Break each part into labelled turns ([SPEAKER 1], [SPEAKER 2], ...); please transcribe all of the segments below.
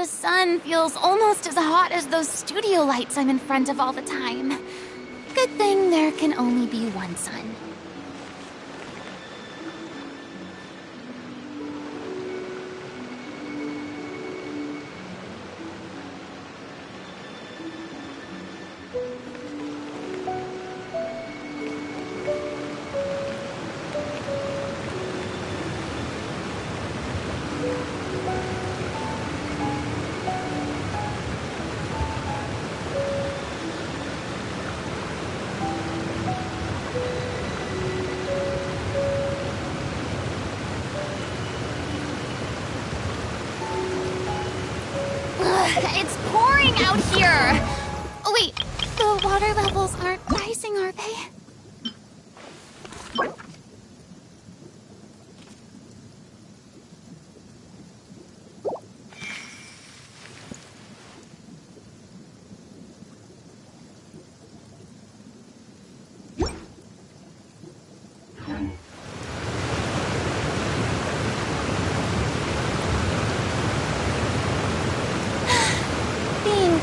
[SPEAKER 1] The sun feels almost as hot as those studio lights I'm in front of all the time. Good thing there can only be one sun. It's pouring out here! Oh, wait, the water levels aren't rising, are they?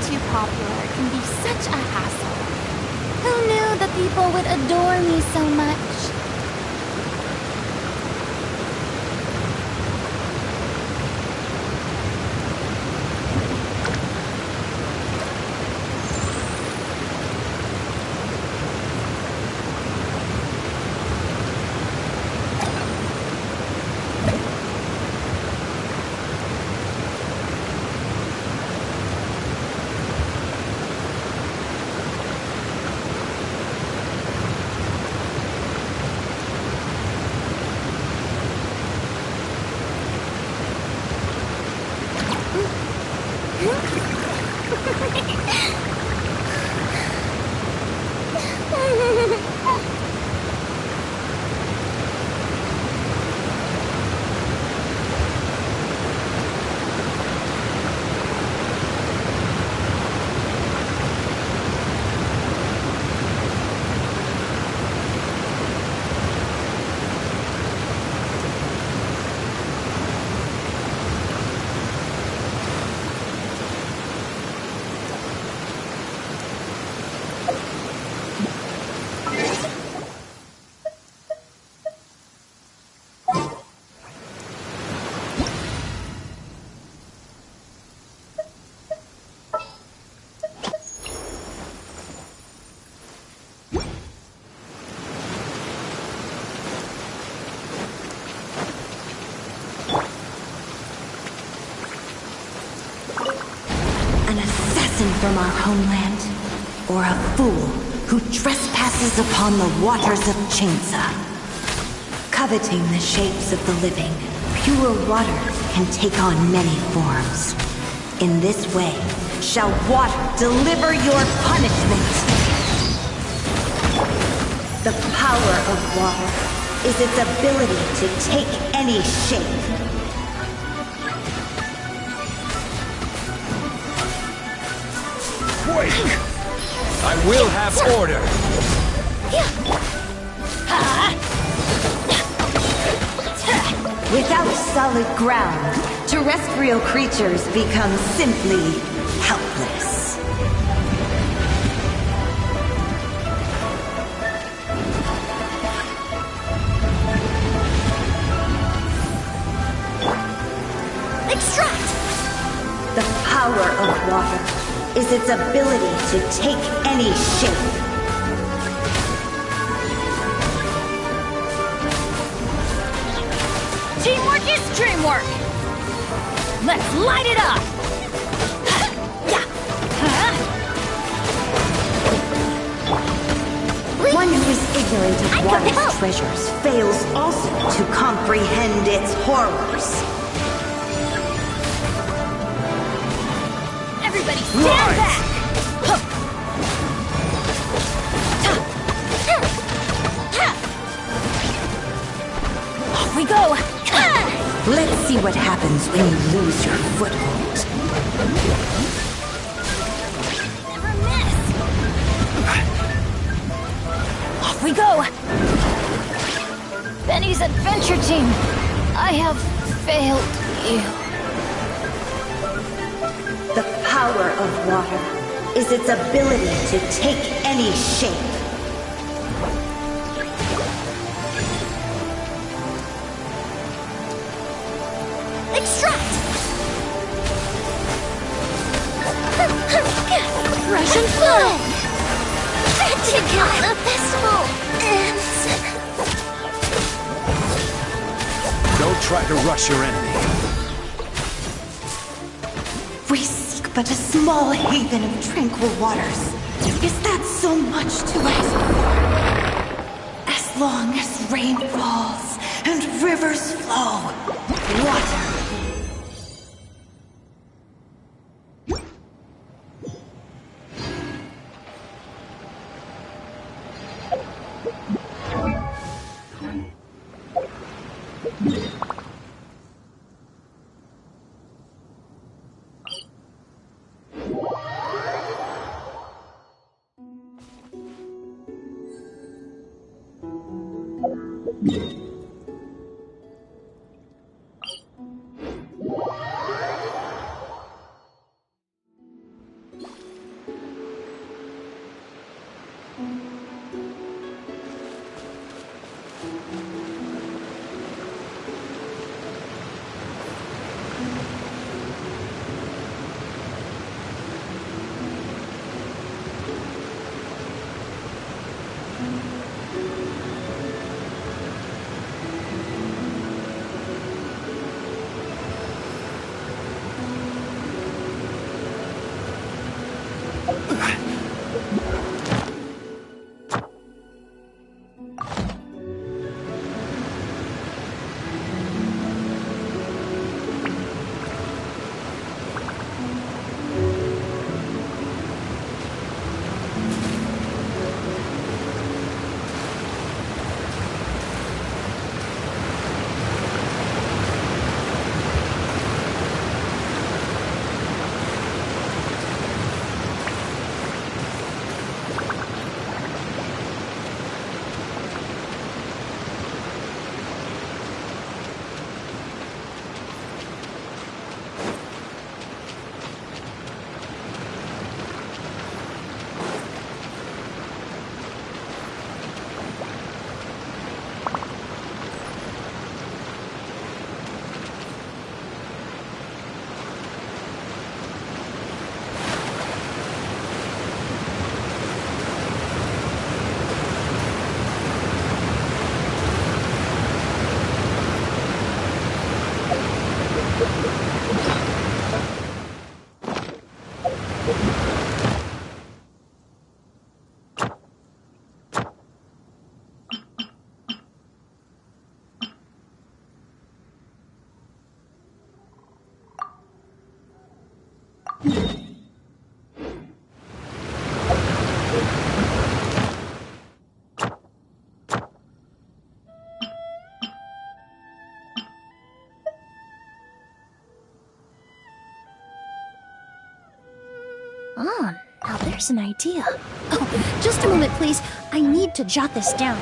[SPEAKER 1] Too popular can be such a hassle. Who knew that people would adore me so much?
[SPEAKER 2] From our homeland, or a fool who trespasses upon the waters of Chainsa. Coveting the shapes of the living, pure water can take on many forms. In this way, shall water deliver your punishment. The power of water is its ability to take any shape.
[SPEAKER 3] Quake! I will have order!
[SPEAKER 2] Without solid ground, terrestrial creatures become simply helpless.
[SPEAKER 1] Extract!
[SPEAKER 2] The power of water is its ability to take any shape.
[SPEAKER 1] Teamwork is dreamwork! Let's light it up!
[SPEAKER 2] One who is ignorant of water's treasures fails also to comprehend its horrors.
[SPEAKER 1] Everybody stand back! Off we go!
[SPEAKER 2] Let's see what happens when you lose your foothold.
[SPEAKER 1] Never miss! Off we go! Benny's adventure team, I have failed you.
[SPEAKER 2] power of water is its ability to take any shape.
[SPEAKER 1] Extract! Russian flood! Together the festival ends!
[SPEAKER 3] Don't try to rush your enemy.
[SPEAKER 2] We seek but a small haven of tranquil waters. Is that so much to ask for? As long as rain falls and rivers flow, water.
[SPEAKER 1] Ah, now there's an idea. Oh, just a moment, please. I need to jot this down.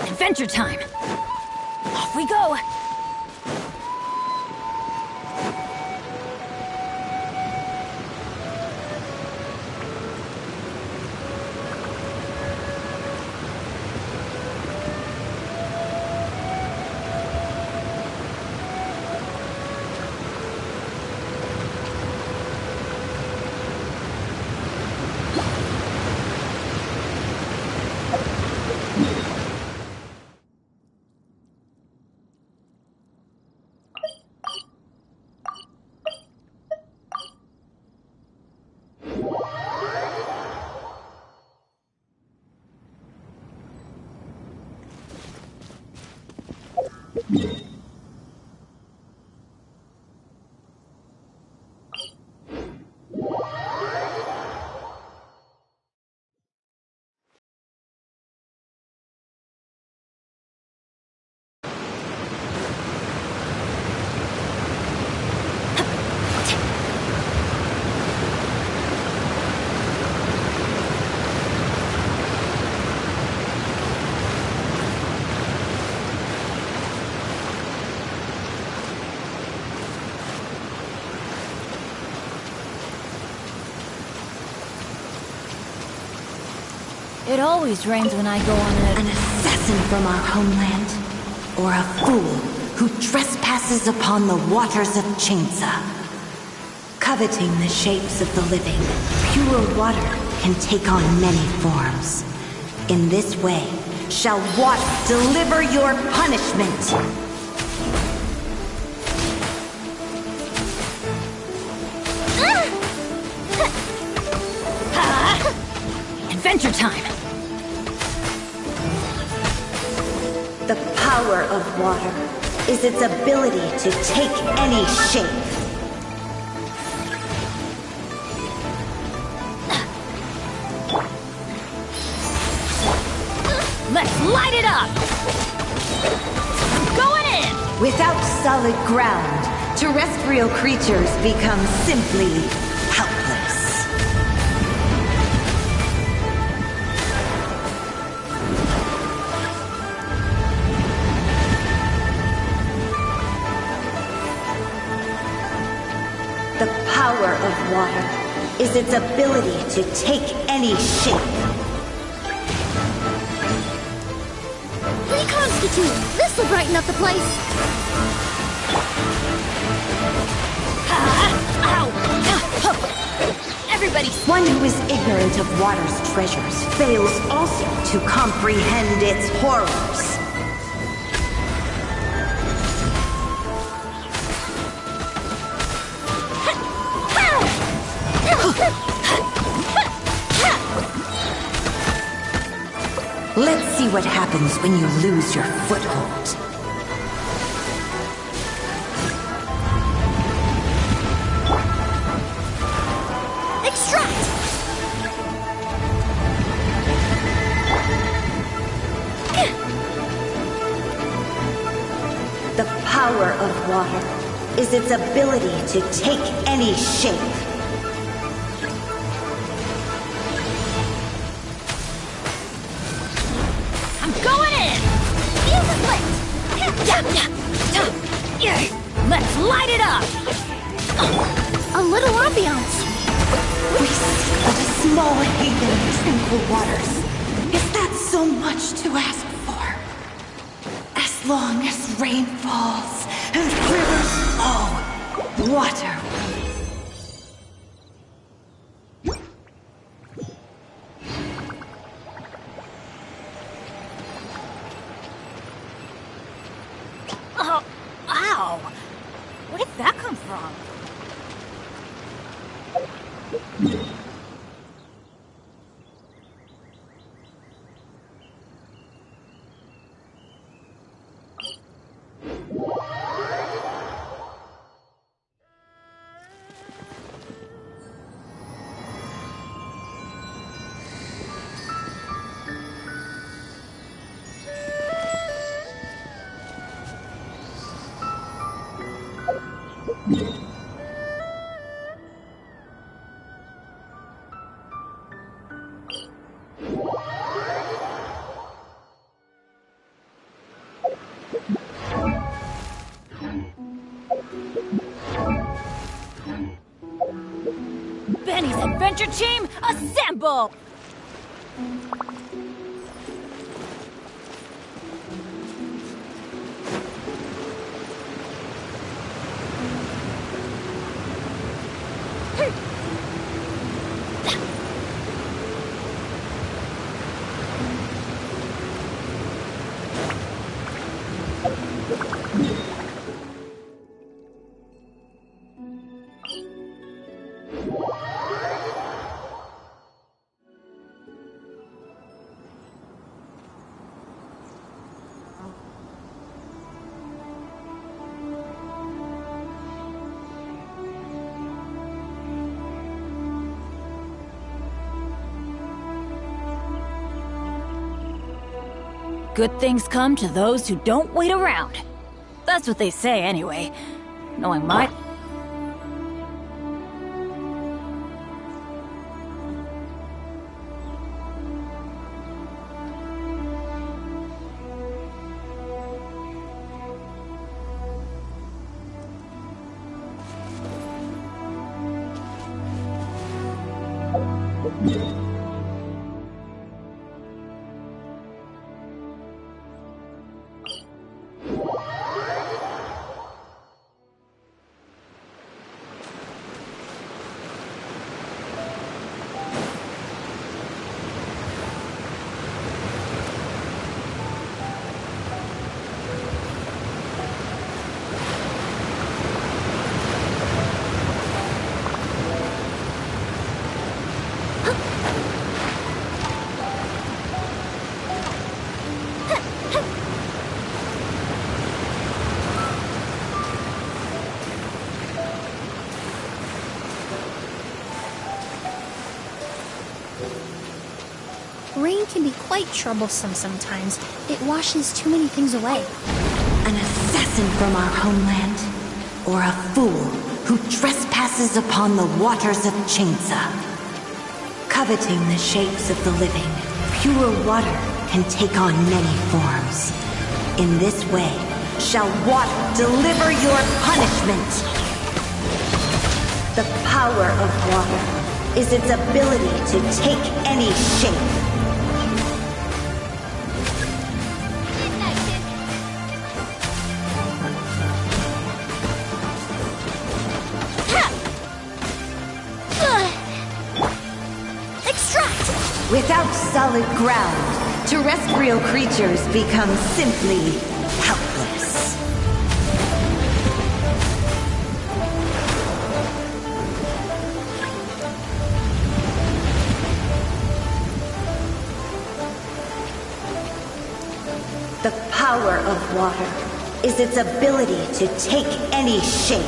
[SPEAKER 1] Adventure time! Off we go! It always rains when I go on
[SPEAKER 2] An assassin from our homeland, or a fool who trespasses upon the waters of Chainsa. Coveting the shapes of the living, pure water can take on many forms. In this way, shall water deliver your punishment.
[SPEAKER 1] Adventure time!
[SPEAKER 2] The power of water is its ability to take any shape.
[SPEAKER 1] Let's light it up! I'm going in!
[SPEAKER 2] Without solid ground, terrestrial creatures become simply helpless. The power of water is its ability to take any shape.
[SPEAKER 1] Reconstitute! This'll brighten up the place! Everybody's...
[SPEAKER 2] One who is ignorant of water's treasures fails also to comprehend its horrors. Let's see what happens when you lose your foothold.
[SPEAKER 1] Extract!
[SPEAKER 2] The power of water is its ability to take any shape.
[SPEAKER 1] I'm going in! Music lit! Let's light it up! A little ambiance!
[SPEAKER 2] We seek but a small haven in tranquil waters. Is that so much to ask for? As long as rain falls and rivers flow, water.
[SPEAKER 1] Oh, ow! Where did that come from? Benny's Adventure Team, assemble!
[SPEAKER 4] Good things come to those who don't wait around. That's what they say anyway. Knowing my...
[SPEAKER 5] Rain can be quite troublesome sometimes. It washes too many things away.
[SPEAKER 2] An assassin from our homeland, or a fool who trespasses upon the waters of Chainsa. Coveting the shapes of the living, pure water can take on many forms. In this way, shall water deliver your punishment. The power of water is its ability to take any shape. Without solid ground, terrestrial creatures become simply helpless. The power of water is its ability to take any shape.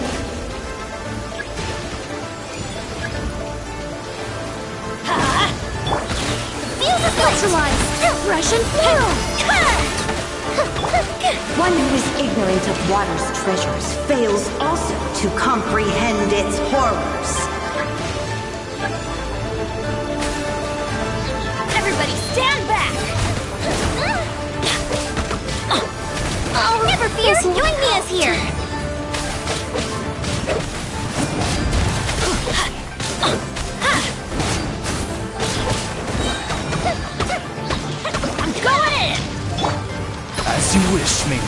[SPEAKER 5] Neutralize! Russian floral!
[SPEAKER 2] One who is ignorant of water's treasures fails also to comprehend its horrors.
[SPEAKER 5] Everybody stand back! Oh, never fear! Join me as here!
[SPEAKER 3] As you wish, me.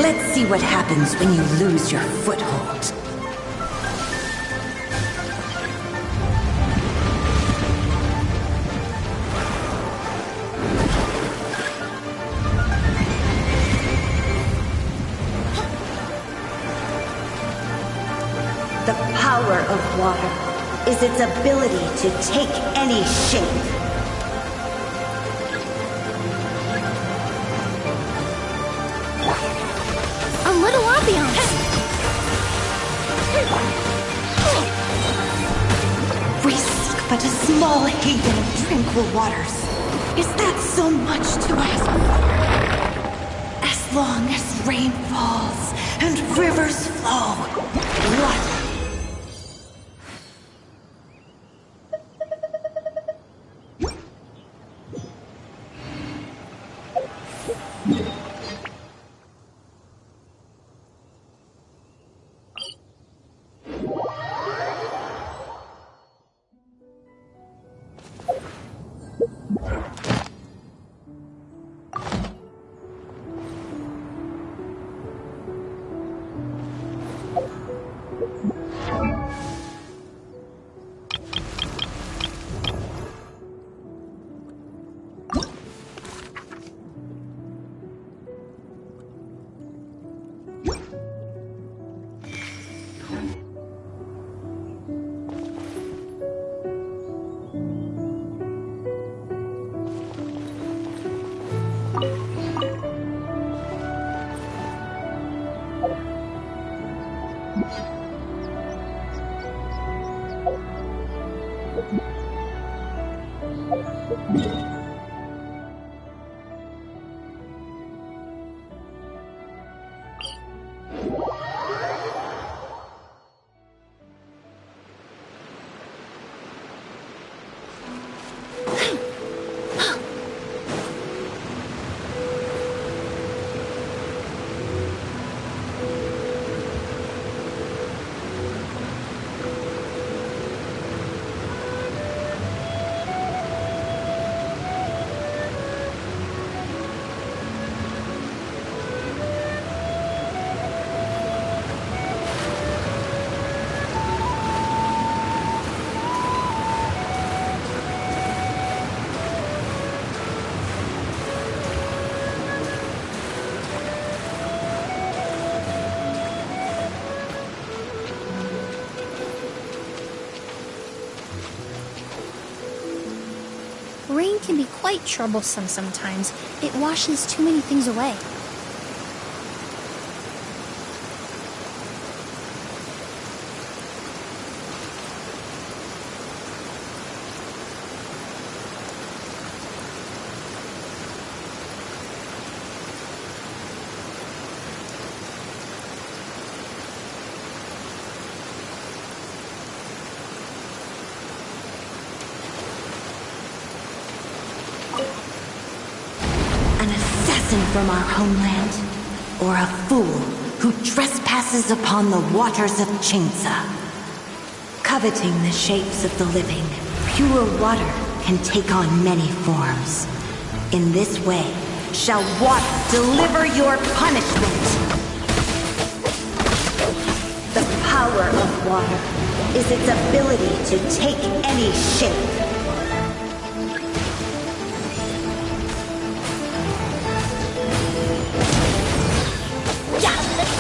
[SPEAKER 2] Let's see what happens when you lose your foothold. The power of water is its ability to take any shape.
[SPEAKER 5] A little ambiance.
[SPEAKER 2] We seek but a small haven of tranquil waters. Is that so much to ask for? As long as rain falls and rivers flow, water
[SPEAKER 5] Rain can be quite troublesome sometimes. It washes too many things away.
[SPEAKER 2] An assassin from our homeland, or a fool who trespasses upon the waters of Chainsa. Coveting the shapes of the living, pure water can take on many forms. In this way, shall water deliver your punishment. The power of water is its ability to take any shape.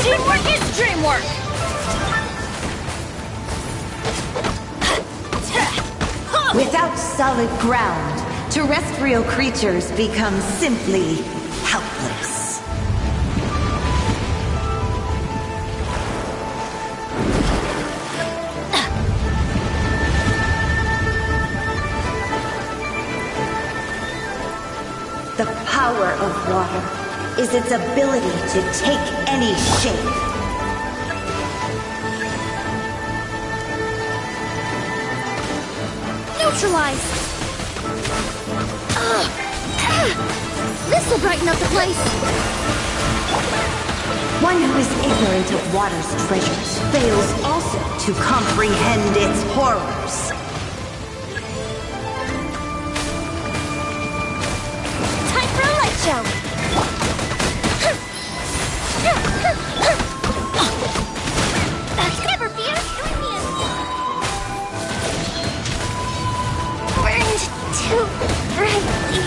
[SPEAKER 4] Teamwork is dreamwork!
[SPEAKER 2] Without solid ground, terrestrial creatures become simply helpless. The power of water is its ability to take any shape.
[SPEAKER 5] Neutralized! This'll brighten up the place!
[SPEAKER 2] One who is ignorant of water's treasures fails also to comprehend its horrors.
[SPEAKER 5] Time for a light show! Never be Australian! Burned too brightly.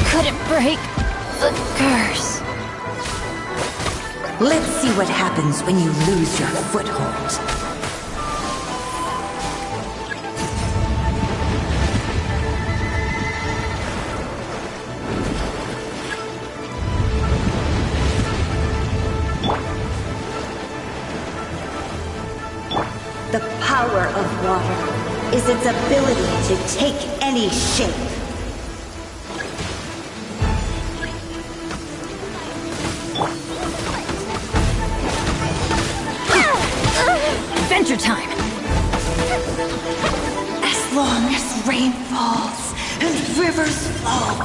[SPEAKER 4] Couldn't break the curse.
[SPEAKER 2] Let's see what happens when you lose your foothold. The power of water is its ability to take any shape.
[SPEAKER 4] Adventure time!
[SPEAKER 2] As long as rain falls and rivers flow,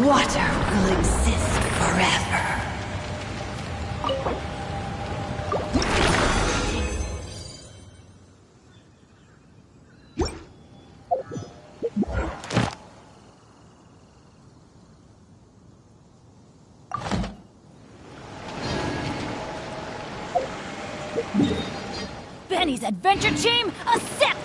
[SPEAKER 2] water will exist forever.
[SPEAKER 4] Benny's adventure team, a set!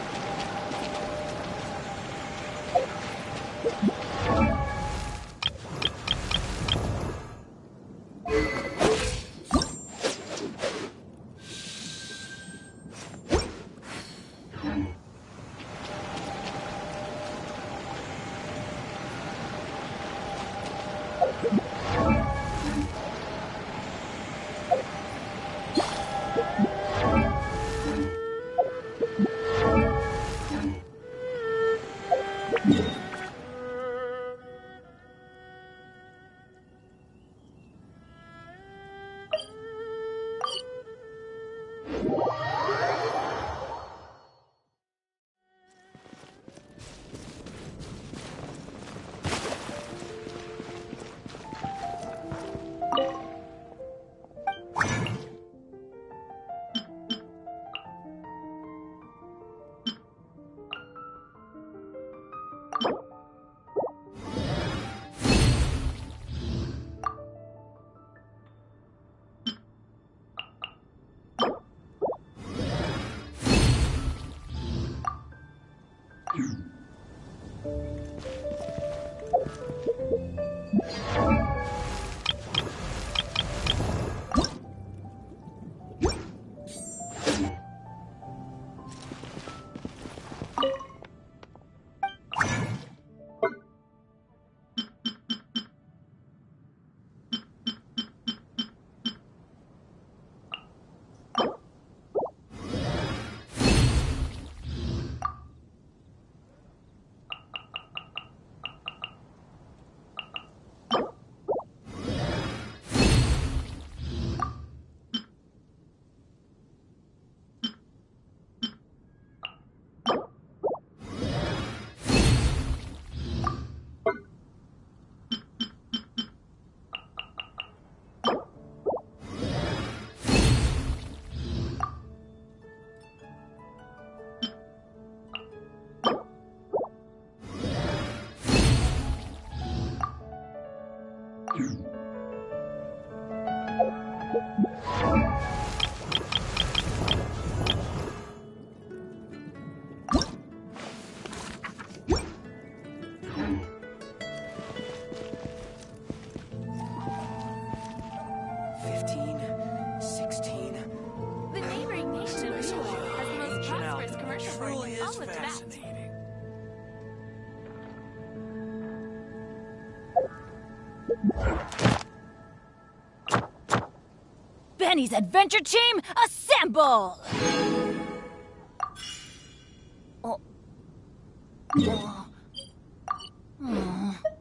[SPEAKER 4] Benny's adventure team, assemble!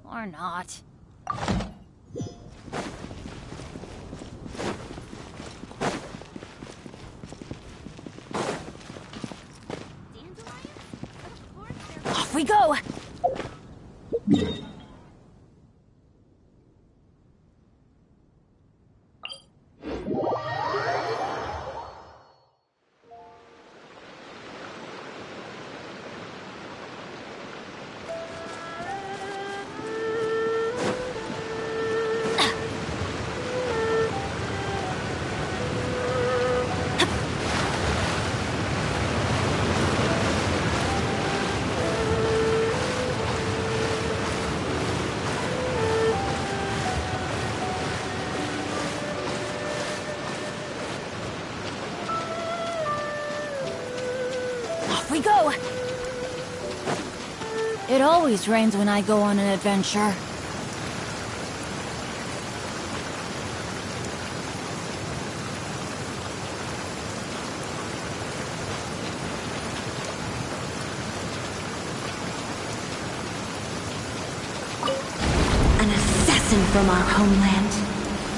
[SPEAKER 4] Or not. Off we go! We go! It always rains when I go on an adventure.
[SPEAKER 2] An assassin from our homeland,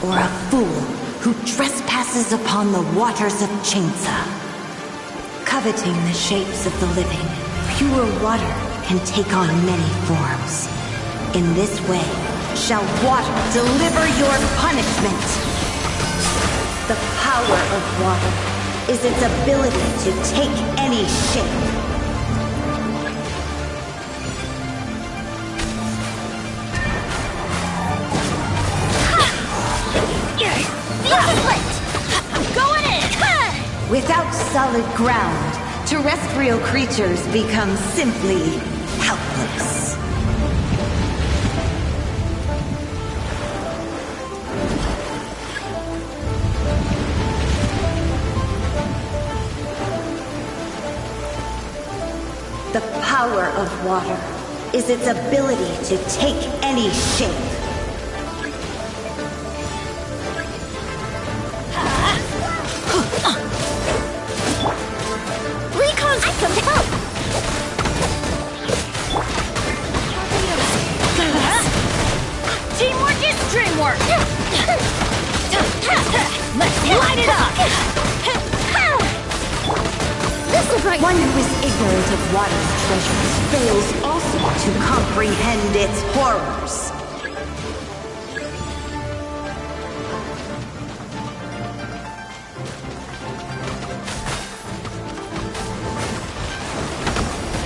[SPEAKER 2] or a fool who trespasses upon the waters of Chainsa. Coveting the shapes of the living, pure water can take on many forms. In this way, shall water deliver your punishment. The power of water is its ability to take any shape.
[SPEAKER 4] I'm going in!
[SPEAKER 2] Without solid ground, terrestrial creatures become simply helpless. The power of water is its ability to take any shape.
[SPEAKER 5] Recon, I come to help! right.
[SPEAKER 2] One who is ignorant of water's treasures fails also to comprehend its horrors.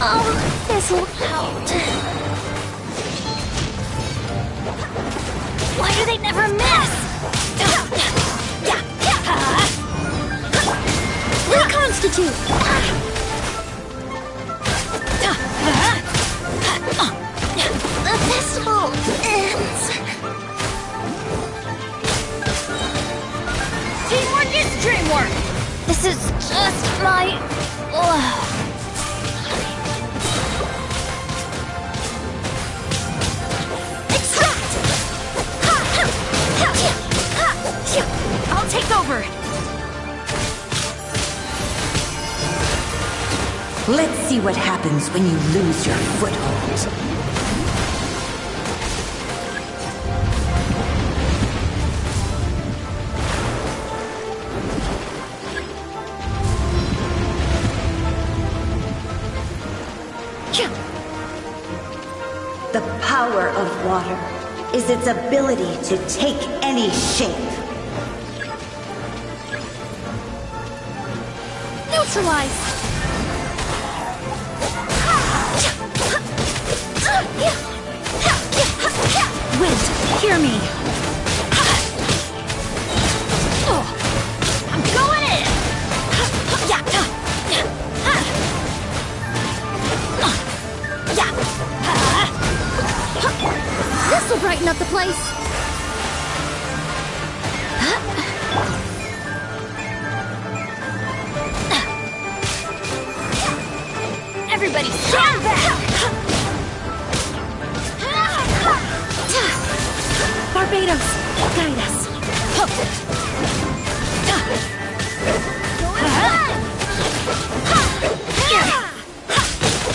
[SPEAKER 1] Oh, this'll help. Why do they never miss?
[SPEAKER 5] Reconstitute!
[SPEAKER 1] The festival ends.
[SPEAKER 4] Teamwork is dreamwork!
[SPEAKER 1] This is just my...
[SPEAKER 4] I'll take over!
[SPEAKER 2] Let's see what happens when you lose your foothold. The power of water is its ability to take any shape.
[SPEAKER 5] Neutralize!
[SPEAKER 4] Wind, hear me! I'm going in!
[SPEAKER 5] This'll brighten up the place!
[SPEAKER 4] Everybody stand back!
[SPEAKER 5] Barbados, guide us.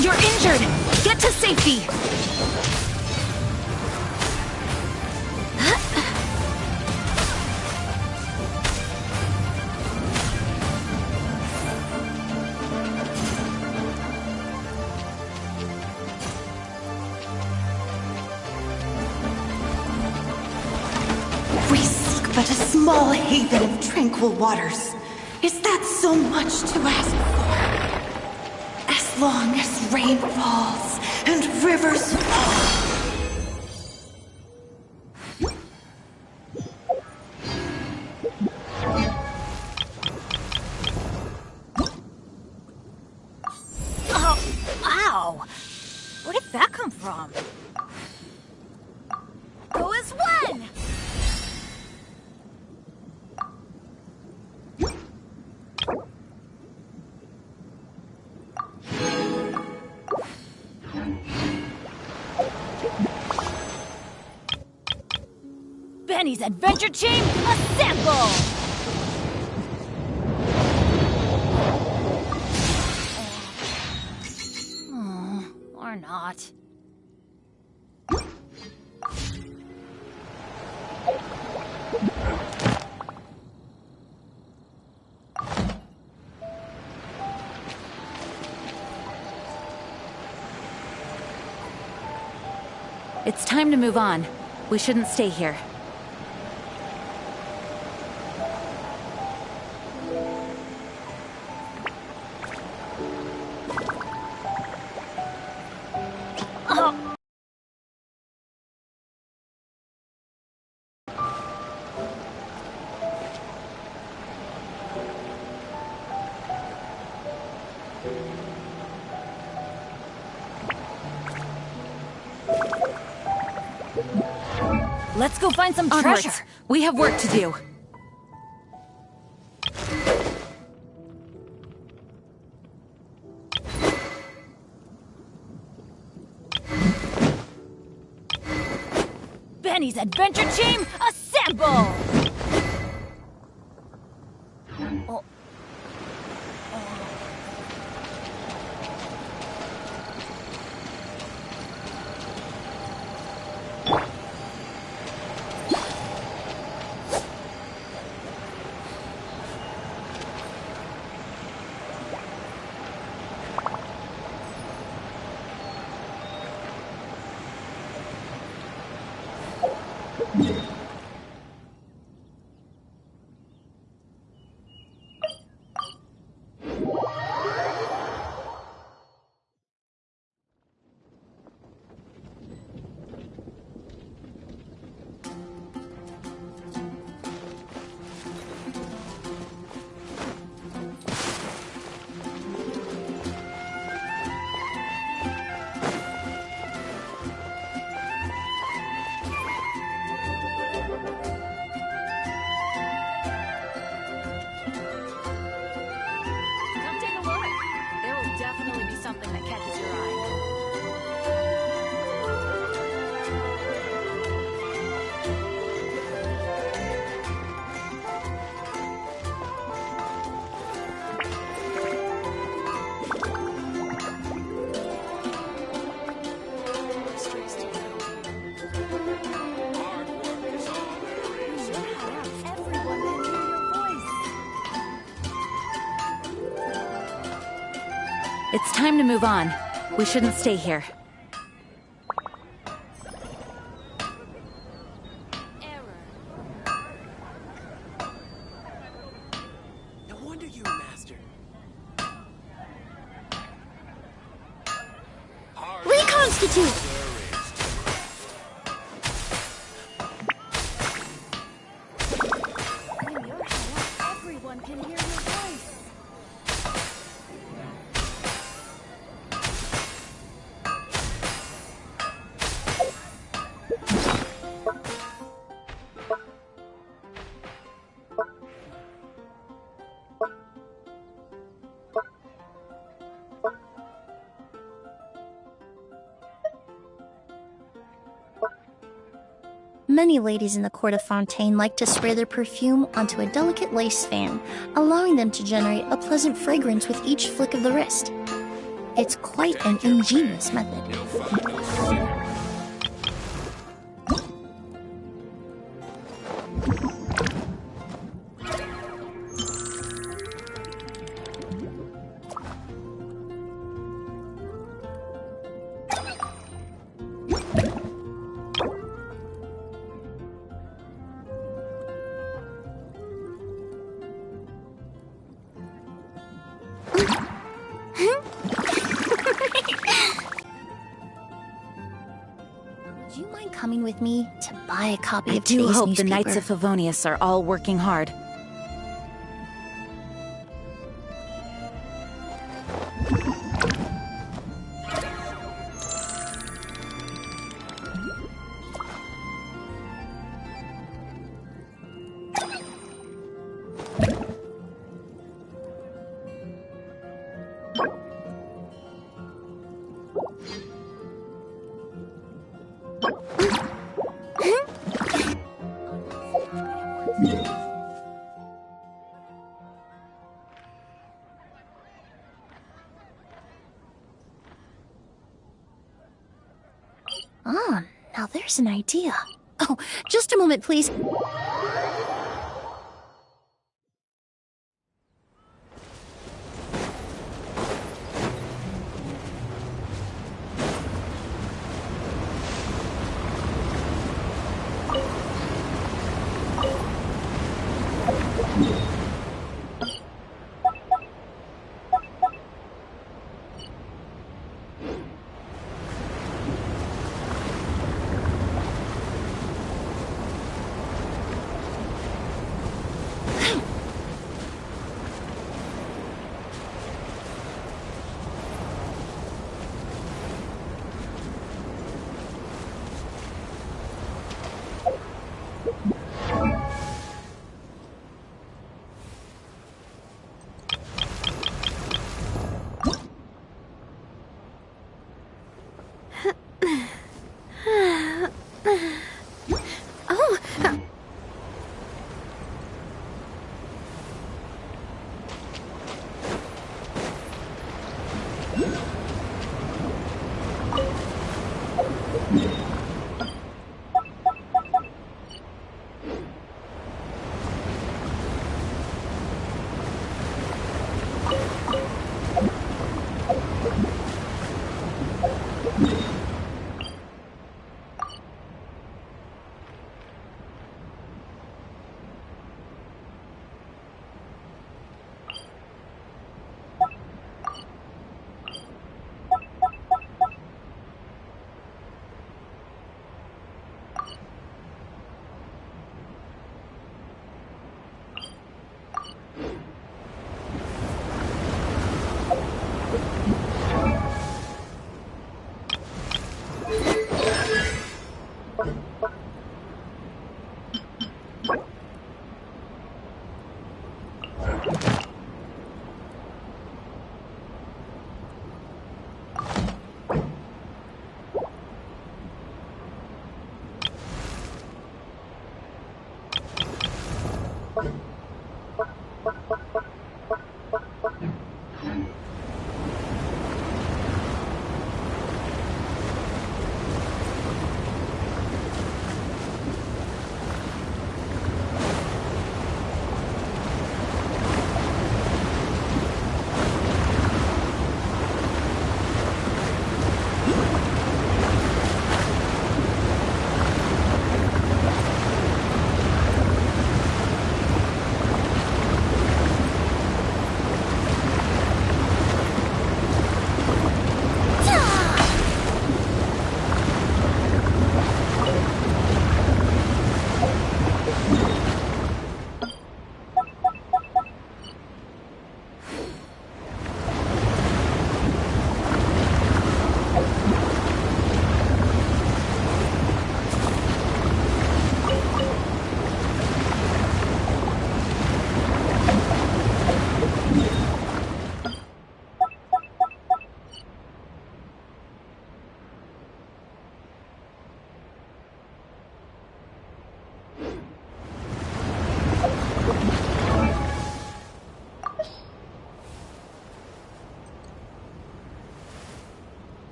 [SPEAKER 4] You're injured! Get to safety!
[SPEAKER 2] We seek but a small haven of tranquil waters. Is that so much to ask for? As long as rain falls and rivers flow.
[SPEAKER 4] Oh, ow! Where did that come from? Go as one! Benny's Adventure Chain, assemble! Or not. It's time to move on. We shouldn't stay here. Let's go find some treasure. We have work to do. Benny's Adventure Chain, assemble! Oh. It's time to move on. We shouldn't stay here.
[SPEAKER 3] No wonder you mastered.
[SPEAKER 5] Reconstitute!
[SPEAKER 4] Everyone can hear your voice.
[SPEAKER 5] Many ladies in the court of Fontaine like to spray their perfume onto a delicate lace fan, allowing them to generate a pleasant fragrance with each flick of the wrist. It's quite an ingenious method. Would you mind coming with me to buy a copy
[SPEAKER 4] I
[SPEAKER 5] of
[SPEAKER 4] do
[SPEAKER 5] today's
[SPEAKER 4] hope
[SPEAKER 5] newspaper?
[SPEAKER 4] the Knights of Favonius are all working hard.
[SPEAKER 5] Ah, now there's an idea. Oh, just a moment, please.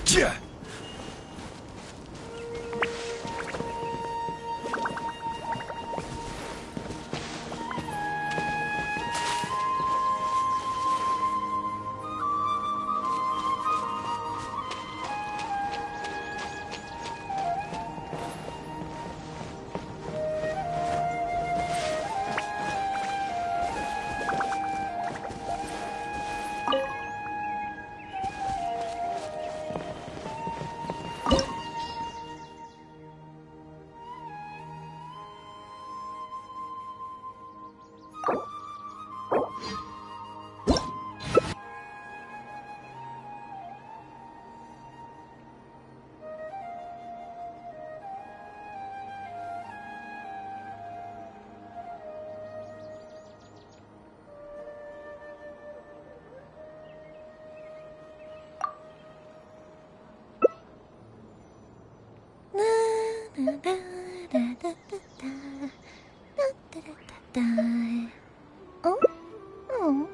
[SPEAKER 3] Yeah.
[SPEAKER 5] Oh? Oh.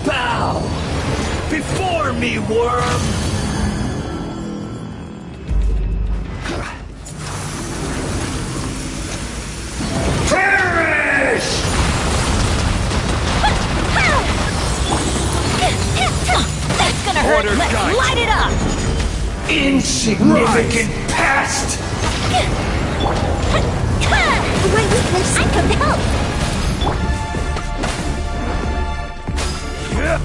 [SPEAKER 3] Bow before me, worm! Perish!
[SPEAKER 4] That's gonna hurt!
[SPEAKER 3] Order
[SPEAKER 4] Let's
[SPEAKER 3] guide.
[SPEAKER 4] light it up!
[SPEAKER 3] Insignificant past!
[SPEAKER 5] My weakness.
[SPEAKER 4] I come to help!
[SPEAKER 3] Yeah.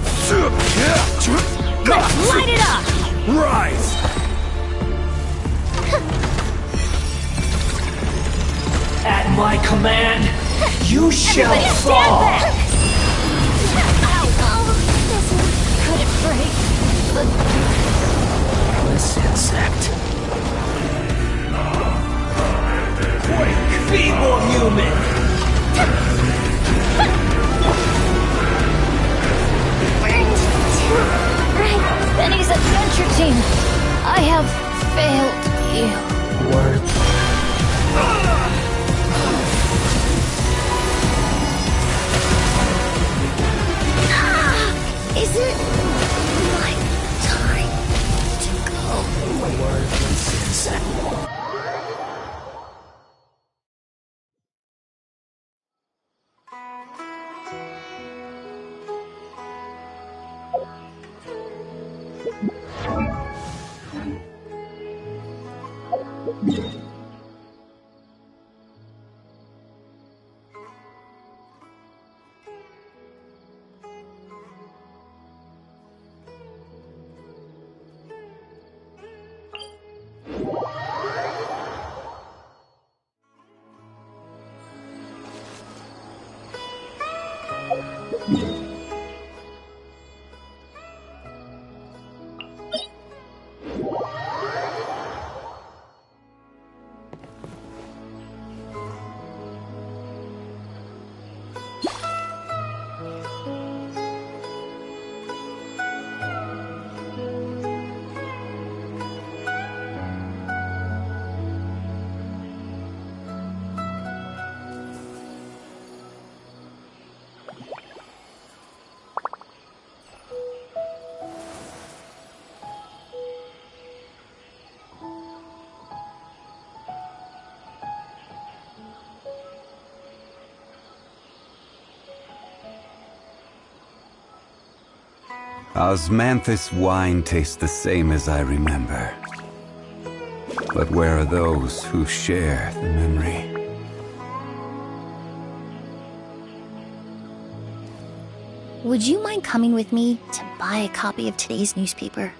[SPEAKER 3] my command, you shall fall!
[SPEAKER 4] Couldn't break.
[SPEAKER 3] This insect. Quake, feeble human!
[SPEAKER 4] Benny's adventure team. I have failed you.
[SPEAKER 3] Words.
[SPEAKER 5] Is it my time to go?
[SPEAKER 3] Worthless insect.
[SPEAKER 6] Osmanthus wine tastes the same as I remember. But where are those who share the memory?
[SPEAKER 5] Would you mind coming with me to buy a copy of today's newspaper?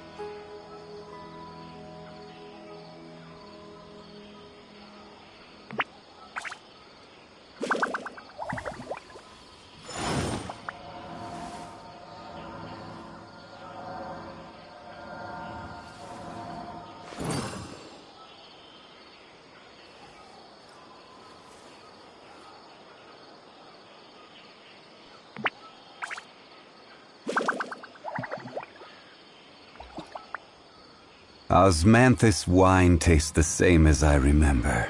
[SPEAKER 6] Osmanthus wine tastes the same as I remember.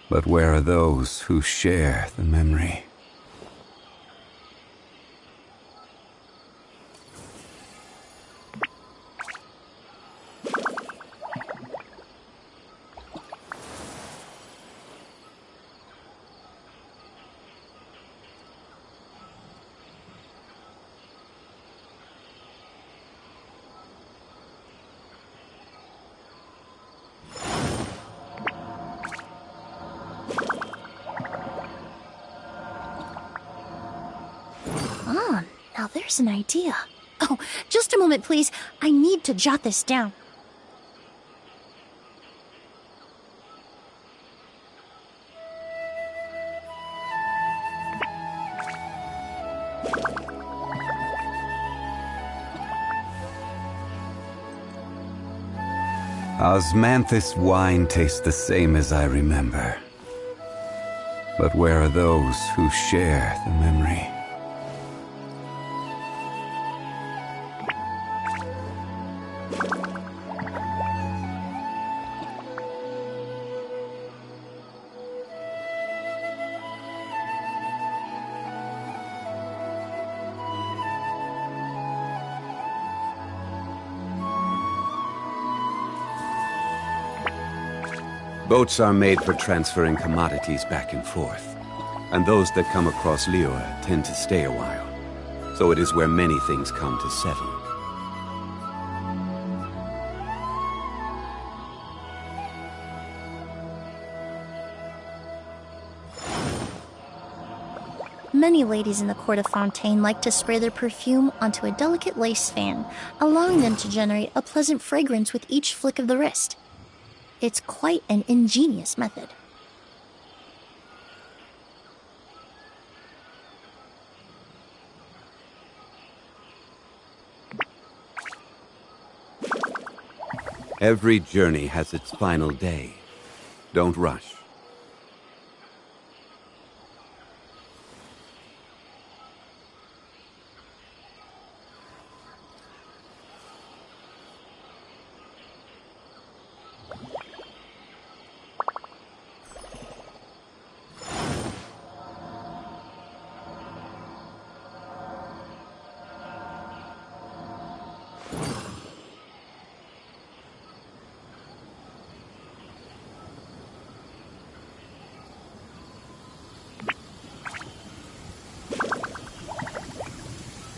[SPEAKER 6] But where are those who share the memory?
[SPEAKER 5] Now there's an idea. Oh, just a moment, please. I need to jot this down.
[SPEAKER 6] Osmanthus wine tastes the same as I remember. But where are those who share the memory?
[SPEAKER 7] Boats are made for transferring commodities back and forth, and those that come across Liura tend to stay a while. So it is where many things come to settle.
[SPEAKER 5] Many ladies in the court of Fontaine like to spray their perfume onto a delicate lace fan, allowing them to generate a pleasant fragrance with each flick of the wrist. It's quite an ingenious method.
[SPEAKER 7] Every journey has its final day. Don't rush.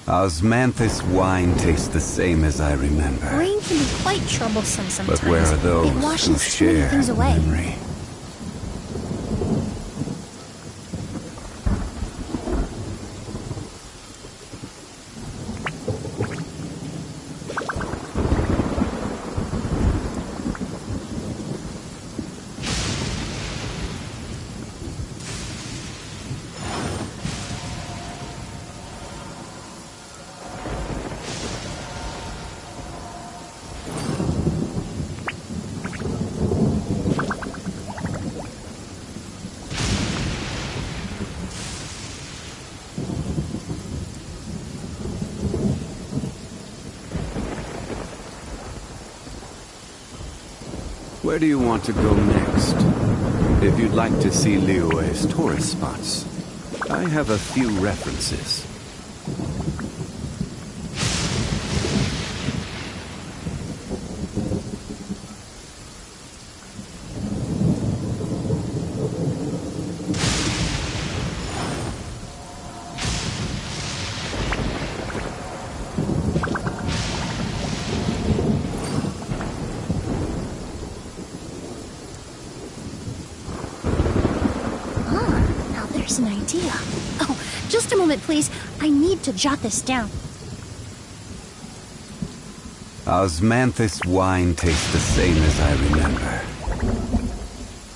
[SPEAKER 6] Osmanthus wine tastes the same as I remember.
[SPEAKER 5] Rain can be quite troublesome sometimes.
[SPEAKER 6] But where are those
[SPEAKER 5] it washes
[SPEAKER 6] who
[SPEAKER 5] too many
[SPEAKER 6] share
[SPEAKER 5] things
[SPEAKER 6] the
[SPEAKER 5] away.
[SPEAKER 6] memory?
[SPEAKER 7] Where do you want to go next? If you'd like to see Liyue's tourist spots, I have a few references.
[SPEAKER 5] There's an idea. Oh, just a moment, please. I need to jot this down.
[SPEAKER 6] Osmanthus wine tastes the same as I remember.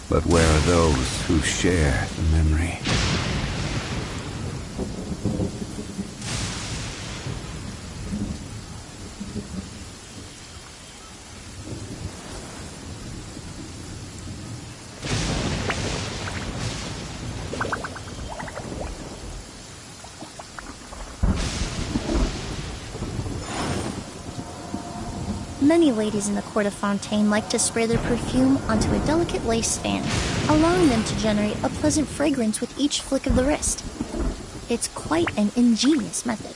[SPEAKER 6] But where are those who share the memory?
[SPEAKER 5] Many ladies in the court of Fontaine like to spray their perfume onto a delicate lace fan, allowing them to generate a pleasant fragrance with each flick of the wrist. It's quite an ingenious method.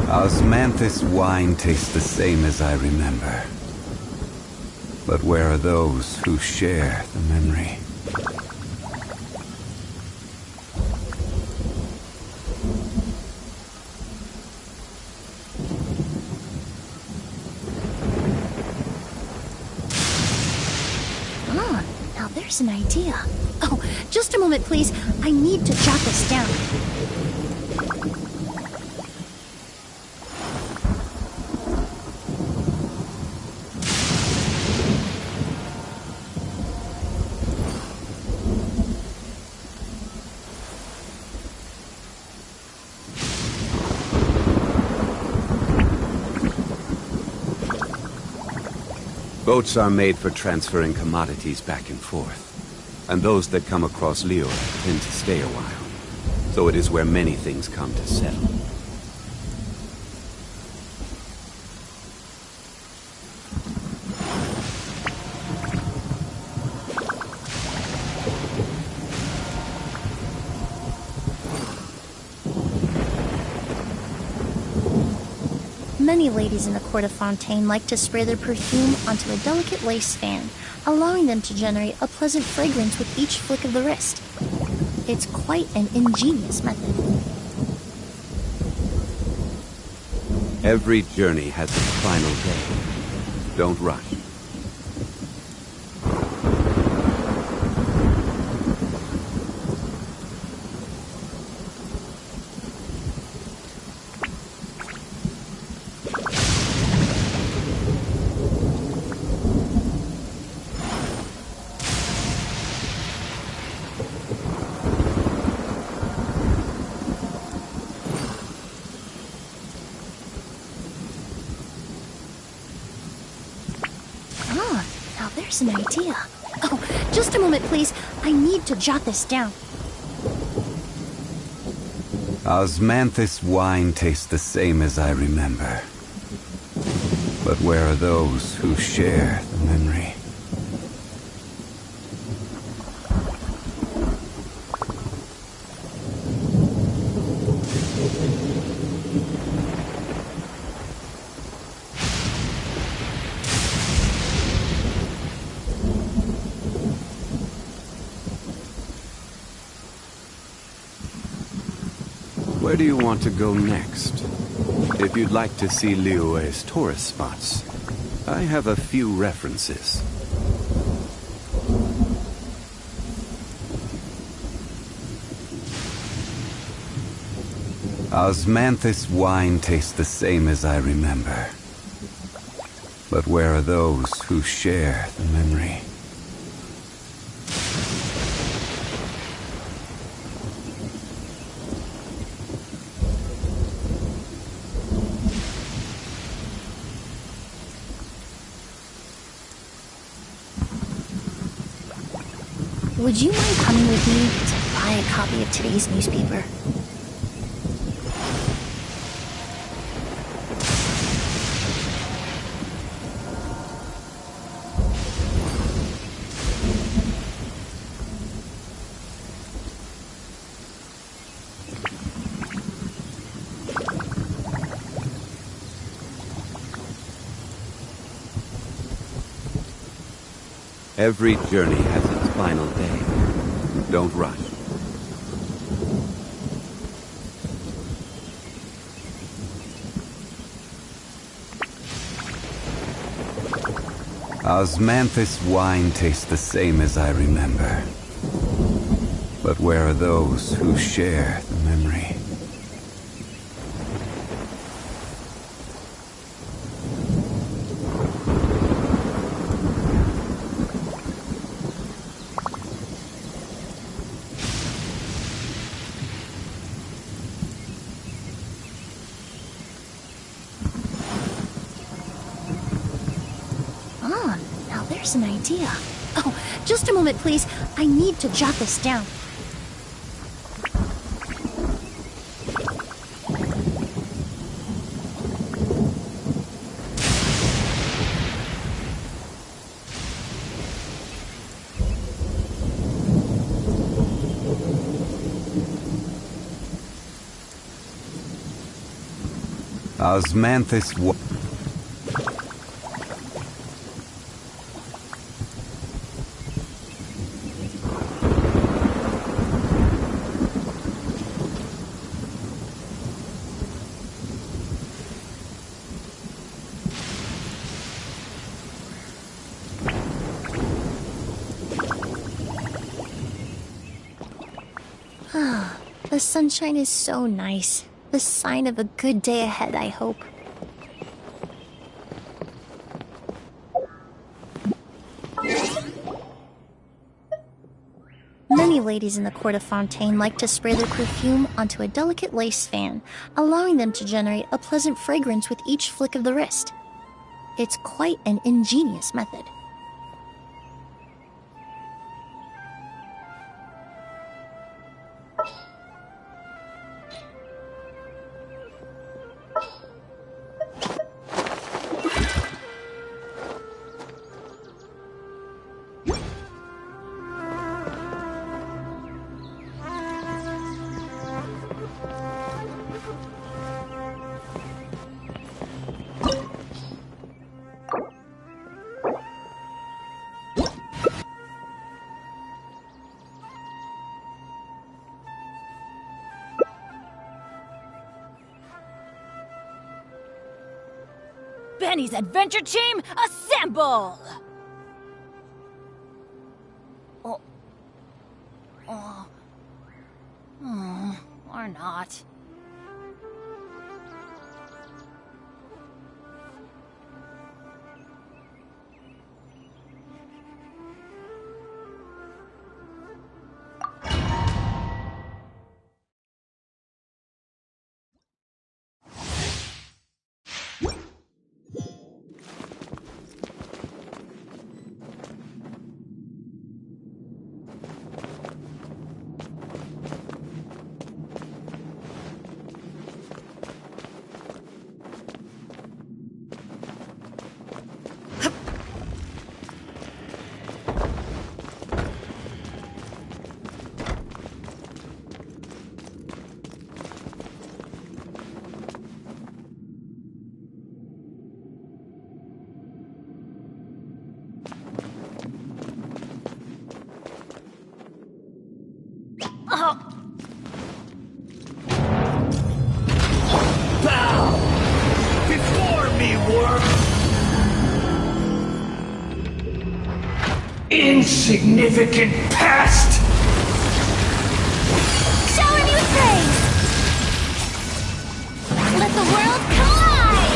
[SPEAKER 6] Osmanthus wine tastes the same as I remember. But where are those who share the memory?
[SPEAKER 5] Ah, now there's an idea. Oh, just a moment, please. I need to jot this down.
[SPEAKER 7] Boats are made for transferring commodities back and forth, and those that come across Liyue tend to stay a while. So it is where many things come to settle.
[SPEAKER 5] Many ladies in the court of Fontaine like to spray their perfume onto a delicate lace fan, allowing them to generate a pleasant fragrance with each flick of the wrist. It's quite an ingenious method.
[SPEAKER 7] Every journey has its final day. Don't rush.
[SPEAKER 5] there's an idea. Oh, just a moment, please. I need to jot this down.
[SPEAKER 6] Osmanthus wine tastes the same as I remember. But where are those who share the memory?
[SPEAKER 7] Where do you want to go next? If you'd like to see Liyue's tourist spots, I have a few references.
[SPEAKER 6] Osmanthus wine tastes the same as I remember. But where are those who share the memory?
[SPEAKER 5] Would you mind coming with me to buy a copy of today's newspaper?
[SPEAKER 7] Every journey has its final day. Don't rush.
[SPEAKER 6] Osmanthus wine tastes the same as I remember. But where are those who share the memory?
[SPEAKER 5] There's an idea. Oh, just a moment, please. I need to jot this down.
[SPEAKER 6] Osmanthus
[SPEAKER 5] The sunshine is so nice. The sign of a good day ahead, I hope. Many ladies in the court of Fontaine like to spray their perfume onto a delicate lace fan, allowing them to generate a pleasant fragrance with each flick of the wrist. It's quite an ingenious method.
[SPEAKER 4] Benny's adventure team, assemble! Or not.
[SPEAKER 3] Insignificant pest!
[SPEAKER 1] Shower me with praise! Let the world collide!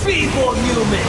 [SPEAKER 3] Feeble human!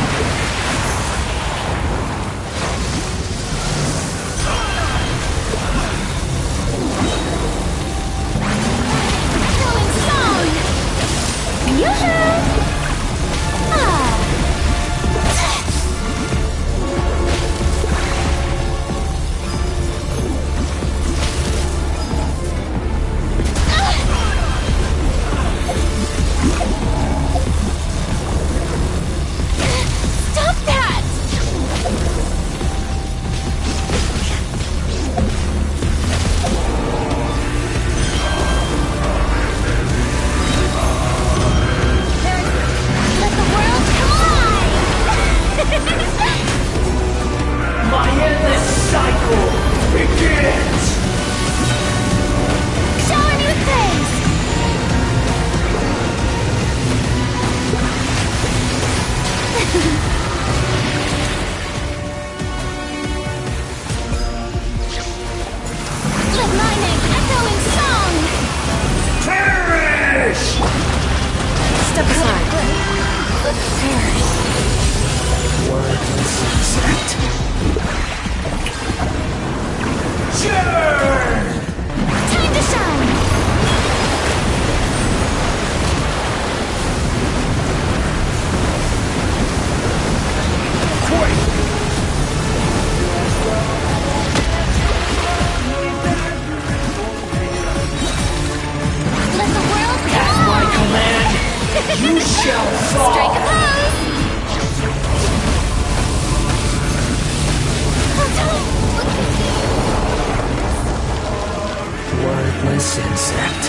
[SPEAKER 3] Wordless insect.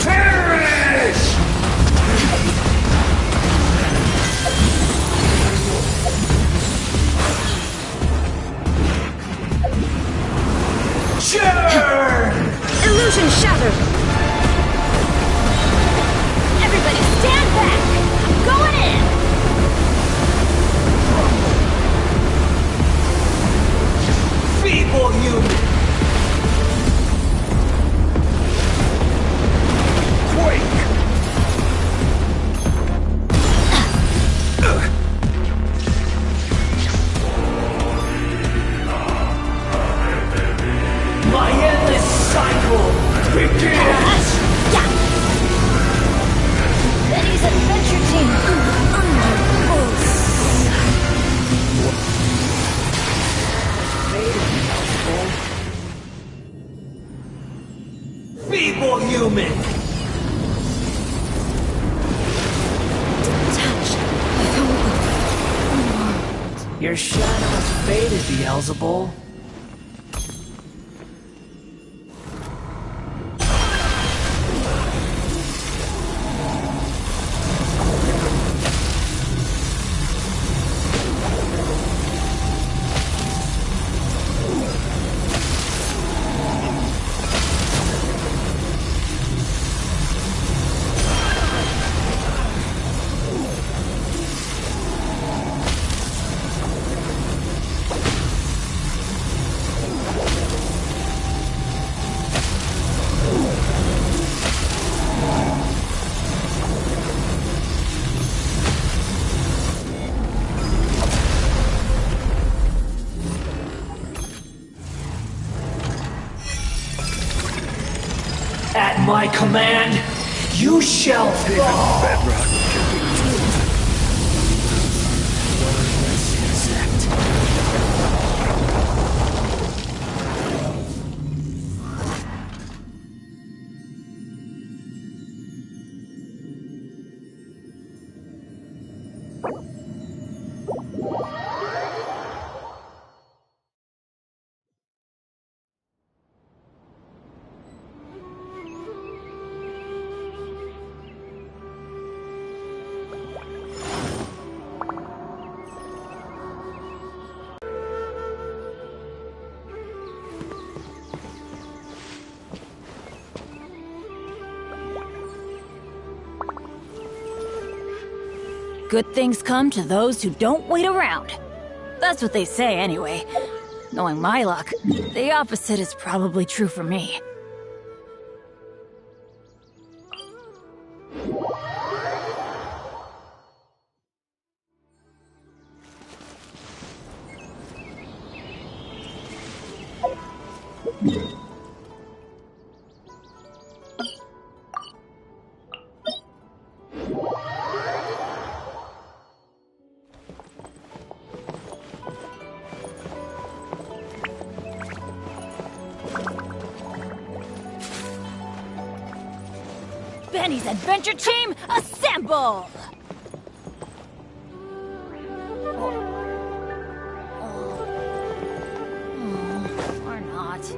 [SPEAKER 3] Perish! Churn!
[SPEAKER 4] Illusion shattered!
[SPEAKER 1] Everybody stand back! I'm going in!
[SPEAKER 3] Feeble human! Quake! My endless cycle begins!
[SPEAKER 4] Betty's adventure team under
[SPEAKER 3] Feeble human! Your shadow has faded, Beelzebul. At my command, you shall fall! Wordless insect.
[SPEAKER 4] Good things come to those who don't wait around. That's what they say anyway. Knowing my luck, the opposite is probably true for me. Benny's Adventure Team, assemble! Or not.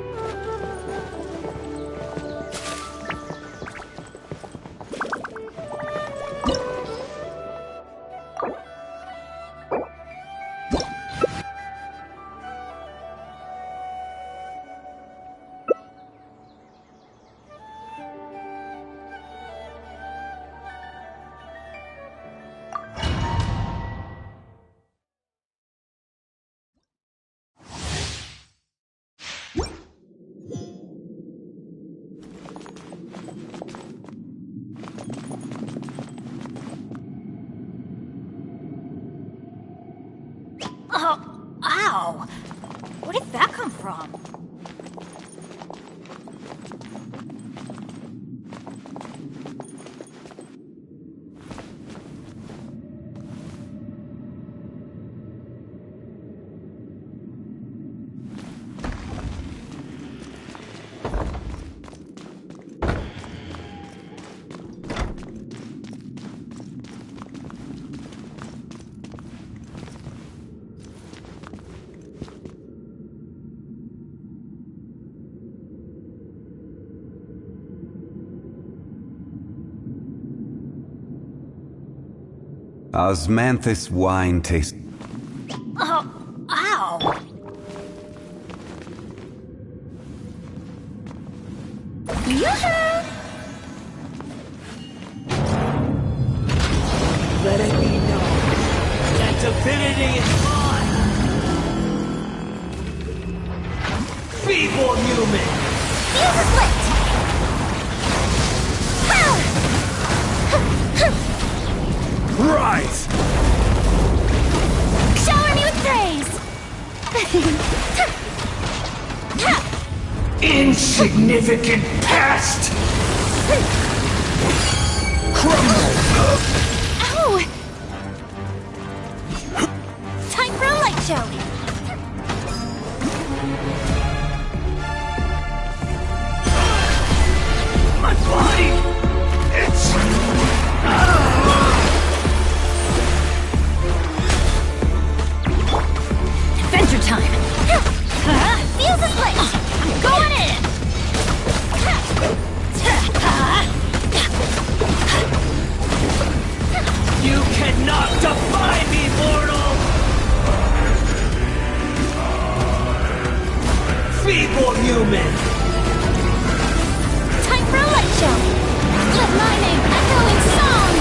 [SPEAKER 4] Oh, ow! Where did that come from?
[SPEAKER 6] Osmanthus wine tastes...
[SPEAKER 4] Oh, ow!
[SPEAKER 5] Yoo-hoo!
[SPEAKER 3] Let it be known that divinity is mine! Feeble human!
[SPEAKER 5] Fuse is lit!
[SPEAKER 3] Rise!
[SPEAKER 5] Shower me with praise!
[SPEAKER 3] Insignificant pest! Crumble!
[SPEAKER 5] Ow! Time for a light show!
[SPEAKER 3] My body! It's...
[SPEAKER 4] Adventure time!
[SPEAKER 5] Fuse is lit!
[SPEAKER 4] I'm going in!
[SPEAKER 3] You cannot defy me, mortal! Feeble human!
[SPEAKER 5] Time for a light show! Let my name echo in song!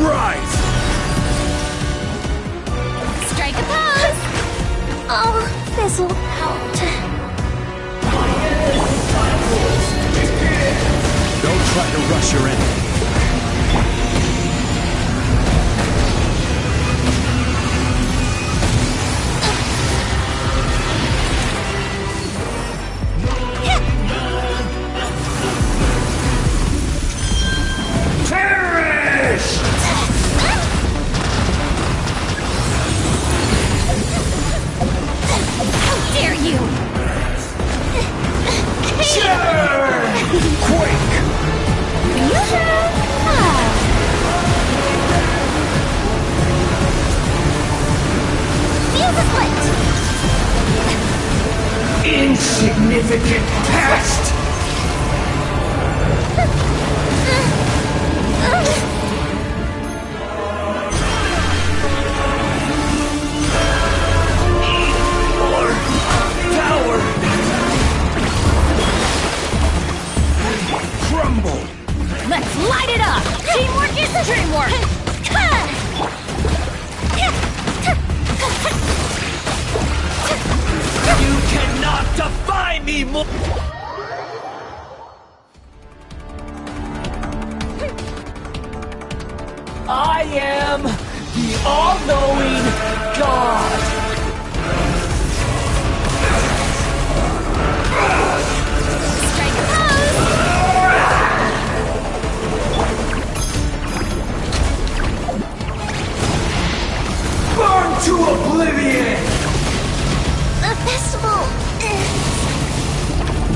[SPEAKER 3] Rise!
[SPEAKER 5] Strike a pose! Oh, this'll out.
[SPEAKER 3] Don't try to rush your enemy. Perish!
[SPEAKER 5] How dare you!
[SPEAKER 3] Quake!
[SPEAKER 5] Fuse is lit!
[SPEAKER 3] Insignificant pest! More power! Crumble!
[SPEAKER 4] Let's light it up! Teamwork is dreamwork!
[SPEAKER 3] I am the all-knowing God.
[SPEAKER 1] Strike a pose!
[SPEAKER 3] Burn to oblivion!
[SPEAKER 1] The festival is...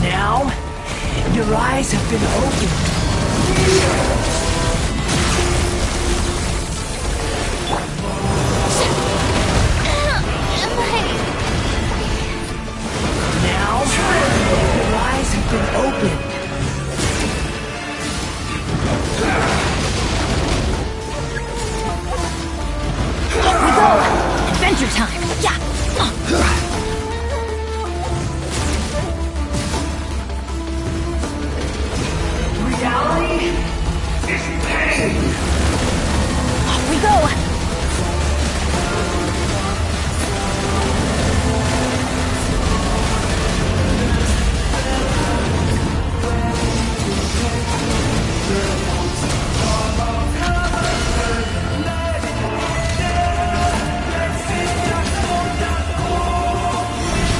[SPEAKER 3] Now, your eyes have been opened. Now, your eyes have been opened.
[SPEAKER 4] Off we go! Adventure time! Yeah!
[SPEAKER 3] Reality is pain.
[SPEAKER 4] Off we go!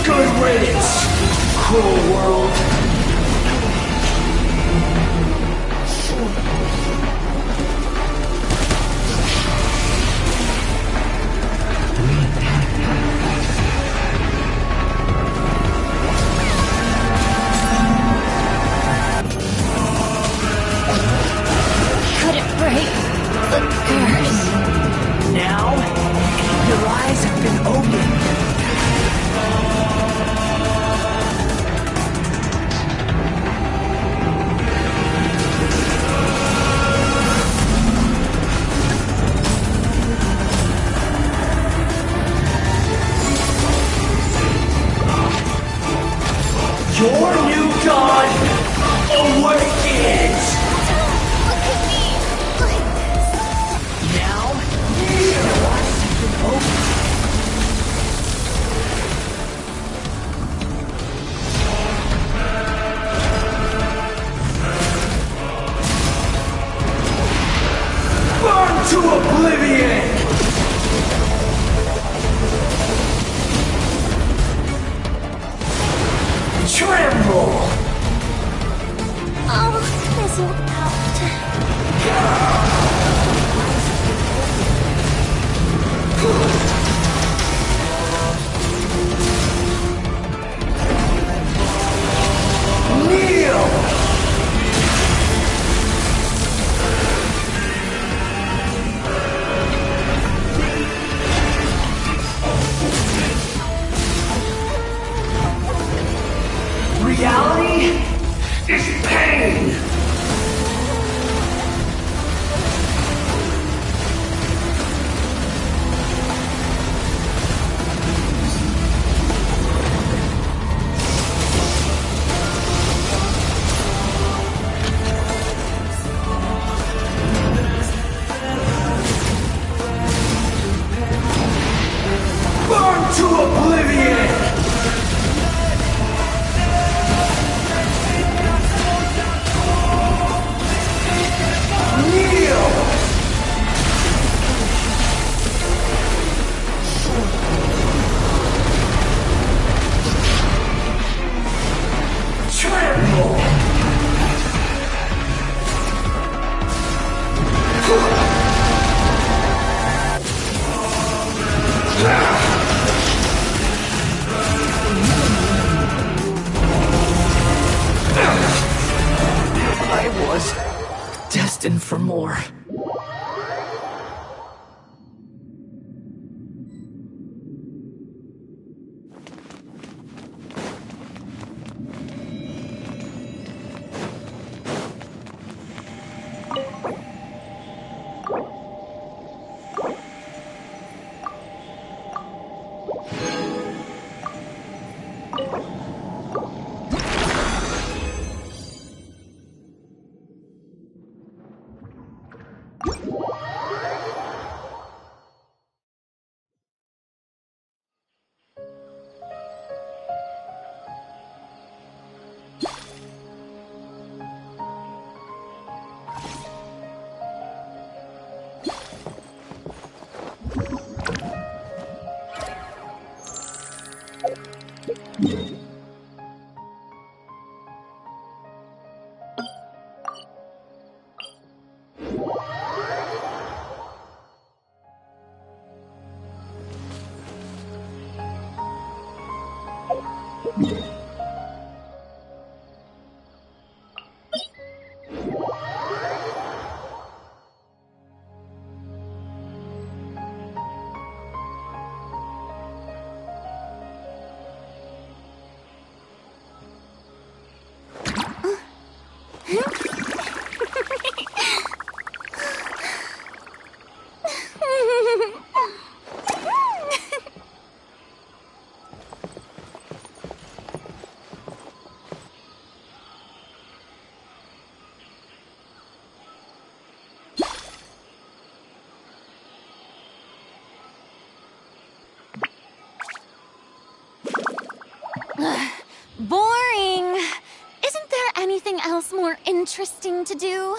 [SPEAKER 3] Good riddance, cruel world.
[SPEAKER 4] Couldn't break the curse.
[SPEAKER 3] Now, your eyes have been opened.
[SPEAKER 1] Boring! Isn't there anything else more interesting to do?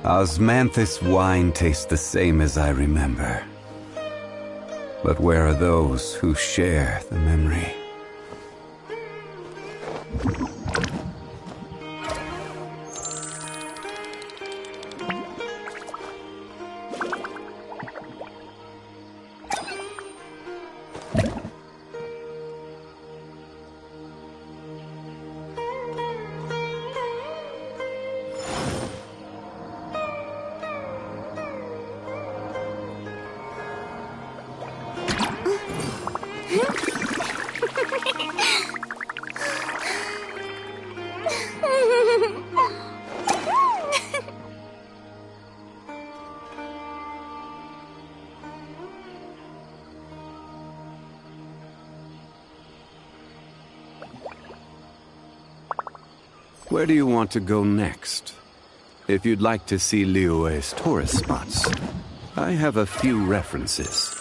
[SPEAKER 6] Osmanthus wine tastes the same as I remember. But where are those who share the memory?
[SPEAKER 7] Where do you want to go next? If you'd like to see Liyue's tourist spots, I have a few references.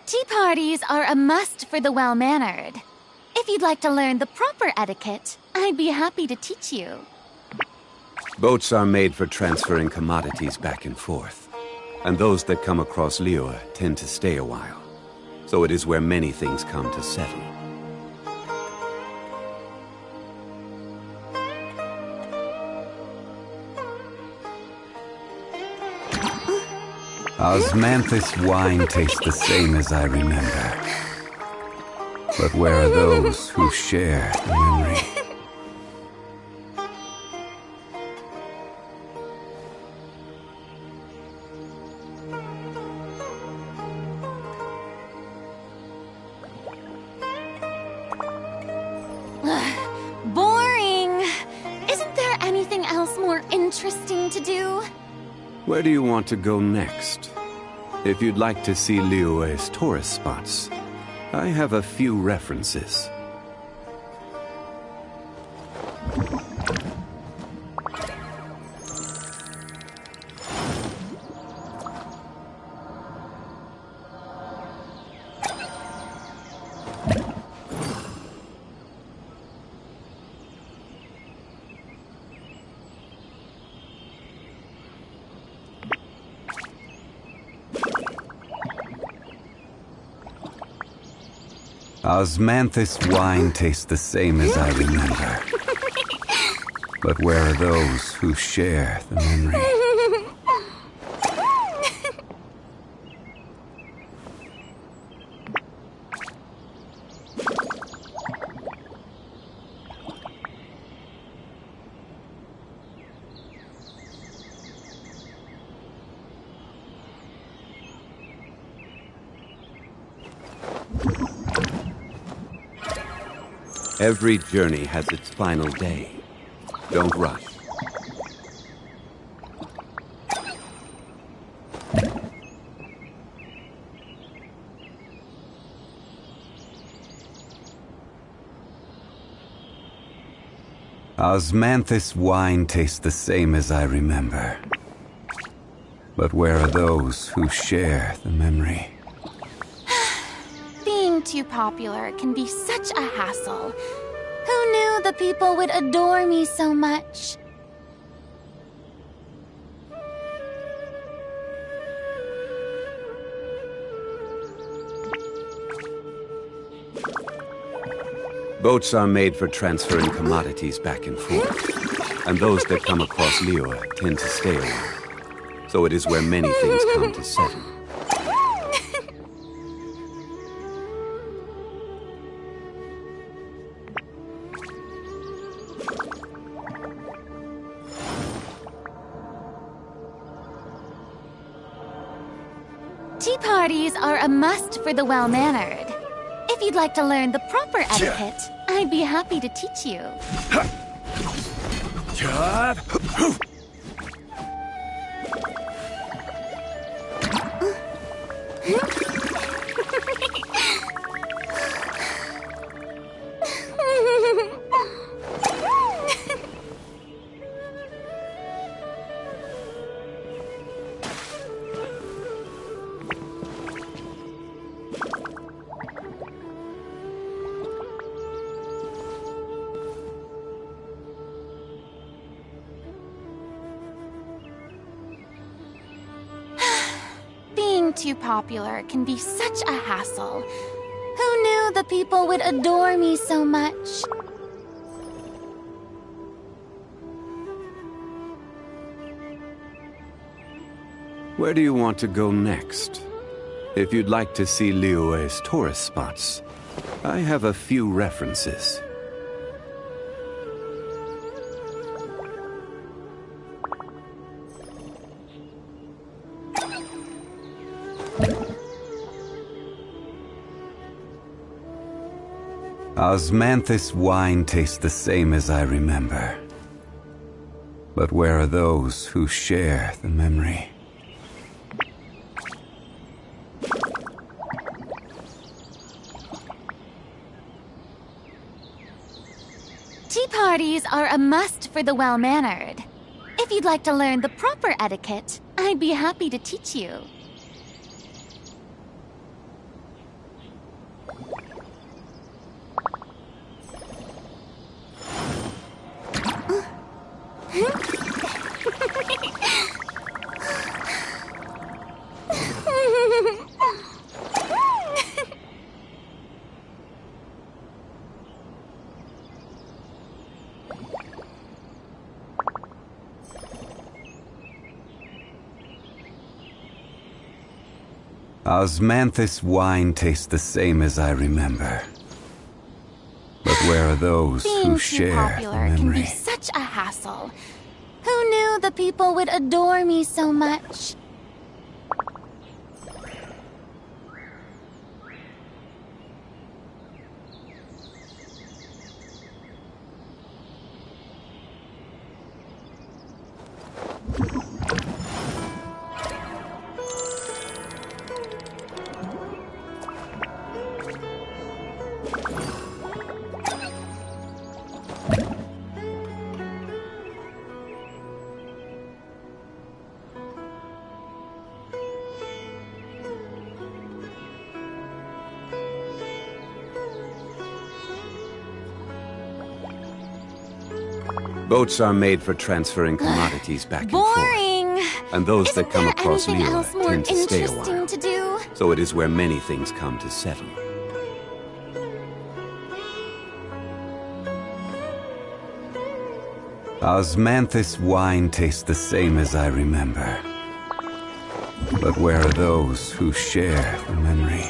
[SPEAKER 1] Tea parties are a must for the well-mannered. If you'd like to learn the proper etiquette, I'd be happy to teach you.
[SPEAKER 7] Boats are made for transferring commodities back and forth, and those that come across Liyue tend to stay a while. So it is where many things come to settle.
[SPEAKER 6] Osmanthus wine tastes the same as I remember. But where are those who share the memory?
[SPEAKER 1] Boring! Isn't there anything else more interesting to do?
[SPEAKER 7] Where do you want to go next? If you'd like to see Liyue's tourist spots, I have a few references.
[SPEAKER 6] Osmanthus wine tastes the same as I remember. But where are those who share the memory?
[SPEAKER 7] Every journey has its final day. Don't rush.
[SPEAKER 6] Osmanthus wine tastes the same as I remember. But where are those who share the memory?
[SPEAKER 1] Being too popular can be such a hassle. Who knew the people would adore me so much?
[SPEAKER 7] Boats are made for transferring commodities back and forth, and those that come across Liyue tend to stay a while. So it is where many things come to settle.
[SPEAKER 1] Tea parties are a must for the well-mannered. If you'd like to learn the proper etiquette, I'd be happy to teach you. Being too popular can be such a hassle. Who knew the people would adore me so much?
[SPEAKER 7] Where do you want to go next? If you'd like to see Liyue's tourist spots, I have a few references.
[SPEAKER 6] Osmanthus wine tastes the same as I remember. But where are those who share the memory?
[SPEAKER 1] Tea parties are a must for the well-mannered. If you'd like to learn the proper etiquette, I'd be happy to teach you.
[SPEAKER 6] Osmanthus wine tastes the same as I remember. But where are those
[SPEAKER 1] Being
[SPEAKER 6] who
[SPEAKER 1] too
[SPEAKER 6] share the
[SPEAKER 1] popular can
[SPEAKER 6] memory?
[SPEAKER 1] be such a hassle. Who knew the people would adore me so much?
[SPEAKER 7] Boats are made for transferring commodities back and forth,
[SPEAKER 1] Boring!
[SPEAKER 7] and those
[SPEAKER 1] Isn't
[SPEAKER 7] that come
[SPEAKER 1] there
[SPEAKER 7] across
[SPEAKER 1] anything else
[SPEAKER 7] Liyue
[SPEAKER 1] more
[SPEAKER 7] tend to stay a
[SPEAKER 1] interesting
[SPEAKER 7] while.
[SPEAKER 1] to do?
[SPEAKER 7] So it is where many things come to settle.
[SPEAKER 6] Osmanthus wine tastes the same as I remember. But where are those who share the memory?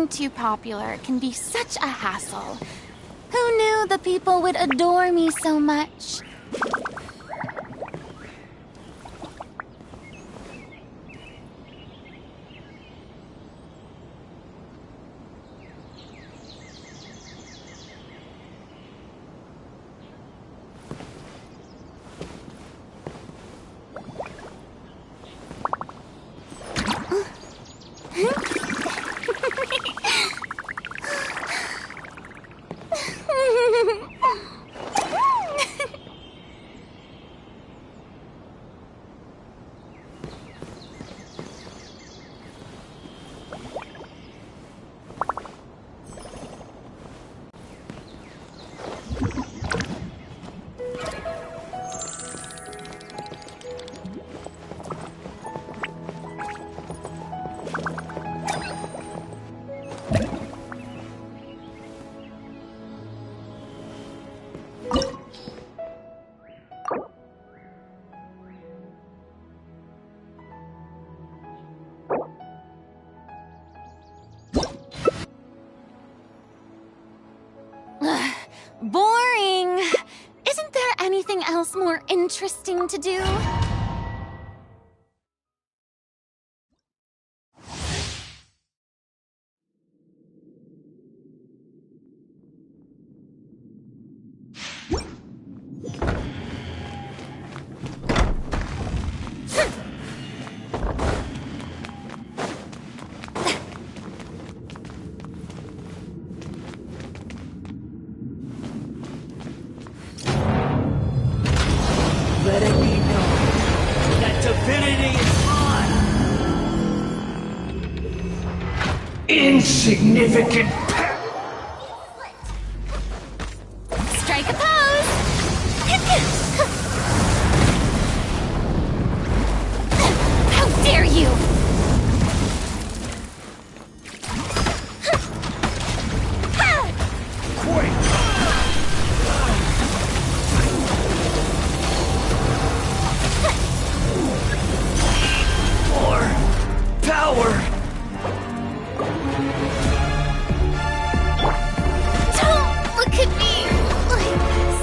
[SPEAKER 1] Being too popular can be such a hassle. Who knew the people would adore me so much? Boring! Isn't there anything else more interesting to do?
[SPEAKER 3] Let it be known that divinity is mine! Insignificant
[SPEAKER 1] Strike a pose! How dare you!
[SPEAKER 3] more power!
[SPEAKER 1] Don't look at me like this.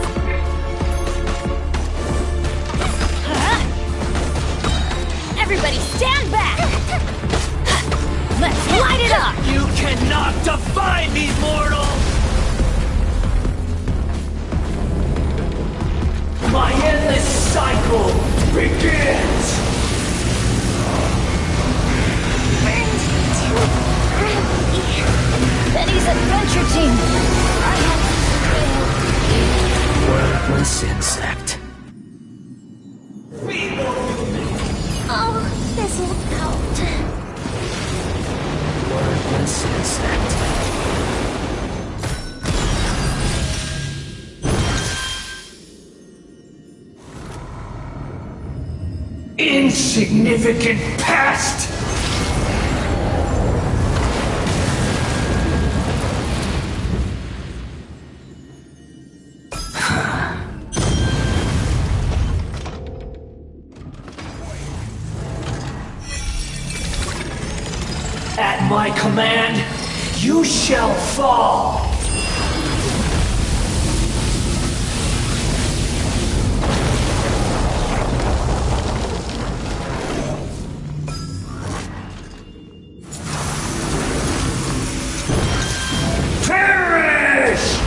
[SPEAKER 4] Everybody stand back! Let's light it up!
[SPEAKER 3] You cannot defy me, mortal! My endless cycle begins!
[SPEAKER 4] Benny's adventure team!
[SPEAKER 3] Worthless insect.
[SPEAKER 5] Oh, fizzled out.
[SPEAKER 3] Worthless insect. Insignificant past! At my command, you shall fall! Perish!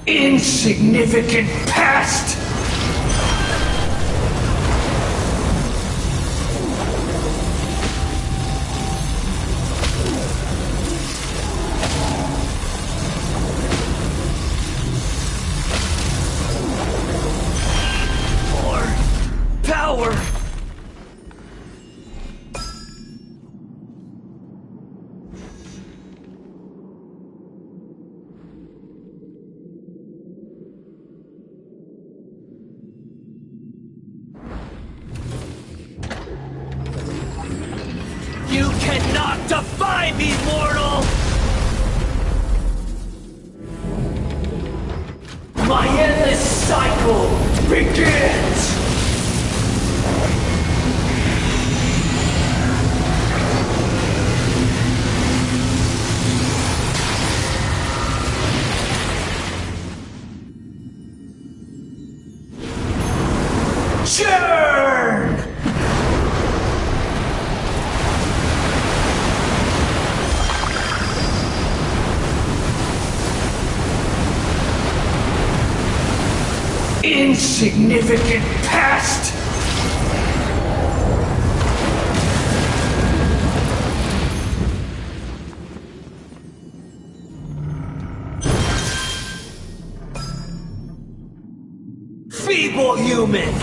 [SPEAKER 3] Insignificant past! More power! You cannot defy me, mortal! My endless cycle begins! Churn! Insignificant past! Feeble human!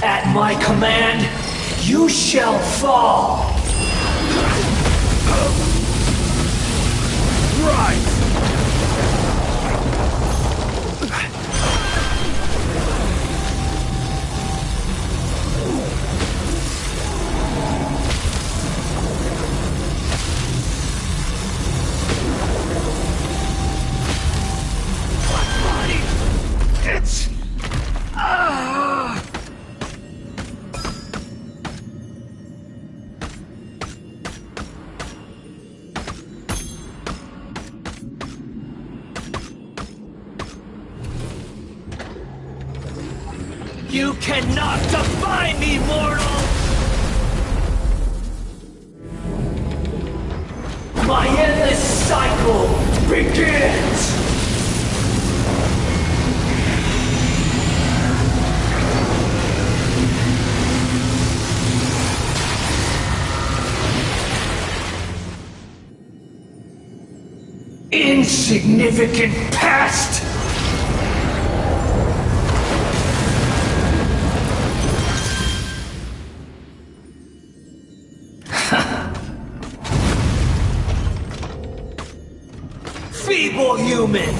[SPEAKER 3] At my command, you shall fall! Right! It's... You cannot defy me, mortal! My endless cycle begins! Insignificant past! Feeble human!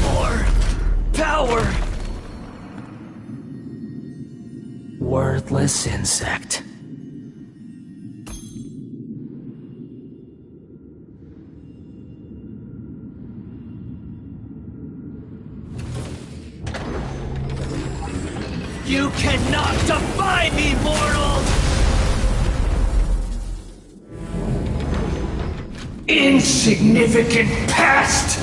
[SPEAKER 3] More power! Worthless insect. You cannot defy me, mortal! Insignificant past!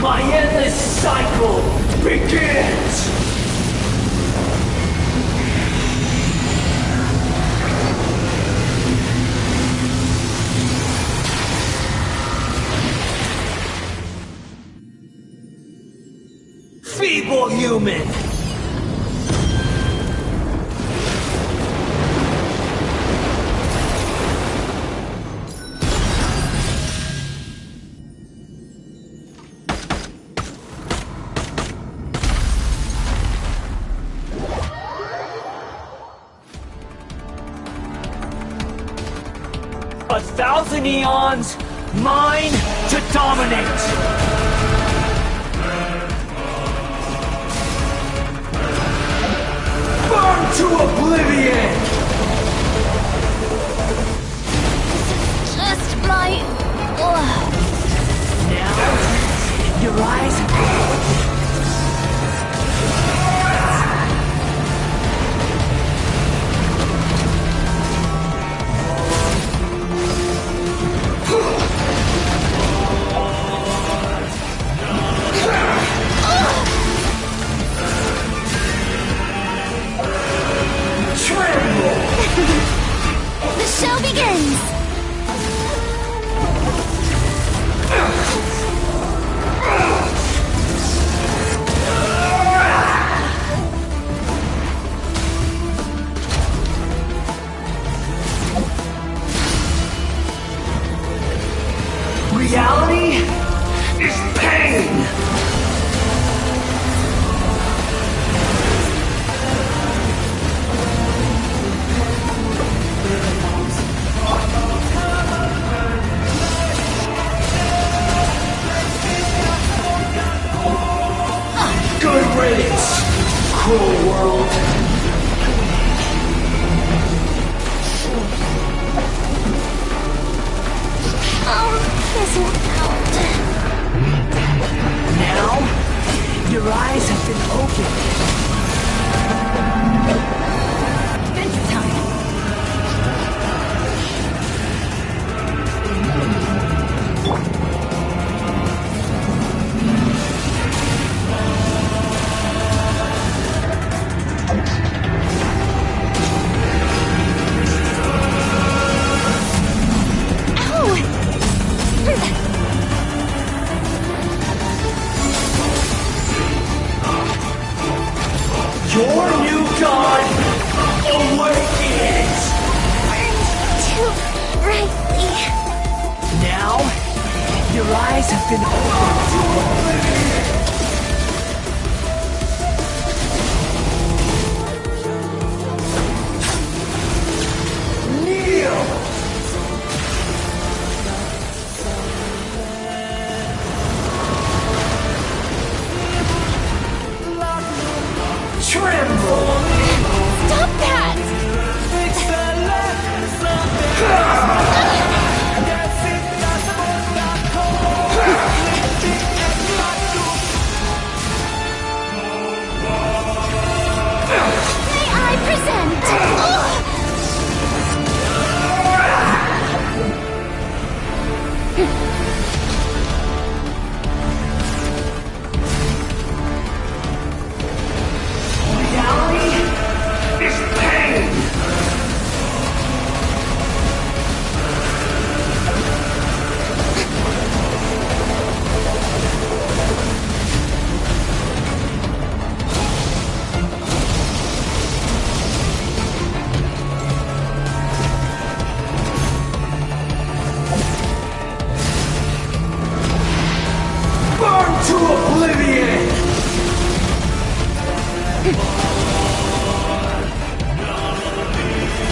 [SPEAKER 3] My endless cycle begins! Feeble human! A thousand eons, mine to dominate! Burn to oblivion!
[SPEAKER 1] Just my...
[SPEAKER 3] Now, your eyes...
[SPEAKER 1] The show begins!
[SPEAKER 3] cruel world.
[SPEAKER 5] This won't out.
[SPEAKER 3] Now, your eyes have been opened.
[SPEAKER 4] Adventure time!
[SPEAKER 3] Your new god awakens!
[SPEAKER 5] Too brightly.
[SPEAKER 3] Now, your eyes have been opened. Kneel! Tremble!
[SPEAKER 1] Stop that! May I present?
[SPEAKER 3] Reality is pain! Burn to oblivion!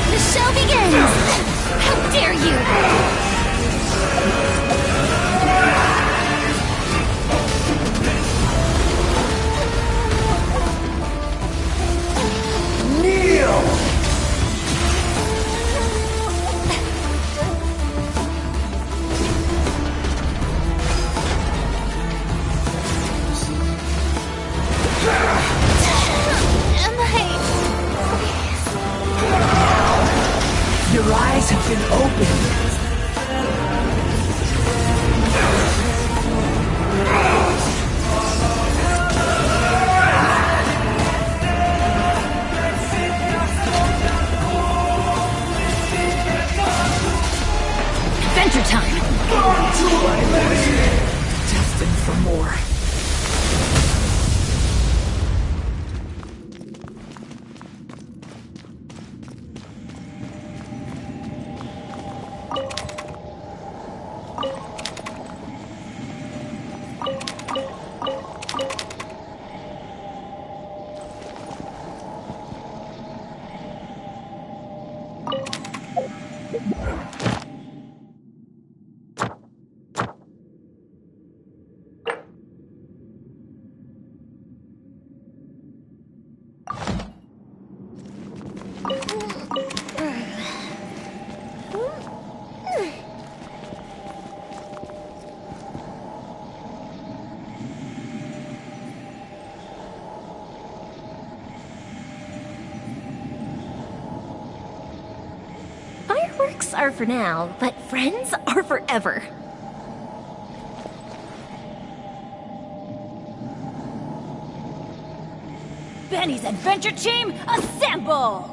[SPEAKER 1] The show begins! How dare you!
[SPEAKER 3] Kneel!
[SPEAKER 1] Am I...
[SPEAKER 3] Your eyes have been opened.
[SPEAKER 4] Adventure time!
[SPEAKER 3] Destined for more.
[SPEAKER 5] Fireworks are for now, but friends are forever.
[SPEAKER 4] Benny's adventure team, assemble!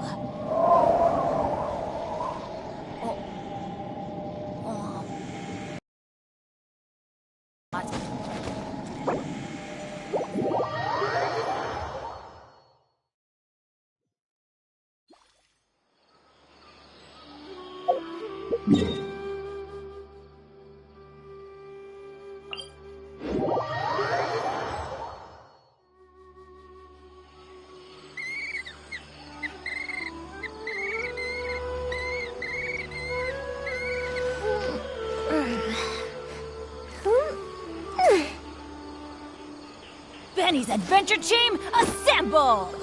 [SPEAKER 4] Benny's adventure team, assemble!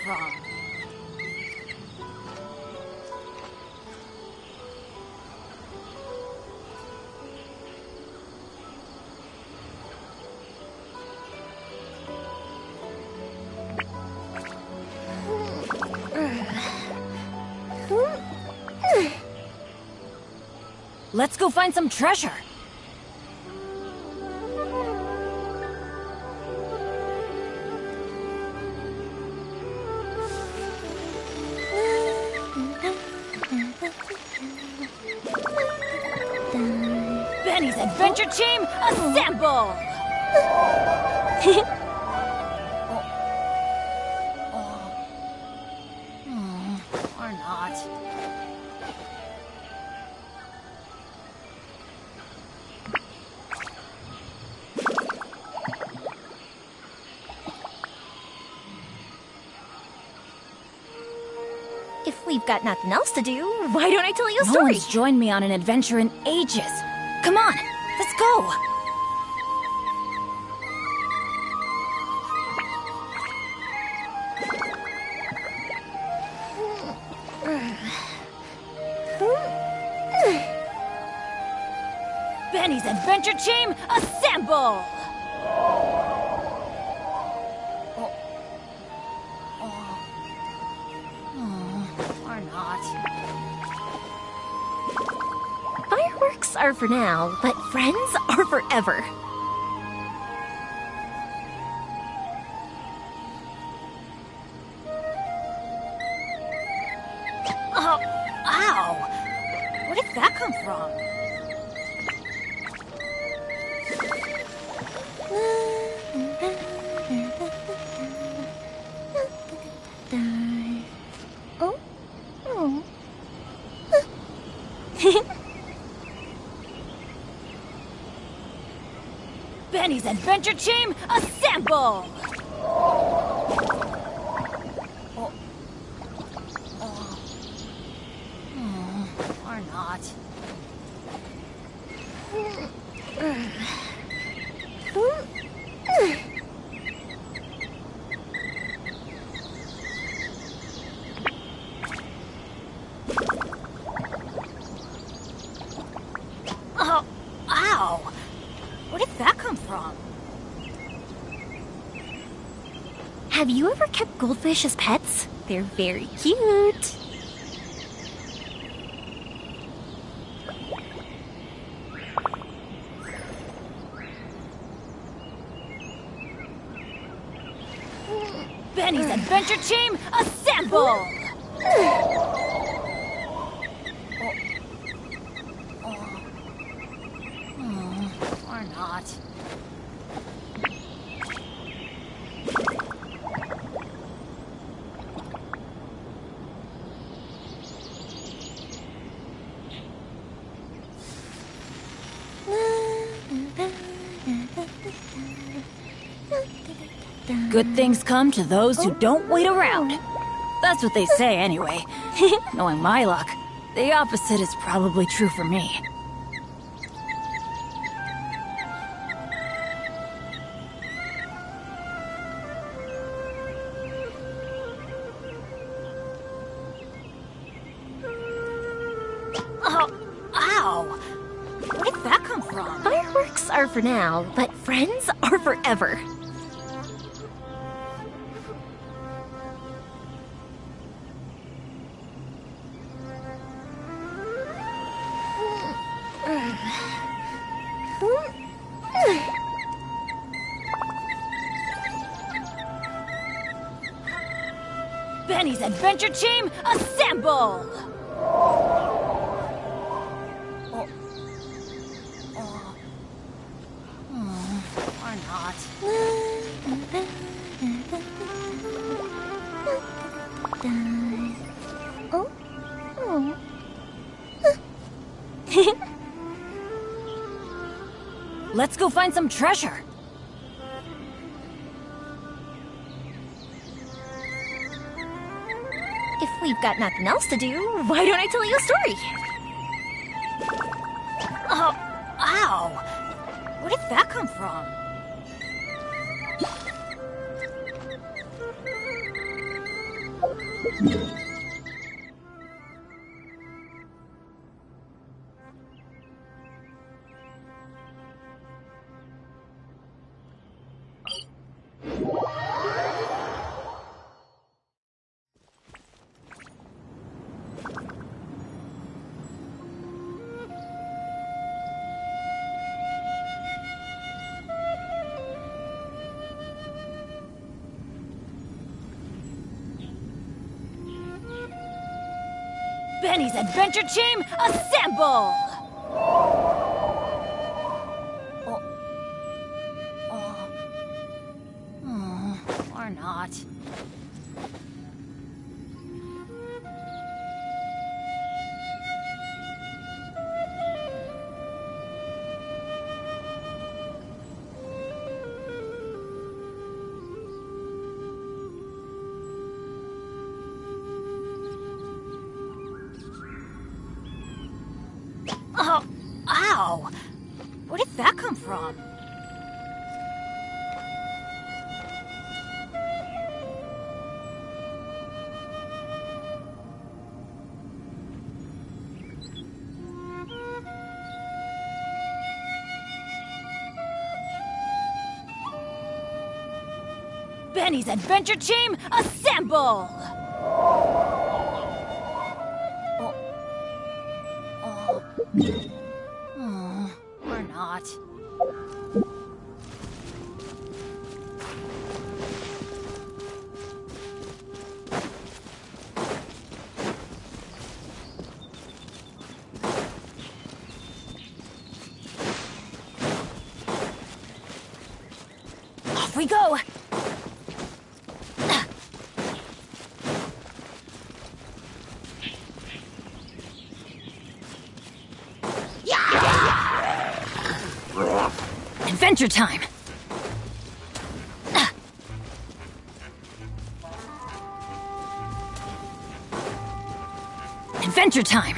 [SPEAKER 4] from? Let's go find some treasure. Benny's Adventure Team, assemble! Or not.
[SPEAKER 5] If we've got nothing else to do, why don't I tell you a
[SPEAKER 4] No
[SPEAKER 5] story?
[SPEAKER 4] one's joined me on an adventure in ages. Come on, let's go! Benny's Adventure Team, assemble! Or not.
[SPEAKER 5] Fireworks are for now, but friends are forever.
[SPEAKER 4] Oh, ow! Where did that come from?
[SPEAKER 5] Oh? Oh.
[SPEAKER 4] Benny's Adventure Team, assemble! Or not. Oh, ow! Where did that come from?
[SPEAKER 5] Have you ever kept goldfish as pets? They're very cute.
[SPEAKER 4] Benny's Adventure Team, assemble! Or not. Good things come to those who don't wait around. That's what they say anyway. Knowing my luck, the opposite is probably true for me. Oh, ow! Where did that come from?
[SPEAKER 5] Fireworks are for now, but friends are forever.
[SPEAKER 4] Benny's Adventure Team, assemble! Or not.
[SPEAKER 5] Oh? Oh.
[SPEAKER 4] Let's go find some treasure.
[SPEAKER 5] If we've got nothing else to do, why don't I tell you a story?
[SPEAKER 4] Oh, ow! Where did that come from? Benny's adventure team, assemble! Or not. Oh, ow! Where did that come from? Benny's adventure team, assemble! Or not. Off we go! Adventure time! Adventure time!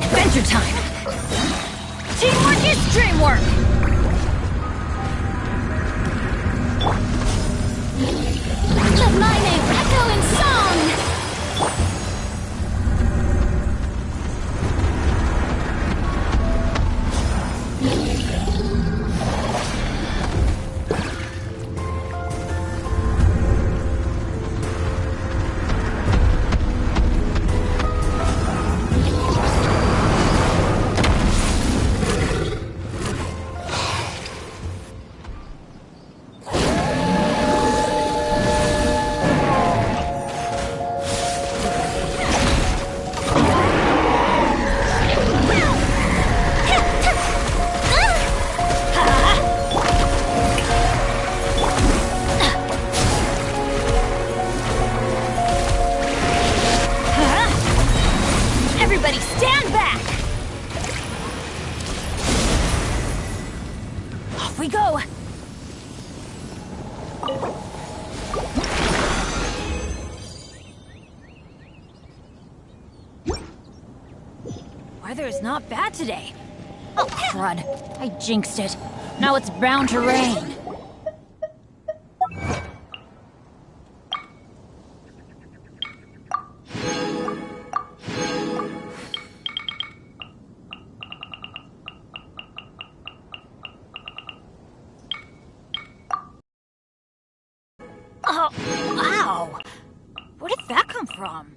[SPEAKER 4] Adventure time! Teamwork is dreamwork!
[SPEAKER 1] Let my name echo in song!
[SPEAKER 4] Stand back! Off we go! Weather's not bad today. Oh, crud. I jinxed it. Now it's bound to rain. Oh, ow! Where did that come from?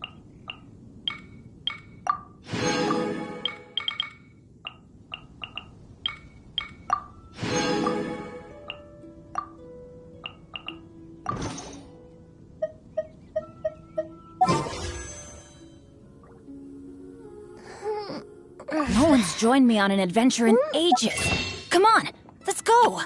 [SPEAKER 4] No one's joined me on an adventure in ages. Come on, let's go!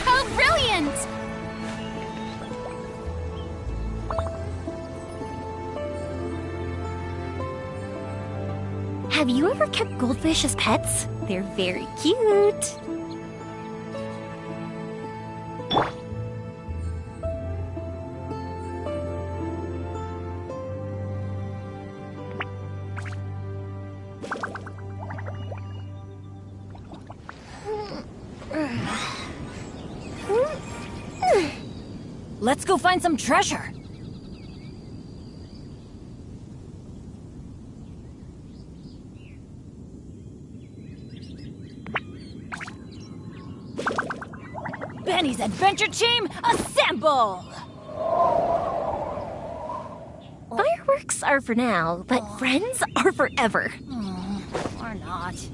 [SPEAKER 1] How brilliant!
[SPEAKER 5] Have you ever kept goldfish as pets? They're very cute.
[SPEAKER 4] Let's go find some treasure. Benny's Adventure Team, assemble!
[SPEAKER 5] Fireworks are for now, but friends are forever.
[SPEAKER 4] Or not.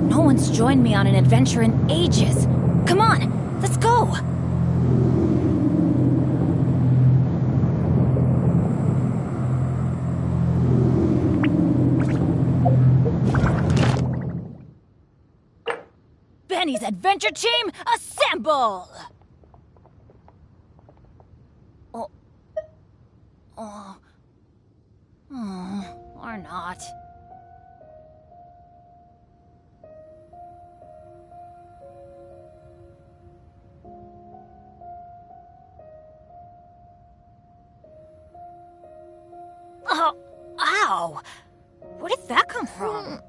[SPEAKER 4] No one's joined me on an adventure in ages. Come on, let's go! Benny's adventure team, assemble! Or not. Oh, ow! Where did that come from?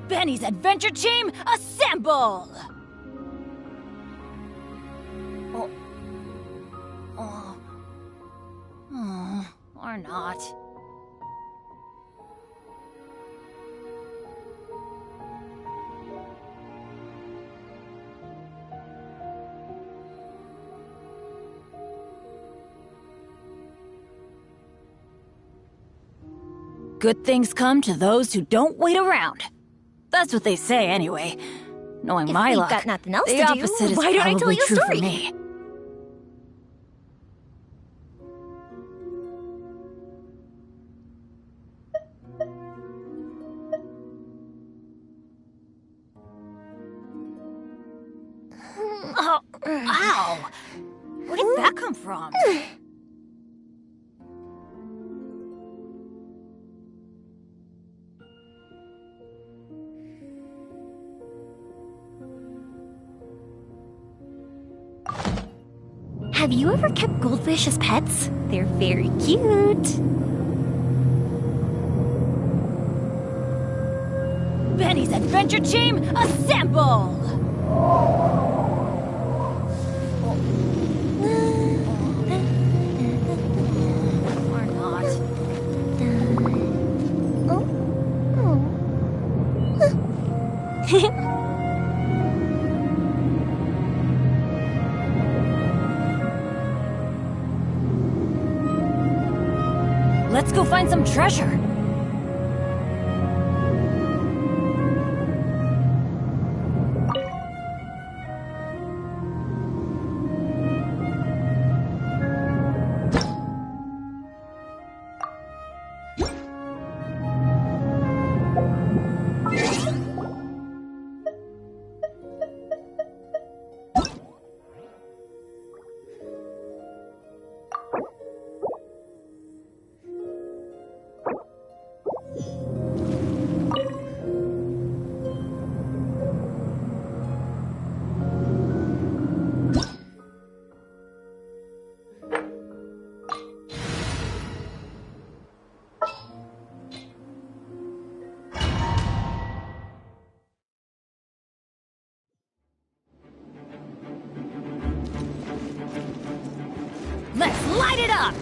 [SPEAKER 4] Benny's adventure team, assemble! Or not. Good things come to those who don't wait around. That's what they say anyway. Knowing my
[SPEAKER 5] we've
[SPEAKER 4] luck,
[SPEAKER 5] got nothing else
[SPEAKER 4] the
[SPEAKER 5] to do,
[SPEAKER 4] opposite is
[SPEAKER 5] why don't I tell
[SPEAKER 4] probably
[SPEAKER 5] you a
[SPEAKER 4] true
[SPEAKER 5] story?
[SPEAKER 4] for me. Oh, ow! Where did that come from?
[SPEAKER 5] Have you ever kept goldfish as pets? They're very cute.
[SPEAKER 4] Benny's adventure team, assemble! Or not. Let's go find some treasure. Let's light it up!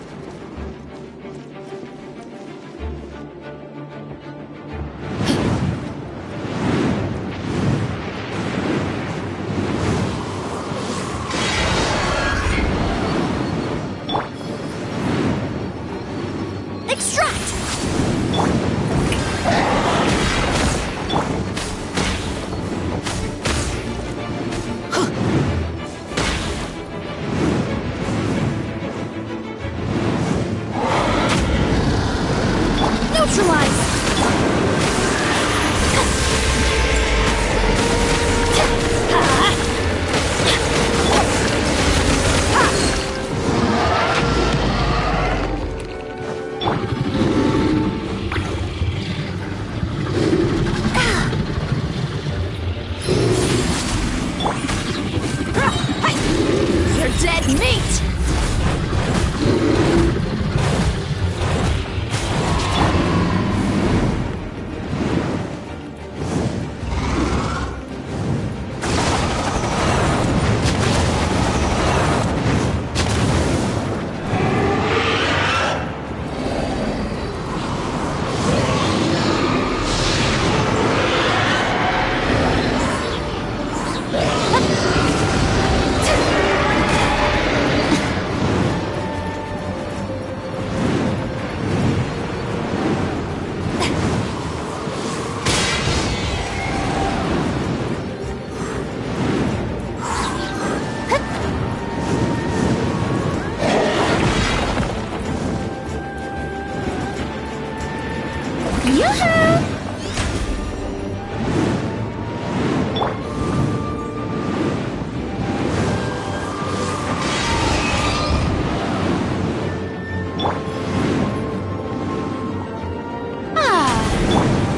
[SPEAKER 5] Extract!
[SPEAKER 4] Wait!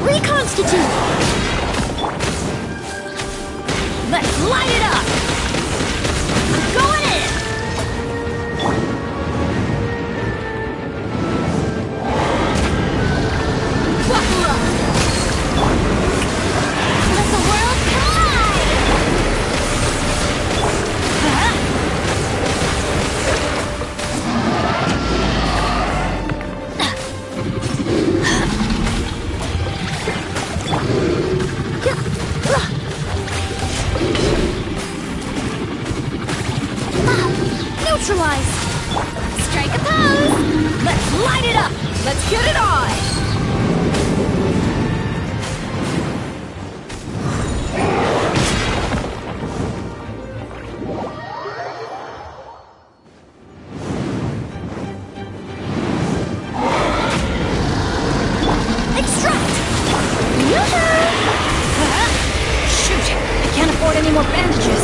[SPEAKER 5] Reconstitute!
[SPEAKER 4] Let's light it up! I'm going in! Buckle up!
[SPEAKER 1] Let the world collide!
[SPEAKER 5] Neutralize!
[SPEAKER 1] Strike a pose!
[SPEAKER 4] Let's light it up! Let's get it on!
[SPEAKER 5] Extract!
[SPEAKER 4] Shoot! I can't afford any more bandages.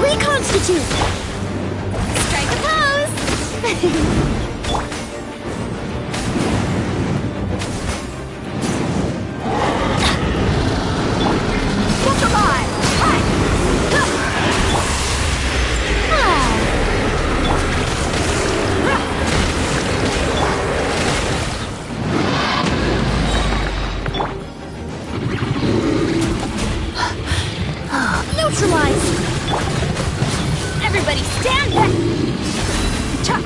[SPEAKER 5] Reconstitute!
[SPEAKER 1] Strike a pose!
[SPEAKER 4] Look alive! Hi!
[SPEAKER 5] Neutralize!
[SPEAKER 4] Everybody stand back! Cha!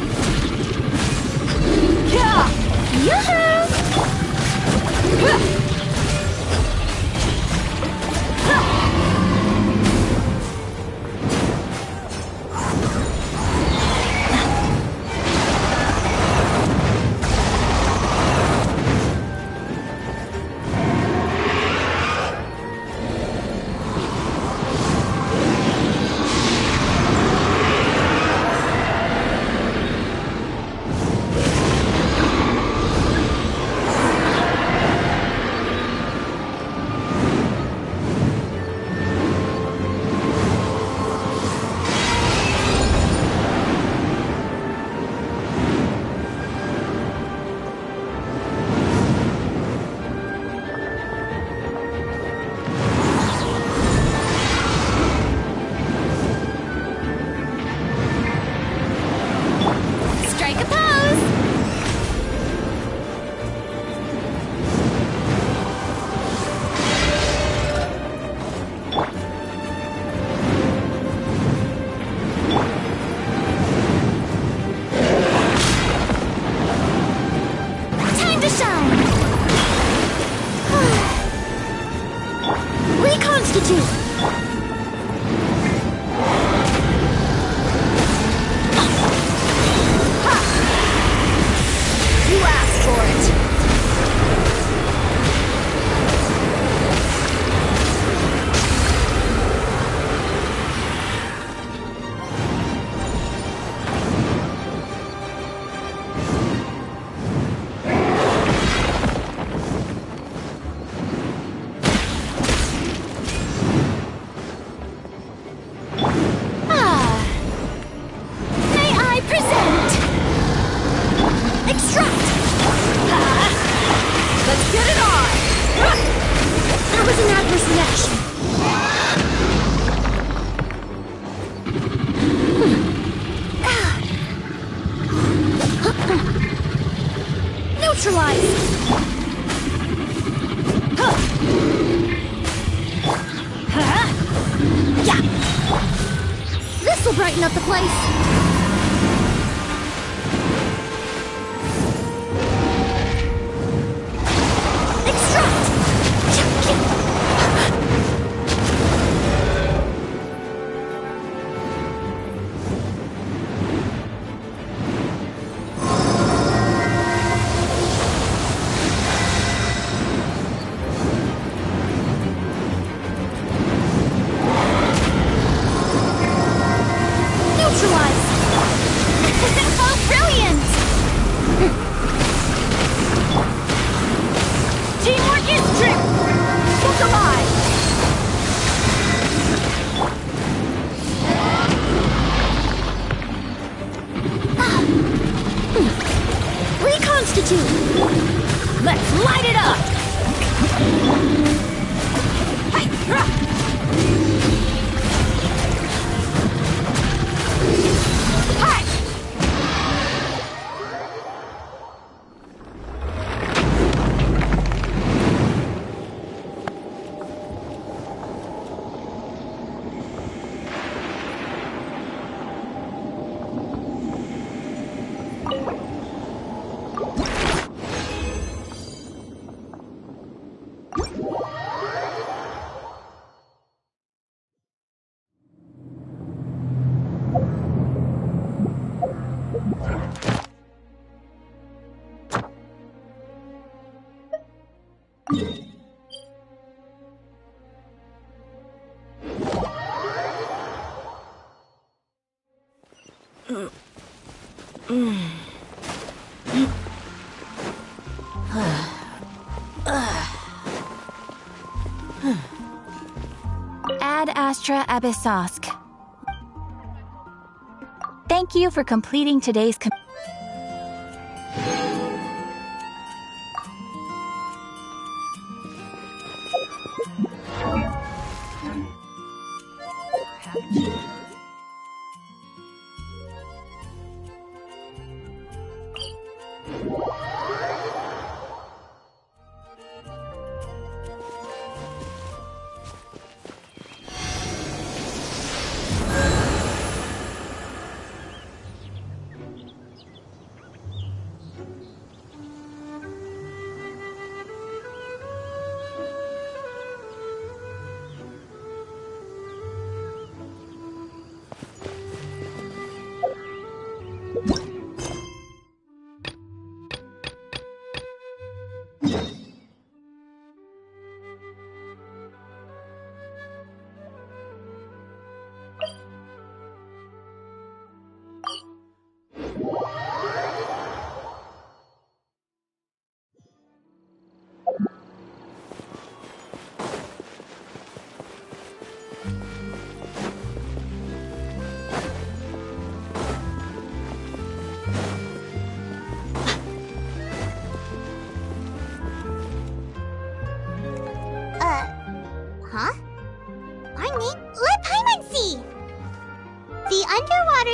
[SPEAKER 5] Reconstitute!
[SPEAKER 4] You asked for it.
[SPEAKER 1] May I present?
[SPEAKER 5] Extract!
[SPEAKER 4] Let's get it on!
[SPEAKER 5] There was an adverse reaction. Neutralize! Yeah! This'll brighten up the place. Extract! Neutralize!
[SPEAKER 1] Oh, brilliant!
[SPEAKER 4] Teamwork is strength! Look alive!
[SPEAKER 5] Reconstitute!
[SPEAKER 4] Let's light it up! Hey, hurrah! Hi!
[SPEAKER 1] Ad Astra Abyssosk. Thank you for completing today's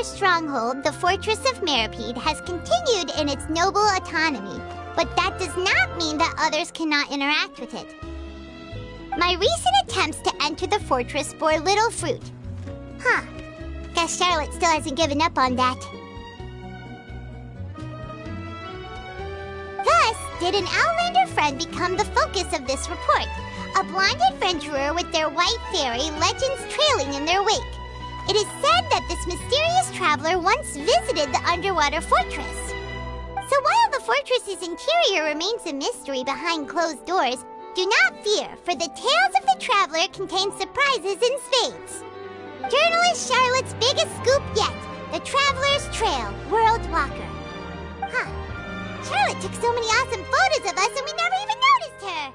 [SPEAKER 8] stronghold, the Fortress of Meripede, has continued in its noble autonomy, but that does not mean that others cannot interact with it. My recent attempts to enter the fortress bore little fruit. Guess Charlotte still hasn't given up on that. Thus, did an Outlander friend become the focus of this report. A blonde adventurer with their white fairy, legends trailing in their wake. It is said that this mysterious traveler once visited the underwater fortress. So while the fortress's interior remains a mystery behind closed doors, do not fear, for the tales of the traveler contain surprises in spades. Journalist Charlotte's biggest scoop yet, the Traveler's Trail, World Walker. Huh. Charlotte took so many awesome photos of us and we never even noticed her.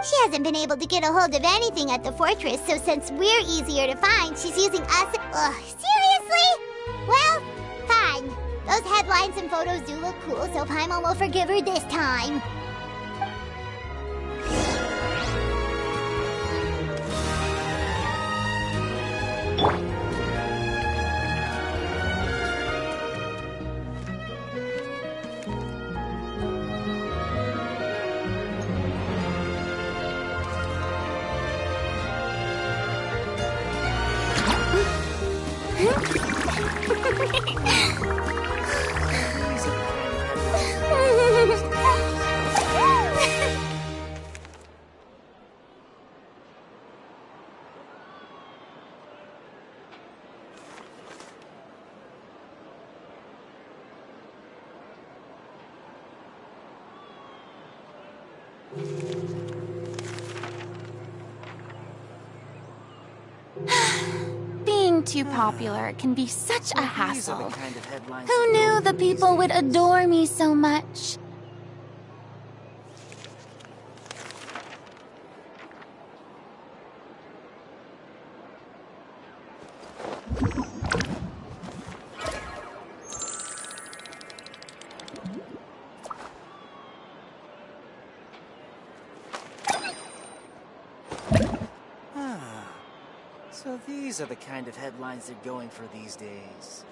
[SPEAKER 8] She hasn't been able to get a hold of anything at the fortress, so since we're easier to find, she's using us. Ugh, seriously? Well, fine. Those headlines and photos do look cool, so Paimon will forgive her this time.
[SPEAKER 1] Being too popular can be such a hassle. Who knew the people would adore me so much?
[SPEAKER 3] So these are the kind of headlines they're going for these days.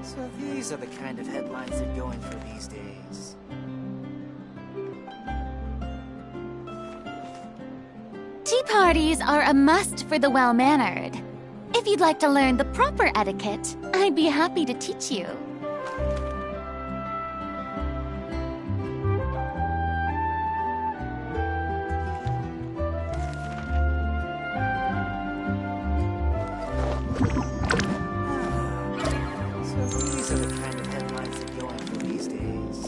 [SPEAKER 3] So these are the kind of headlines they're going for these days.
[SPEAKER 1] Tea parties are a must for the well-mannered. If you'd like to learn the proper etiquette, I'd be happy to teach you.
[SPEAKER 3] So these are the kind of headlines they're going for these days.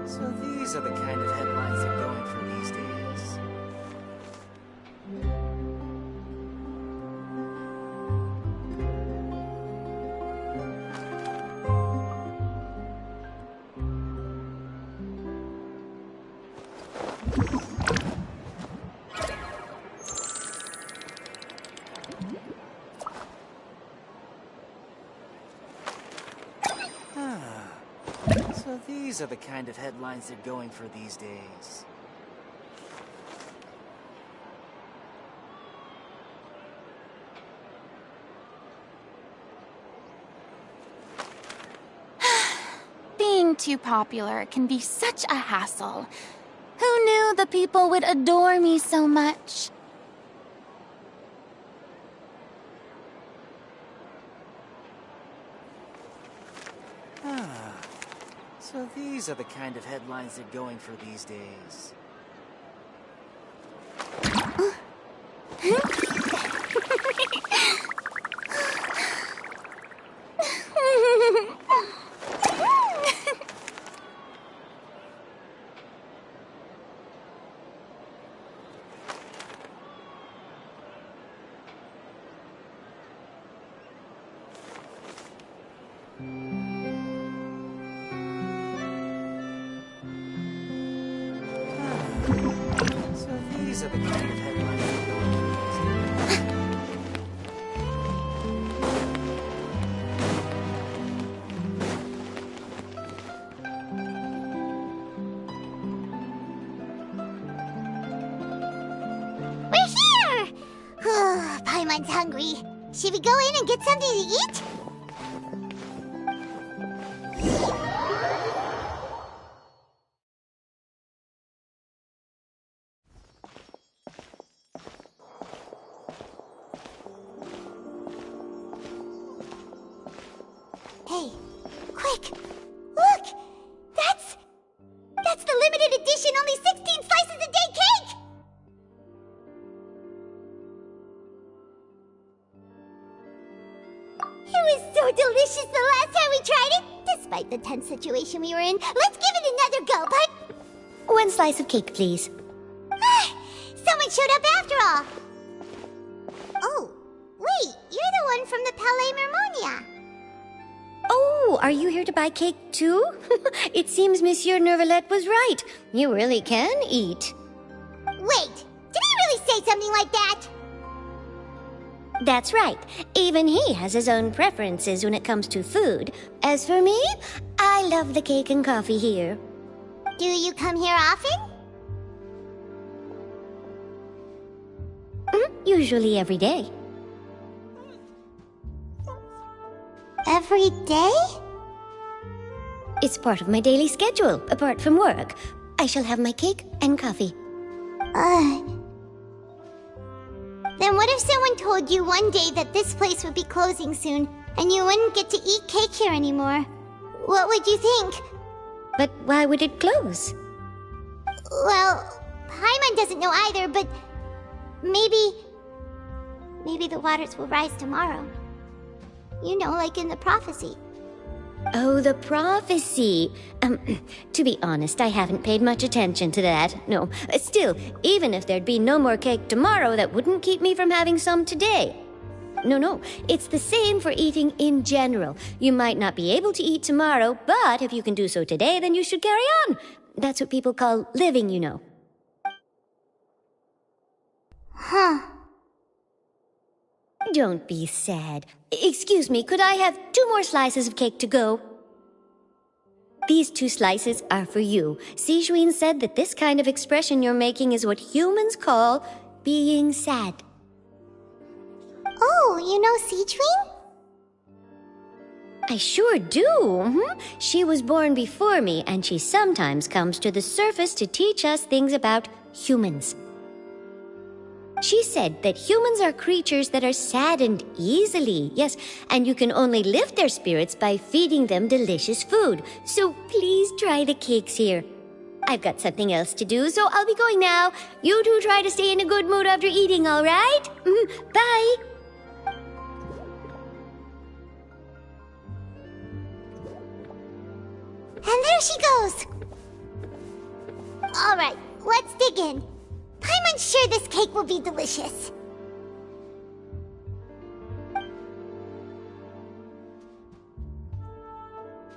[SPEAKER 3] So these are the kind of headlines they're going for these days. So these are the kind of headlines they're going for these days.
[SPEAKER 1] Being too popular can be such a hassle. Who knew the people would adore me so much?
[SPEAKER 3] So these are the kind of headlines they're going for these days. these are the kind of headlines that go into these days.
[SPEAKER 8] We're here! Paimon's hungry. Should we go in and get something to eat? Hey, quick! Look! That's the limited edition only 16 slices a day cake! It was so delicious the last time we tried it! Despite the tense situation we were in, let's give it another go, but...
[SPEAKER 2] 1 slice of cake, please.
[SPEAKER 8] Someone showed up after all! Oh, wait, you're the one from the Palais Mermonia.
[SPEAKER 2] Oh, are you here to buy cake too? It seems Monsieur Nervalette was right. You really can eat.
[SPEAKER 8] Wait, did he really say something like that?
[SPEAKER 2] That's right. Even he has his own preferences when it comes to food. As for me, I love the cake and coffee here.
[SPEAKER 8] Do you come here often?
[SPEAKER 2] Usually every day.
[SPEAKER 8] Every day?
[SPEAKER 2] It's part of my daily schedule, apart from work. I shall have my cake and coffee.
[SPEAKER 8] Then what if someone told you one day that this place would be closing soon, and you wouldn't get to eat cake here anymore? What would you think?
[SPEAKER 2] But why would it close?
[SPEAKER 8] Well, Paimon doesn't know either, but maybe the waters will rise tomorrow. You know, like in the prophecy.
[SPEAKER 2] Oh, the prophecy. To be honest, I haven't paid much attention to that. No, still, even if there'd be no more cake tomorrow, that wouldn't keep me from having some today. No, it's the same for eating in general. You might not be able to eat tomorrow, but if you can do so today, then you should carry on. That's what people call living, you know.
[SPEAKER 8] Huh.
[SPEAKER 2] Don't be sad. Excuse me, could I have 2 more slices of cake to go? These 2 slices are for you. Sijuin said that this kind of expression you're making is what humans call being sad.
[SPEAKER 8] Oh, you know Sijuin?
[SPEAKER 2] I sure do. She was born before me, and she sometimes comes to the surface to teach us things about humans. She said that humans are creatures that are saddened easily, yes, and you can only lift their spirits by feeding them delicious food. So please try the cakes here. I've got something else to do, so I'll be going now. You two try to stay in a good mood after eating, all right? Bye.
[SPEAKER 8] And there she goes. All right, let's dig in. Paimon's sure this cake will be delicious.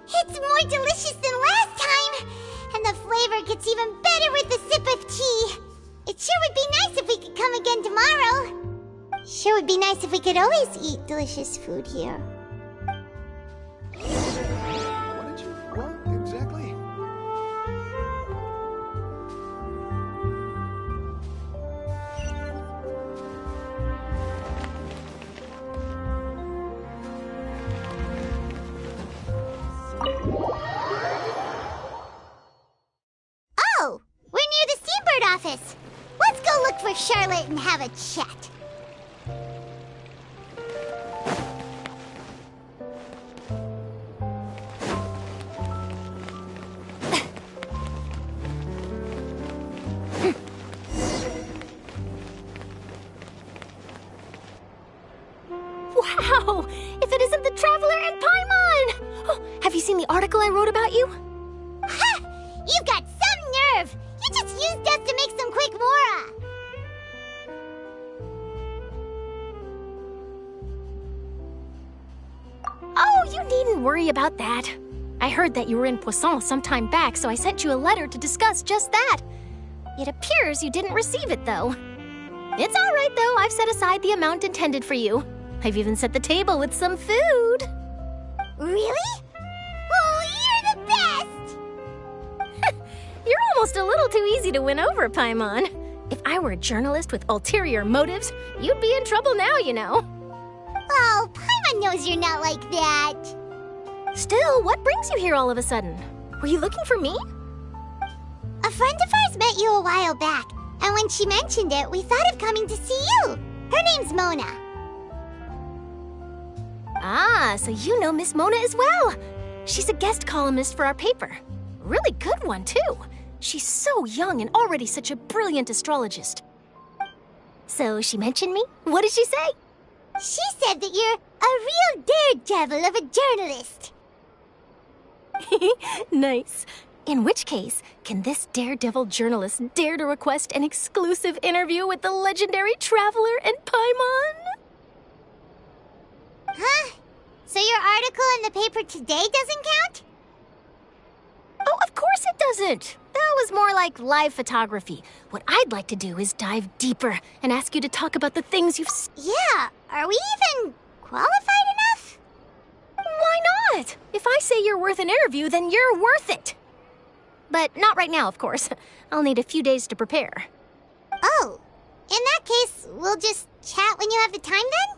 [SPEAKER 8] It's more delicious than last time, and the flavor gets even better with a sip of tea. It sure would be nice if we could come again tomorrow. Sure would be nice if we could always eat delicious food here.
[SPEAKER 9] What exactly?
[SPEAKER 8] Oh, we're near the Steambird office. Let's go look for Charlotte and have a chat.
[SPEAKER 10] Wow! If it isn't the Traveler and Paimon! Oh, have you seen the article I wrote about you?
[SPEAKER 8] Ha! You've got some nerve! You just used us to make some quick mora!
[SPEAKER 10] Oh, you needn't worry about that. I heard that you were in Poisson some time back, so I sent you a letter to discuss just that. It appears you didn't receive it, though. It's all right, though. I've set aside the amount intended for you. I've even set the table with some food.
[SPEAKER 8] Really? Oh, you're the best!
[SPEAKER 10] You're almost a little too easy to win over, Paimon. If I were a journalist with ulterior motives, you'd be in trouble now, you know.
[SPEAKER 8] Oh, Paimon knows you're not like that.
[SPEAKER 10] Still, what brings you here all of a sudden? Were you looking for me?
[SPEAKER 8] A friend of ours met you a while back, and when she mentioned it, we thought of coming to see you. Her name's Mona.
[SPEAKER 10] Ah, so you know Miss Mona as well. She's a guest columnist for our paper. Really good one, too. She's so young and already such a brilliant astrologist. So she mentioned me? What did she say?
[SPEAKER 8] She said that you're a real daredevil of a journalist.
[SPEAKER 10] Nice. In which case, can this daredevil journalist dare to request an exclusive interview with the legendary traveler and Paimon?
[SPEAKER 8] Huh? So your article in the paper today doesn't count?
[SPEAKER 10] Oh, of course it doesn't. That was more like live photography. What I'd like to do is dive deeper and ask you to talk about the things you've...
[SPEAKER 8] Yeah, are we even qualified enough?
[SPEAKER 10] Why not? If I say you're worth an interview, then you're worth it. But not right now, of course. I'll need a few days to prepare.
[SPEAKER 8] Oh, in that case, we'll just chat when you have the time then?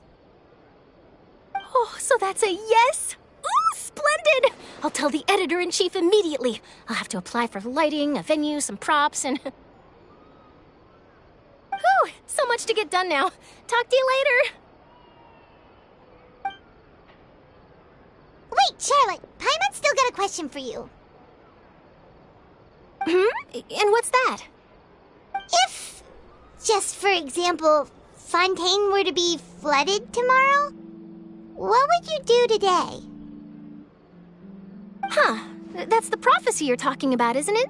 [SPEAKER 10] Oh, so that's a yes? Ooh, splendid! I'll tell the editor-in-chief immediately. I'll have to apply for lighting, a venue, some props, and... Whew, so much to get done now. Talk to you later.
[SPEAKER 8] Wait, Charlotte, Paimon's still got a question for you.
[SPEAKER 10] And what's that?
[SPEAKER 8] If, just for example, Fontaine were to be flooded tomorrow, what would you do today?
[SPEAKER 10] Huh, that's the prophecy you're talking about, isn't it?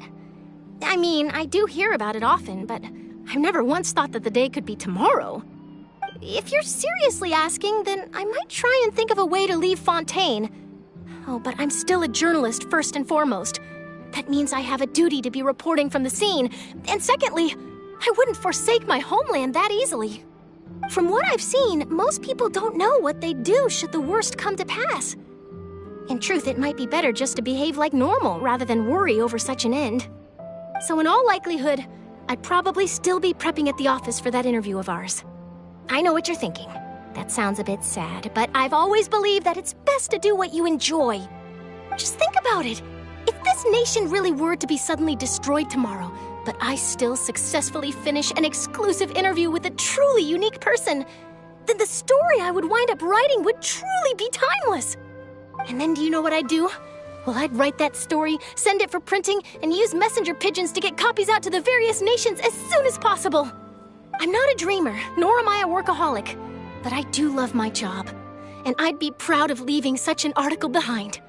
[SPEAKER 10] I mean, I do hear about it often, but I've never once thought that the day could be tomorrow. If you're seriously asking, then I might try and think of a way to leave Fontaine. Oh, but I'm still a journalist first and foremost. That means I have a duty to be reporting from the scene. And secondly, I wouldn't forsake my homeland that easily. From what I've seen, most people don't know what they'd do should the worst come to pass. In truth, it might be better just to behave like normal rather than worry over such an end. So in all likelihood, I'd probably still be prepping at the office for that interview of ours. I know what you're thinking. That sounds a bit sad, but I've always believed that it's best to do what you enjoy. Just think about it. If this nation really were to be suddenly destroyed tomorrow, but I still successfully finish an exclusive interview with a truly unique person, then the story I would wind up writing would truly be timeless. And then do you know what I'd do? Well, I'd write that story, send it for printing, and use messenger pigeons to get copies out to the various nations as soon as possible. I'm not a dreamer, nor am I a workaholic, but I do love my job, and I'd be proud of leaving such an article behind.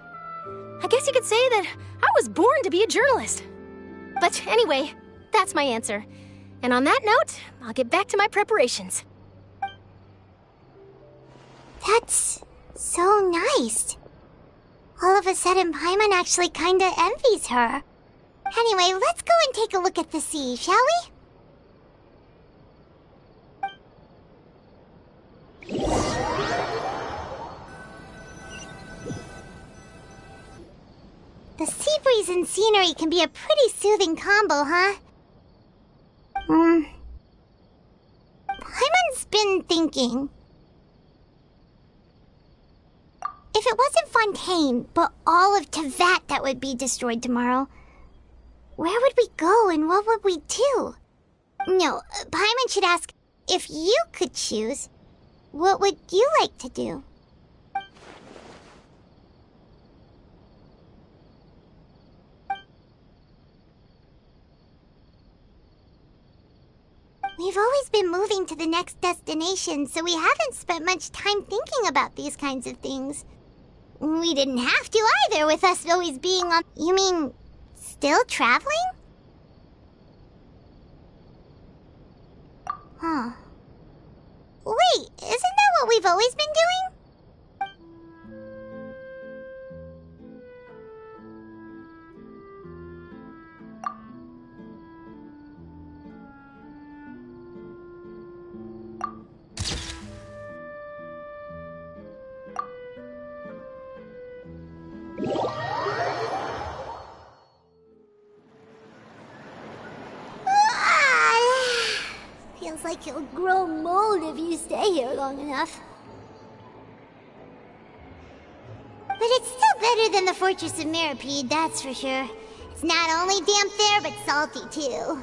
[SPEAKER 10] I guess you could say that I was born to be a journalist. But anyway, that's my answer. And on that note, I'll get back to my preparations.
[SPEAKER 8] That's so nice. All of a sudden, Paimon actually kinda envies her. Anyway, let's go and take a look at the sea, shall we? The sea breeze and scenery can be a pretty soothing combo, huh? Paimon's been thinking. If it wasn't Fontaine, but all of Tevat that would be destroyed tomorrow, where would we go and what would we do? No, Paimon should ask, if you could choose, what would you like to do? We've always been moving to the next destination, so we haven't spent much time thinking about these kinds of things. We didn't have to either, with us always being on... You mean, still traveling? Huh. Wait, isn't that what we've always been doing? like you'll grow mold if you stay here long enough. But it's still better than the Fortress of Mirapede, that's for sure. It's not only damp there, but salty too.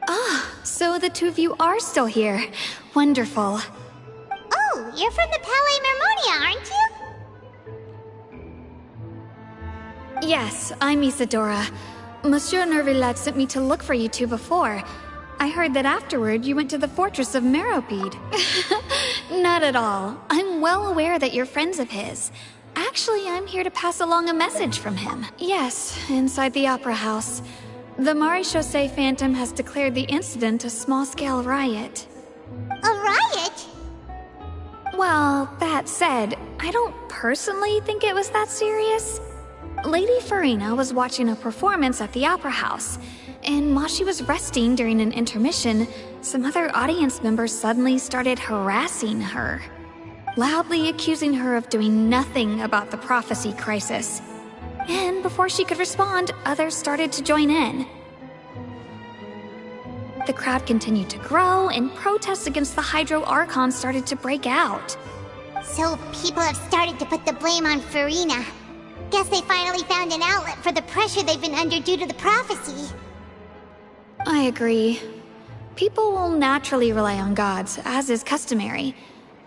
[SPEAKER 11] Ah, so the two of you are still here. Wonderful.
[SPEAKER 8] Oh, you're from the Palais Mermonia, aren't you?
[SPEAKER 11] Yes, I'm Isadora. Monsieur Nervillet sent me to look for you two before. I heard that afterward you went to the Fortress of Mirapede. Not at all. I'm well aware that you're friends of his. Actually, I'm here to pass along a message from him. Yes, inside the Opera House. The Maréchaussée Phantom has declared the incident a small-scale riot.
[SPEAKER 8] A riot?
[SPEAKER 11] Well, that said, I don't personally think it was that serious. Lady Farina was watching a performance at the Opera House, and while she was resting during an intermission, some other audience members suddenly started harassing her, loudly accusing her of doing nothing about the prophecy crisis. And before she could respond, others started to join in. The crowd continued to grow, and protests against the Hydro Archon started to break out.
[SPEAKER 8] So people have started to put the blame on Farina. Guess they finally found an outlet for the pressure they've been under due to the prophecy.
[SPEAKER 11] I agree. People will naturally rely on gods, as is customary.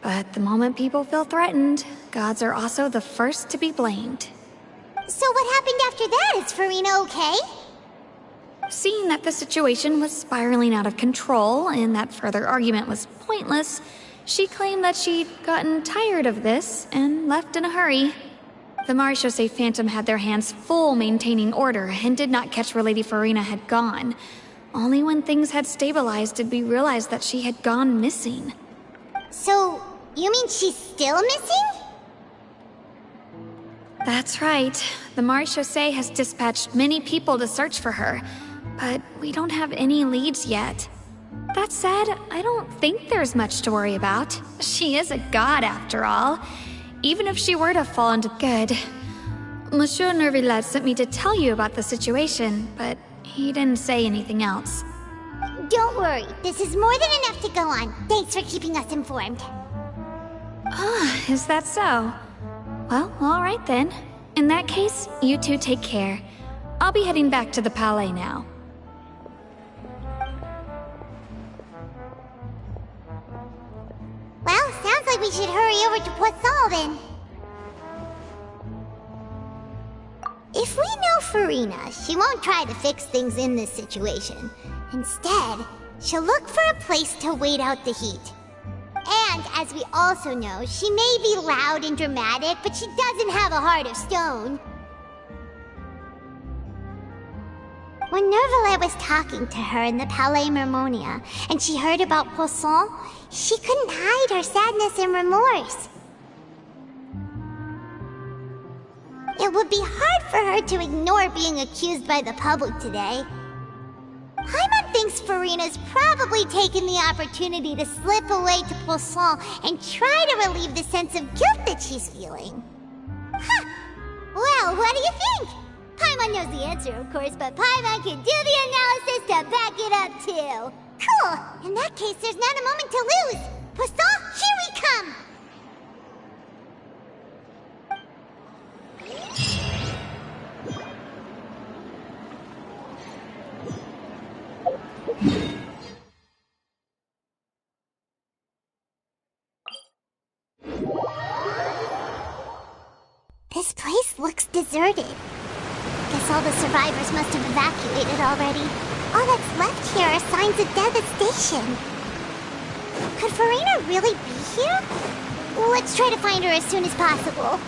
[SPEAKER 11] But the moment people feel threatened, gods are also the first to be blamed.
[SPEAKER 8] So what happened after that? Is Farina okay?
[SPEAKER 11] Seeing that the situation was spiraling out of control and that further argument was pointless, she claimed that she'd gotten tired of this and left in a hurry. The Maréchaussée Phantom had their hands full maintaining order and did not catch where Lady Farina had gone. Only when things had stabilized did we realize that she had gone missing.
[SPEAKER 8] So, you mean she's still missing?
[SPEAKER 11] That's right. The Maréchaussée has dispatched many people to search for her, but we don't have any leads yet. That said, I don't think there's much to worry about. She is a god after all. Even if she were to fall into good. Monsieur Nervillet sent me to tell you about the situation, but he didn't say anything else.
[SPEAKER 8] Don't worry, this is more than enough to go on. Thanks for keeping us informed.
[SPEAKER 11] Ah, is that so? Well, alright then. In that case, you two take care. I'll be heading back to the Palais now.
[SPEAKER 8] Well, sounds like we should hurry over to Poisson then. If we know Farina, she won't try to fix things in this situation. Instead, she'll look for a place to wait out the heat. And, as we also know, she may be loud and dramatic, but she doesn't have a heart of stone. When Nervillet was talking to her in the Palais Mermonia, and she heard about Poisson, she couldn't hide her sadness and remorse. It would be hard for her to ignore being accused by the public today. Paimon thinks Farina's probably taken the opportunity to slip away to Poisson and try to relieve the sense of guilt that she's feeling. Huh! Well, what do you think? Paimon knows the answer, of course, but Paimon can do the analysis to back it up, too. Cool! In that case, there's not a moment to lose! Poisson, here we come! This place looks deserted. Guess all the survivors must have evacuated already. All that's left here are signs of devastation. Could Farina really be here? Let's try to find her as soon as possible.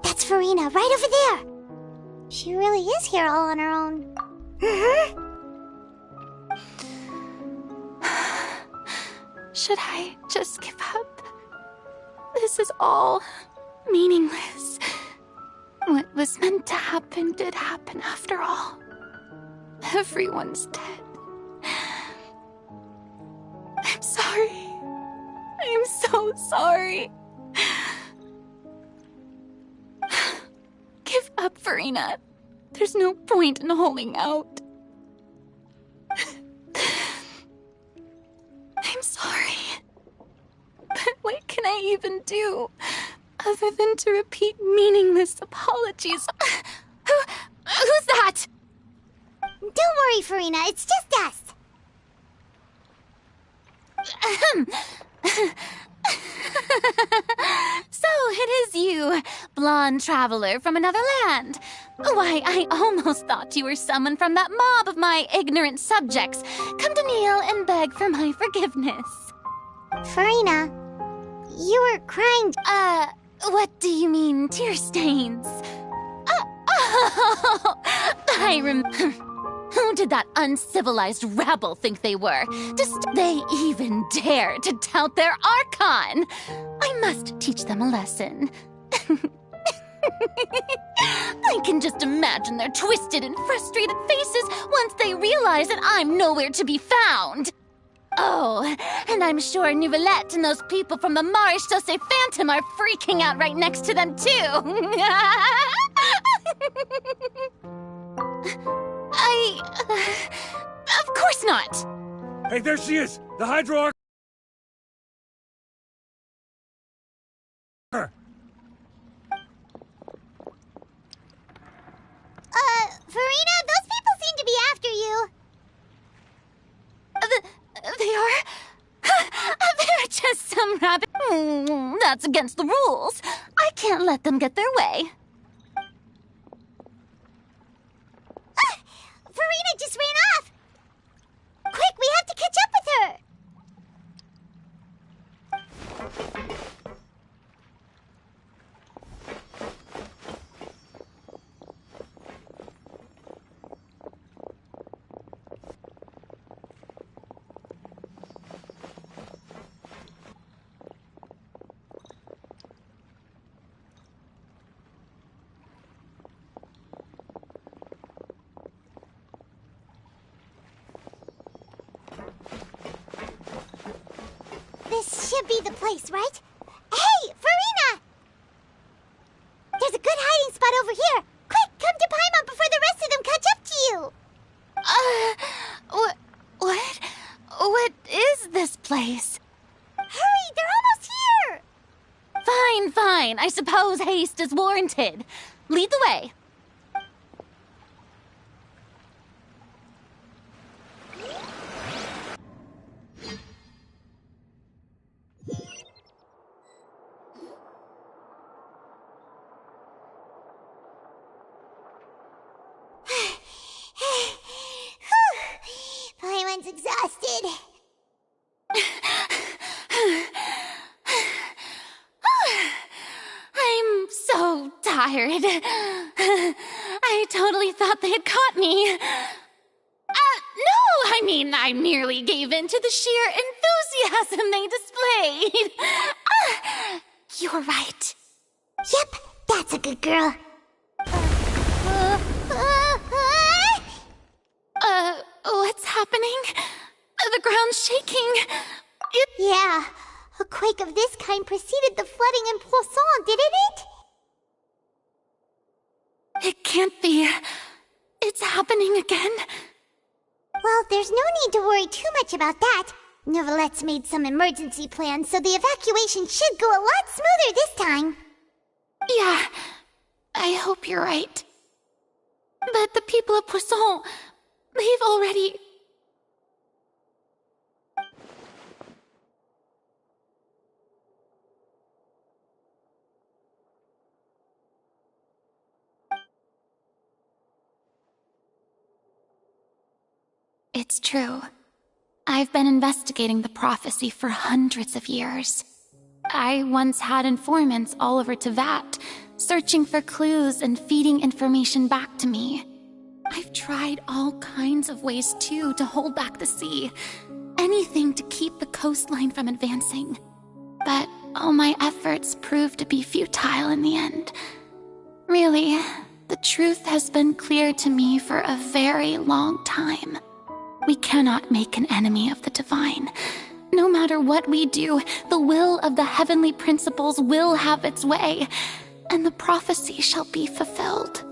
[SPEAKER 8] That's Farina, right over there! She really is here all on her own.
[SPEAKER 10] Should I just give up? This is all meaningless.
[SPEAKER 1] What was meant to happen did happen after all. Everyone's dead. I'm sorry. I'm so sorry. Give up, Farina. There's no point in holding out. I'm sorry. But what can I even do other than to repeat meaningless apologies? Who's that?
[SPEAKER 8] Don't worry, Farina. It's just us.
[SPEAKER 1] So it is you, blonde traveler from another land. Why, I almost thought you were someone from that mob of my ignorant subjects, come to kneel and beg for my forgiveness.
[SPEAKER 8] Farina, you were crying.
[SPEAKER 1] What do you mean, tear stains? Who did that uncivilized rabble think they were? They even dare to tout their Archon! I must teach them a lesson. I can just imagine their twisted and frustrated faces once they realize that I'm nowhere to be found. Oh, and I'm sure Nouvellette and those people from the Maréchaussée Phantom are freaking out right next to them, too. Of course not.
[SPEAKER 12] Hey, there she is! The Hydro
[SPEAKER 8] Farina, those people seem to be after you.
[SPEAKER 1] They are? They're just some rabbit. That's against the rules. I can't let them get their way.
[SPEAKER 8] Farina just ran off! Quick, we have to catch up with her! This should be the place, right? Hey, Farina! There's a good hiding spot over here. Quick, come to Paimon before the rest of them catch up to you.
[SPEAKER 1] What is this place?
[SPEAKER 8] Hurry, they're almost here!
[SPEAKER 1] Fine. I suppose haste is warranted. Lead the way.
[SPEAKER 8] Paimon's exhausted.
[SPEAKER 1] I'm so tired. I totally thought they had caught me. No, I mean, I merely gave in to the sheer enthusiasm they displayed. You're right.
[SPEAKER 8] Yep, that's a good girl.
[SPEAKER 1] What's happening? The ground's shaking.
[SPEAKER 8] Yeah, a quake of this kind preceded the flooding in Poisson, didn't it?
[SPEAKER 1] It can't be. It's happening again.
[SPEAKER 8] Well, there's no need to worry too much about that. Nouvellette's made some emergency plans, so the evacuation should go a lot smoother this time.
[SPEAKER 1] Yeah, I hope you're right. But the people of Poisson, they've already... It's true. I've been investigating the prophecy for hundreds of years. I once had informants all over Tevat, searching for clues and feeding information back to me. I've tried all kinds of ways, too, to hold back the sea. Anything to keep the coastline from advancing. But all my efforts proved to be futile in the end. Really, the truth has been clear to me for a very long time. We cannot make an enemy of the divine. No matter what we do, the will of the heavenly principles will have its way, and the prophecy shall be fulfilled.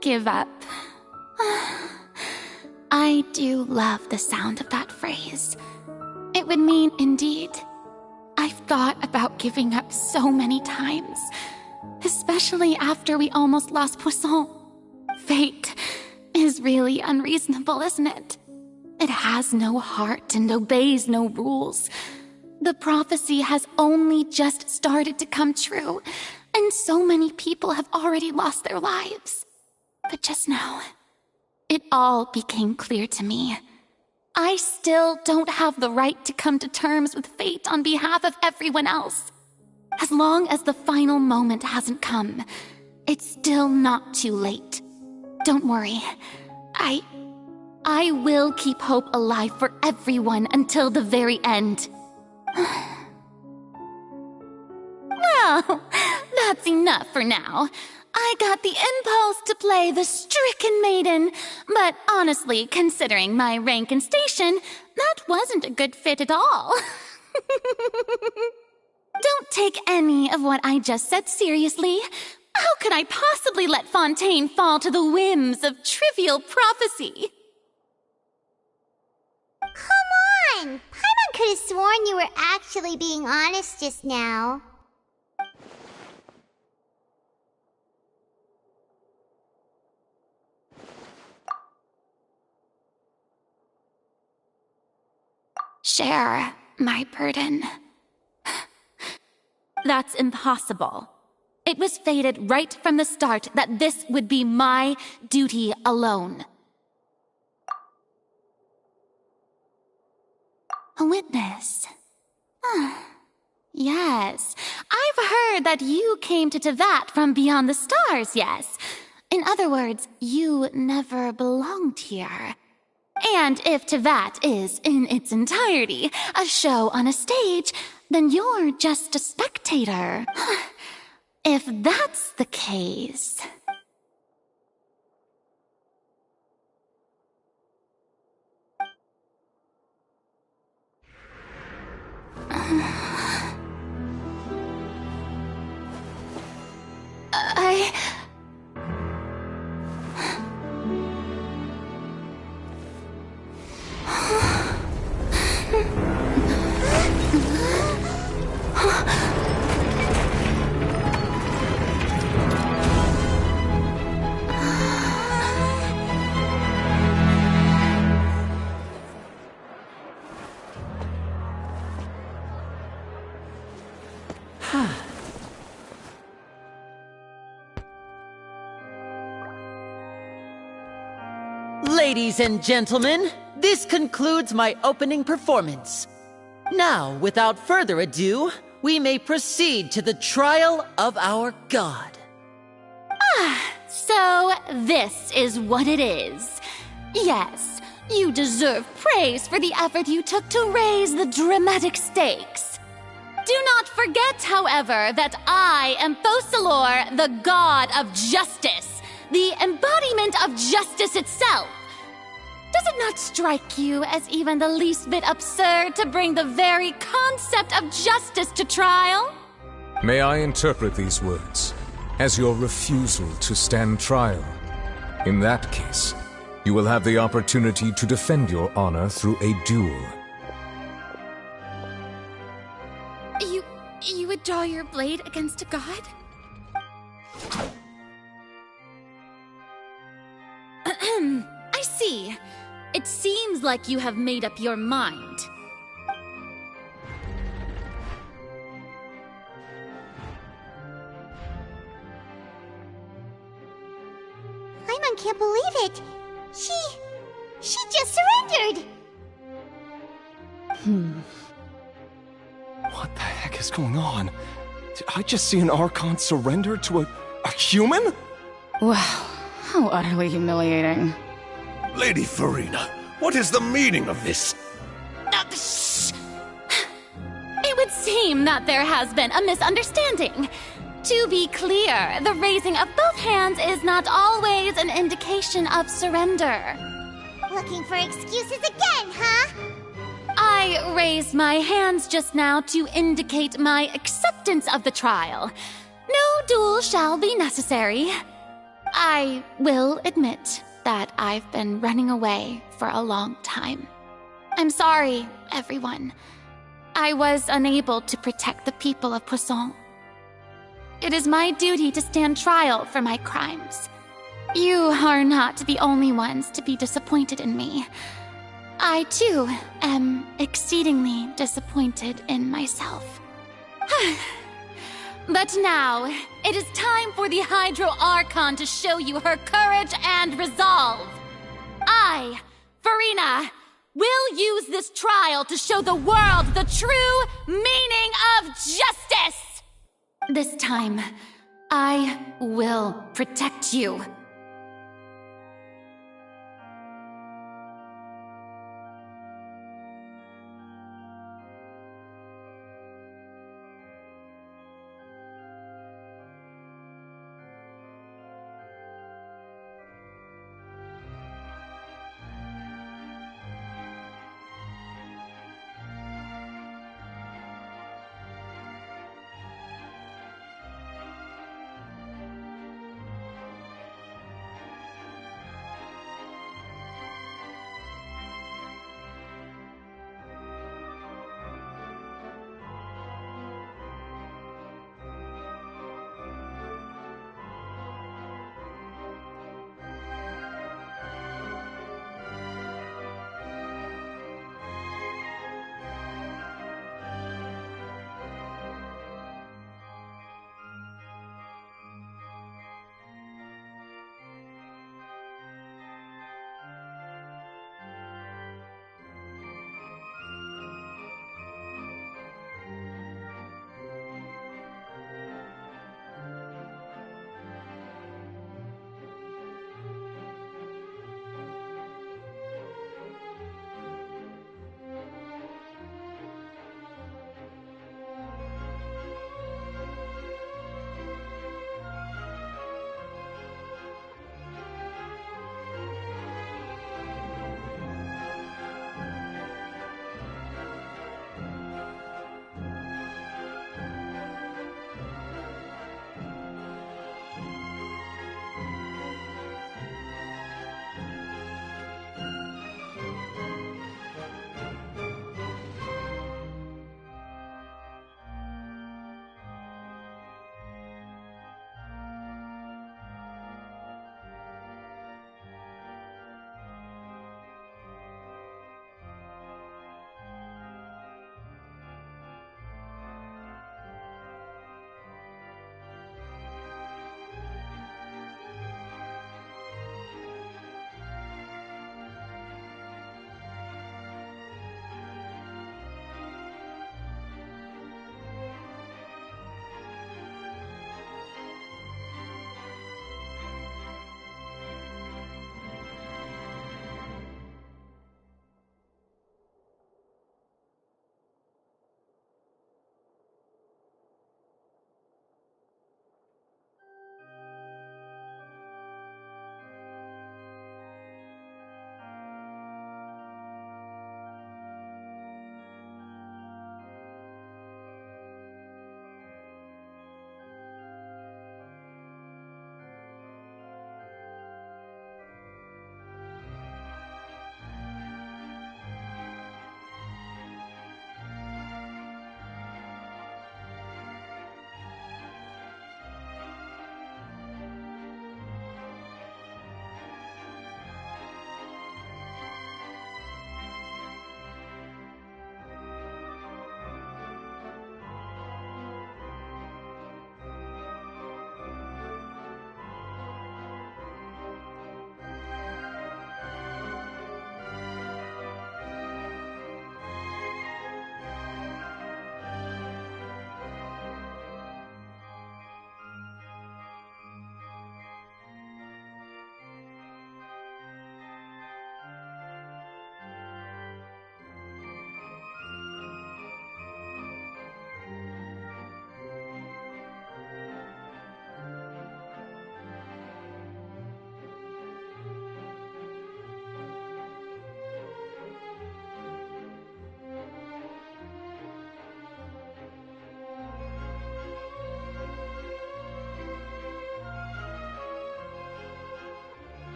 [SPEAKER 1] Give up. I do love the sound of that phrase. It would mean indeed. I've thought about giving up so many times, especially after we almost lost Poisson. Fate is really unreasonable, isn't it? It has no heart and obeys no rules. The prophecy has only just started to come true, and so many people have already lost their lives. But just now, it all became clear to me. I still don't have the right to come to terms with fate on behalf of everyone else. As long as the final moment hasn't come, it's still not too late. Don't worry. I will keep hope alive for everyone until the very end. Well, that's enough for now. I got the impulse to play the stricken maiden, but honestly, considering my rank and station, that wasn't a good fit at all. Don't take any of what I just said seriously. How could I possibly let Fontaine fall to the whims of trivial prophecy?
[SPEAKER 8] Come on! Paimon could have sworn you were actually being honest just now.
[SPEAKER 1] Share my burden. That's impossible. It was fated right from the start that this would be my duty alone. A witness. Yes, I've heard that you came to Tevat from beyond the stars, yes. In other words, you never belonged here. And if Tevat is, in its entirety, a show on a stage, then you're just a spectator. If that's the case...
[SPEAKER 13] Ladies and gentlemen, this concludes my opening performance. Now, without further ado, we may proceed to the trial of our god.
[SPEAKER 1] So this is what it is. Yes, you deserve praise for the effort you took to raise the dramatic stakes. Do not forget, however, that I am Focalor, the god of justice, the embodiment of justice itself. Does it not strike you as even the least bit absurd to bring the very concept of justice to trial?
[SPEAKER 12] May I interpret these words as your refusal to stand trial? In that case, you will have the opportunity to defend your honor through a duel.
[SPEAKER 1] You would draw your blade against a god? I see. It seems like you have made up your mind.
[SPEAKER 8] Paimon can't believe it. She just surrendered.
[SPEAKER 14] What the heck is going on? Did I just see an Archon surrender to a human?
[SPEAKER 15] Wow, how utterly humiliating.
[SPEAKER 9] Lady Farina, what is the meaning of this?
[SPEAKER 1] Shh! It would seem that there has been a misunderstanding. To be clear, the raising of both hands is not always an indication of surrender.
[SPEAKER 8] Looking for excuses again, huh?
[SPEAKER 1] I raised my hands just now to indicate my acceptance of the trial. No duel shall be necessary. I will admit that I've been running away for a long time. I'm sorry, everyone. I was unable to protect the people of Poisson. It is my duty to stand trial for my crimes. You are not the only ones to be disappointed in me. I, too, am exceedingly disappointed in myself. But now, it is time for the Hydro Archon to show you her courage and resolve. I, Farina, will use this trial to show the world the true meaning of justice! This time, I will protect you.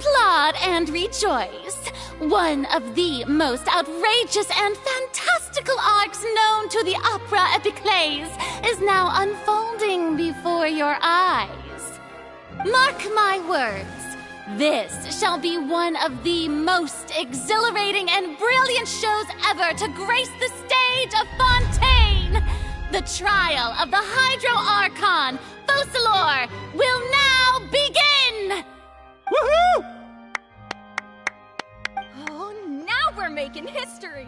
[SPEAKER 1] applaud and rejoice. One of the most outrageous and fantastical arcs known to the opera epiclese is now unfolding before your eyes. Mark my words, this shall be one of the most exhilarating and brilliant shows ever to grace the stage of Fontaine. The trial of the Hydro Archon, Focalor, will now begin!
[SPEAKER 10] Woohoo! Oh, now we're making history!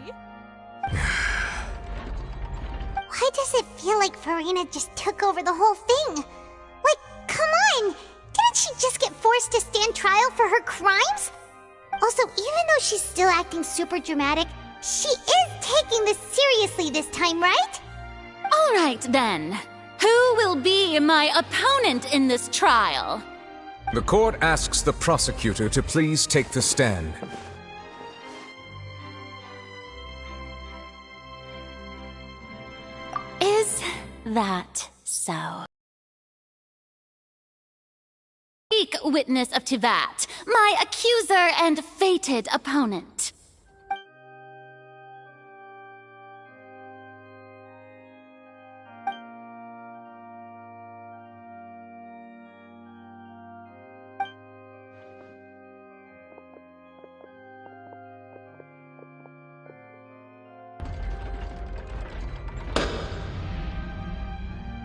[SPEAKER 8] Why does it feel like Farina just took over the whole thing? Like, come on! Didn't she just get forced to stand trial for her crimes? Also, even though she's still acting super dramatic, she is taking this seriously this time, right?
[SPEAKER 1] All right, then. Who will be my opponent in this trial?
[SPEAKER 12] The court asks the prosecutor to please take the stand.
[SPEAKER 1] Is that so? Speak, witness of Tivat, my accuser and fated opponent.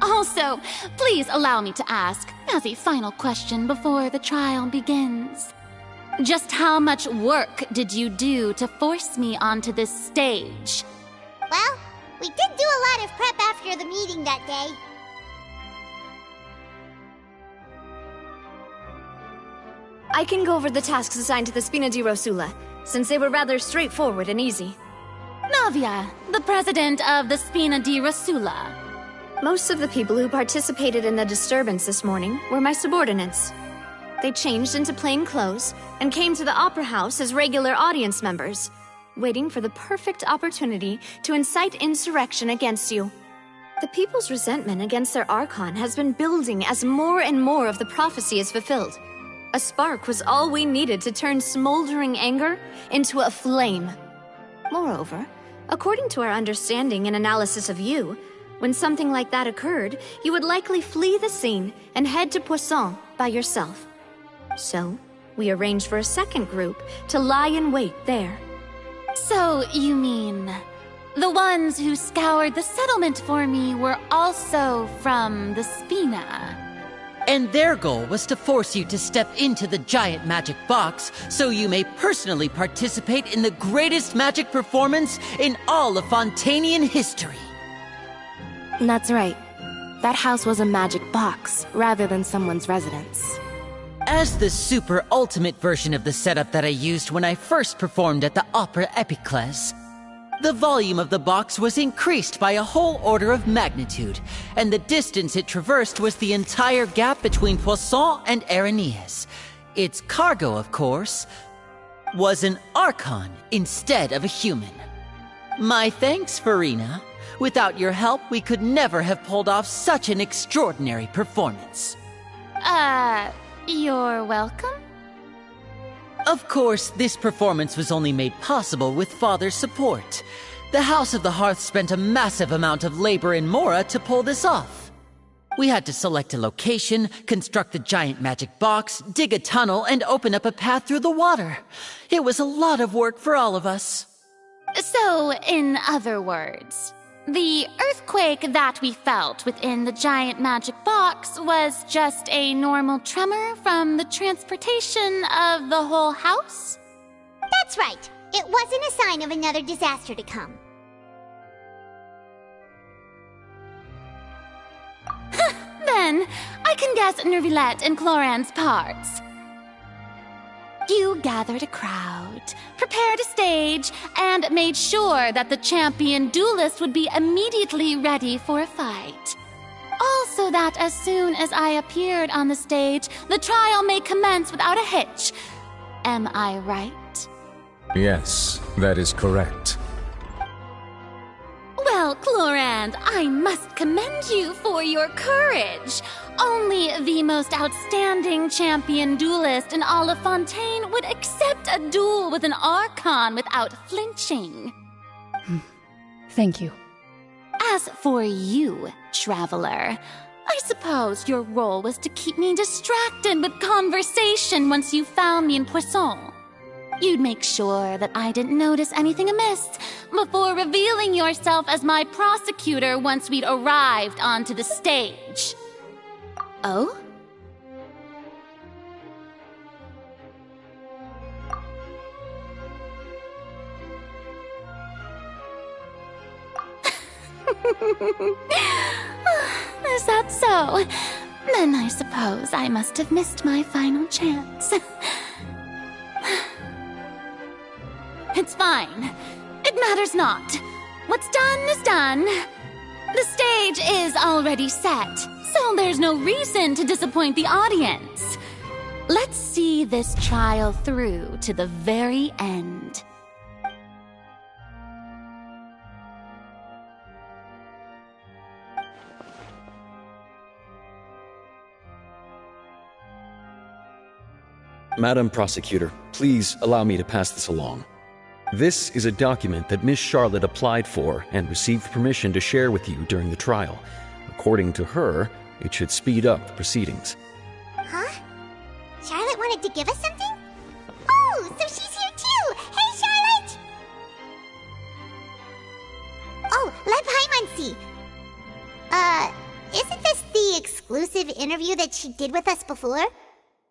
[SPEAKER 1] Also, please allow me to ask, as a final question before the trial begins. Just how much work did you do to force me onto this stage?
[SPEAKER 8] Well, we did do a lot of prep after the meeting that day.
[SPEAKER 11] I can go over the tasks assigned to the Spina di Rosula, since they were rather straightforward and easy.
[SPEAKER 1] Navia, the president of the Spina di Rosula.
[SPEAKER 11] Most of the people who participated in the disturbance this morning were my subordinates. They changed into plain clothes and came to the Opera House as regular audience members, waiting for the perfect opportunity to incite insurrection against you. The people's resentment against their Archon has been building as more and more of the prophecy is fulfilled. A spark was all we needed to turn smoldering anger into a flame. Moreover, according to our understanding and analysis of you, when something like that occurred, you would likely flee the scene and head to Poisson by yourself. So, we arranged for a second group to lie in wait there.
[SPEAKER 1] So, you mean, the ones who scoured the settlement for me were also from the Spina?
[SPEAKER 13] And their goal was to force you to step into the giant magic box so you may personally participate in the greatest magic performance in all of Fontanian history.
[SPEAKER 16] That's right. That house was a magic box, rather than someone's residence.
[SPEAKER 13] As the super ultimate version of the setup that I used when I first performed at the Opera Epiclese, the volume of the box was increased by a whole order of magnitude, and the distance it traversed was the entire gap between Poisson and Aranias. Its cargo, of course, was an Archon instead of a human. My thanks, Farina. Without your help, we could never have pulled off such an extraordinary performance.
[SPEAKER 1] You're welcome?
[SPEAKER 13] Of course, this performance was only made possible with Father's support. The House of the Hearth spent a massive amount of labor in Mora to pull this off. We had to select a location, construct the giant magic box, dig a tunnel, and open up a path through the water. It was a lot of work for all of us.
[SPEAKER 1] So, in other words, the earthquake that we felt within the giant magic box was just a normal tremor from the transportation of the whole house?
[SPEAKER 8] That's right. It wasn't a sign of another disaster to come.
[SPEAKER 1] Then, I can guess Nervilette and Cloran's parts. You gathered a crowd, prepared a stage, and made sure that the champion duelist would be immediately ready for a fight. Also that as soon as I appeared on the stage, the trial may commence without a hitch. Am I right?
[SPEAKER 12] Yes, that is correct.
[SPEAKER 1] Well, Clorand, I must commend you for your courage. Only the most outstanding champion duelist in all of Fontaine would accept a duel with an Archon without flinching.
[SPEAKER 15] Thank you.
[SPEAKER 1] As for you, Traveler, I suppose your role was to keep me distracted with conversation once you found me in Poisson. You'd make sure that I didn't notice anything amiss before revealing yourself as my prosecutor once we'd arrived onto the stage. Oh? Is that so? Then I suppose I must have missed my final chance. It's fine. It matters not. What's done is done. The stage is already set, so there's no reason to disappoint the audience. Let's see this trial through to the very end.
[SPEAKER 17] Madam Prosecutor, please allow me to pass this along. This is a document that Miss Charlotte applied for and received permission to share with you during the trial. According to her, it should speed up the proceedings.
[SPEAKER 8] Huh? Charlotte wanted to give us something? Oh, so she's here too! Hey, Charlotte! Oh, Lev Hymansi! Isn't this the exclusive interview that she did with us before?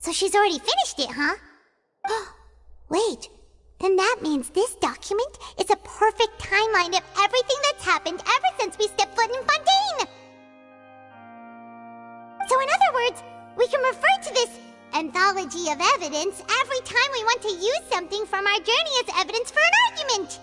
[SPEAKER 8] So she's already finished it, huh? Wait, then that means this document is a perfect timeline of everything that's happened ever since we stepped foot in Fontaine! So in other words, we can refer to this anthology of evidence every time we want to use something from our journey as evidence for an argument!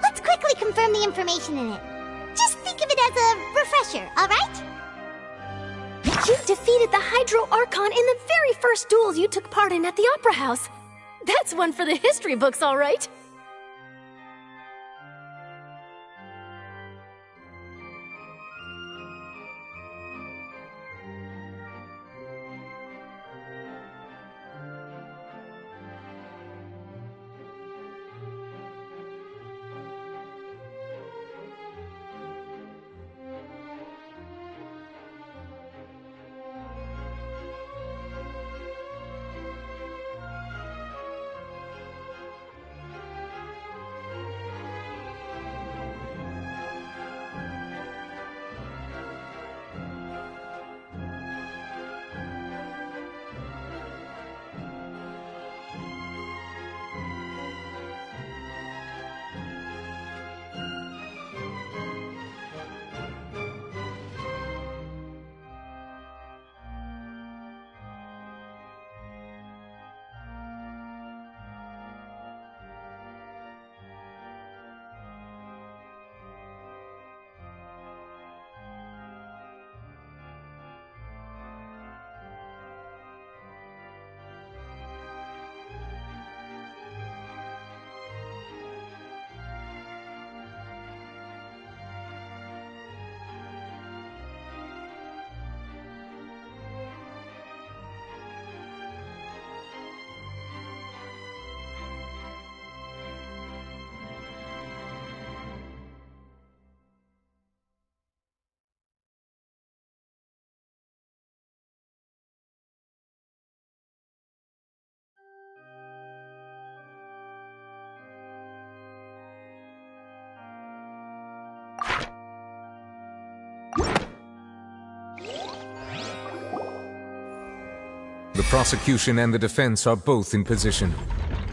[SPEAKER 8] Let's quickly confirm the information in it. Just think of it as a refresher, alright?
[SPEAKER 10] You defeated the Hydro Archon in the very first duel you took part in at the Opera House. That's one for the history books, alright?
[SPEAKER 12] The prosecution and the defense are both in position.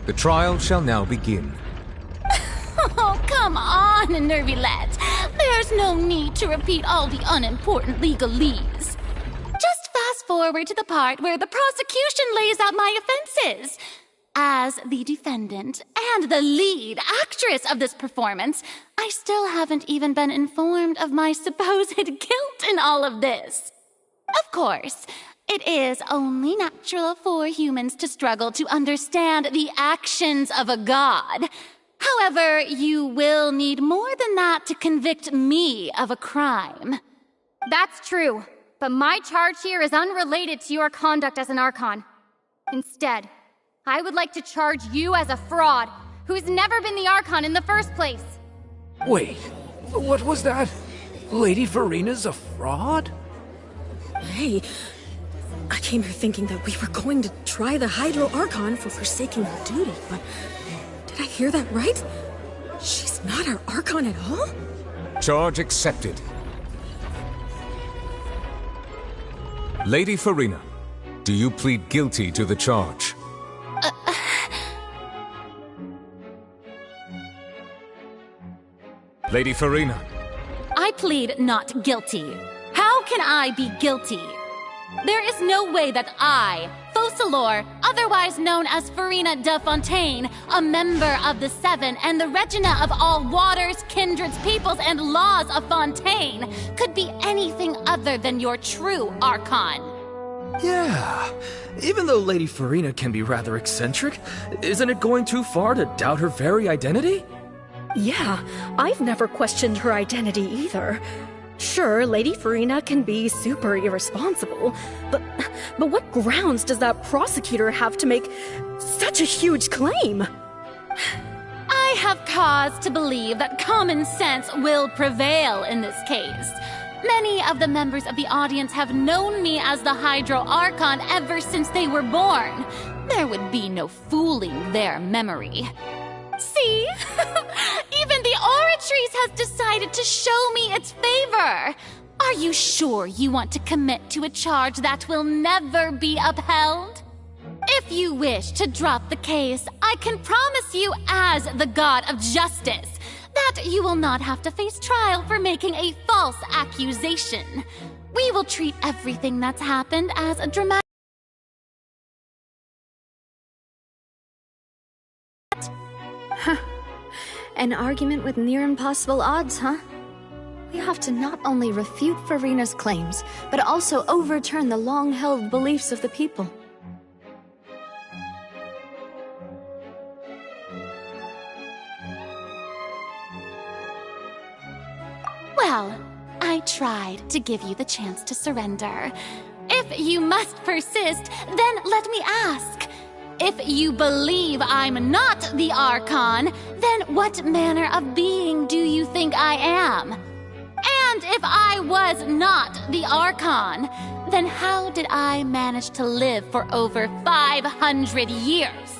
[SPEAKER 12] The trial shall now begin.
[SPEAKER 1] Oh, come Come on, Nervylette. There's no need to repeat all the unimportant legalese. Just fast forward to the part where the prosecution lays out my offenses. As the defendant and the lead actress of this performance, I still haven't even been informed of my supposed guilt in all of this. Of course, it is only natural for humans to struggle to understand the actions of a god. However, you will need more than that to convict me of a crime.
[SPEAKER 18] That's true, but my charge here is unrelated to your conduct as an Archon. Instead, I would like to charge you as a fraud who's never been the Archon in the first place.
[SPEAKER 19] Wait, what was that? Lady Farina's a fraud?
[SPEAKER 20] Hey, I came here thinking that we were going to try the Hydro Archon for forsaking her duty, but did I hear that right? She's not our Archon at all?
[SPEAKER 12] Charge accepted. Lady Farina, do you plead guilty to the charge? Lady Farina.
[SPEAKER 1] I plead not guilty. How can I be guilty? There is no way that I, Focalor, otherwise known as Farina de Fontaine, a member of the Seven and the Regina of all waters, kindreds, peoples, and laws of Fontaine, could be anything other than your true Archon.
[SPEAKER 19] Yeah, even though Lady Farina can be rather eccentric, isn't it going too far to doubt her very identity?
[SPEAKER 20] Yeah, I've never questioned her identity either. Sure, Lady Farina can be super irresponsible, but what grounds does that prosecutor have to make such a huge claim?
[SPEAKER 1] I have cause to believe that common sense will prevail in this case. Many of the members of the audience have known me as the Hydro Archon ever since they were born. There would be no fooling their memory. See? Even the Oratrice has decided to show me its favor. Are you sure you want to commit to a charge that will never be upheld? If you wish to drop the case, I can promise you as the God of Justice that you will not have to face trial for making a false accusation. We will treat everything that's happened as a dramatic...
[SPEAKER 11] An argument with near impossible odds, huh? We have to not only refute Farina's claims, but also overturn the long-held beliefs of the people.
[SPEAKER 1] Well, I tried to give you the chance to surrender. If you must persist, then let me ask. If you believe I'm not the Archon, then what manner of being do you think I am? And if I was not the Archon, then how did I manage to live for over 500 years?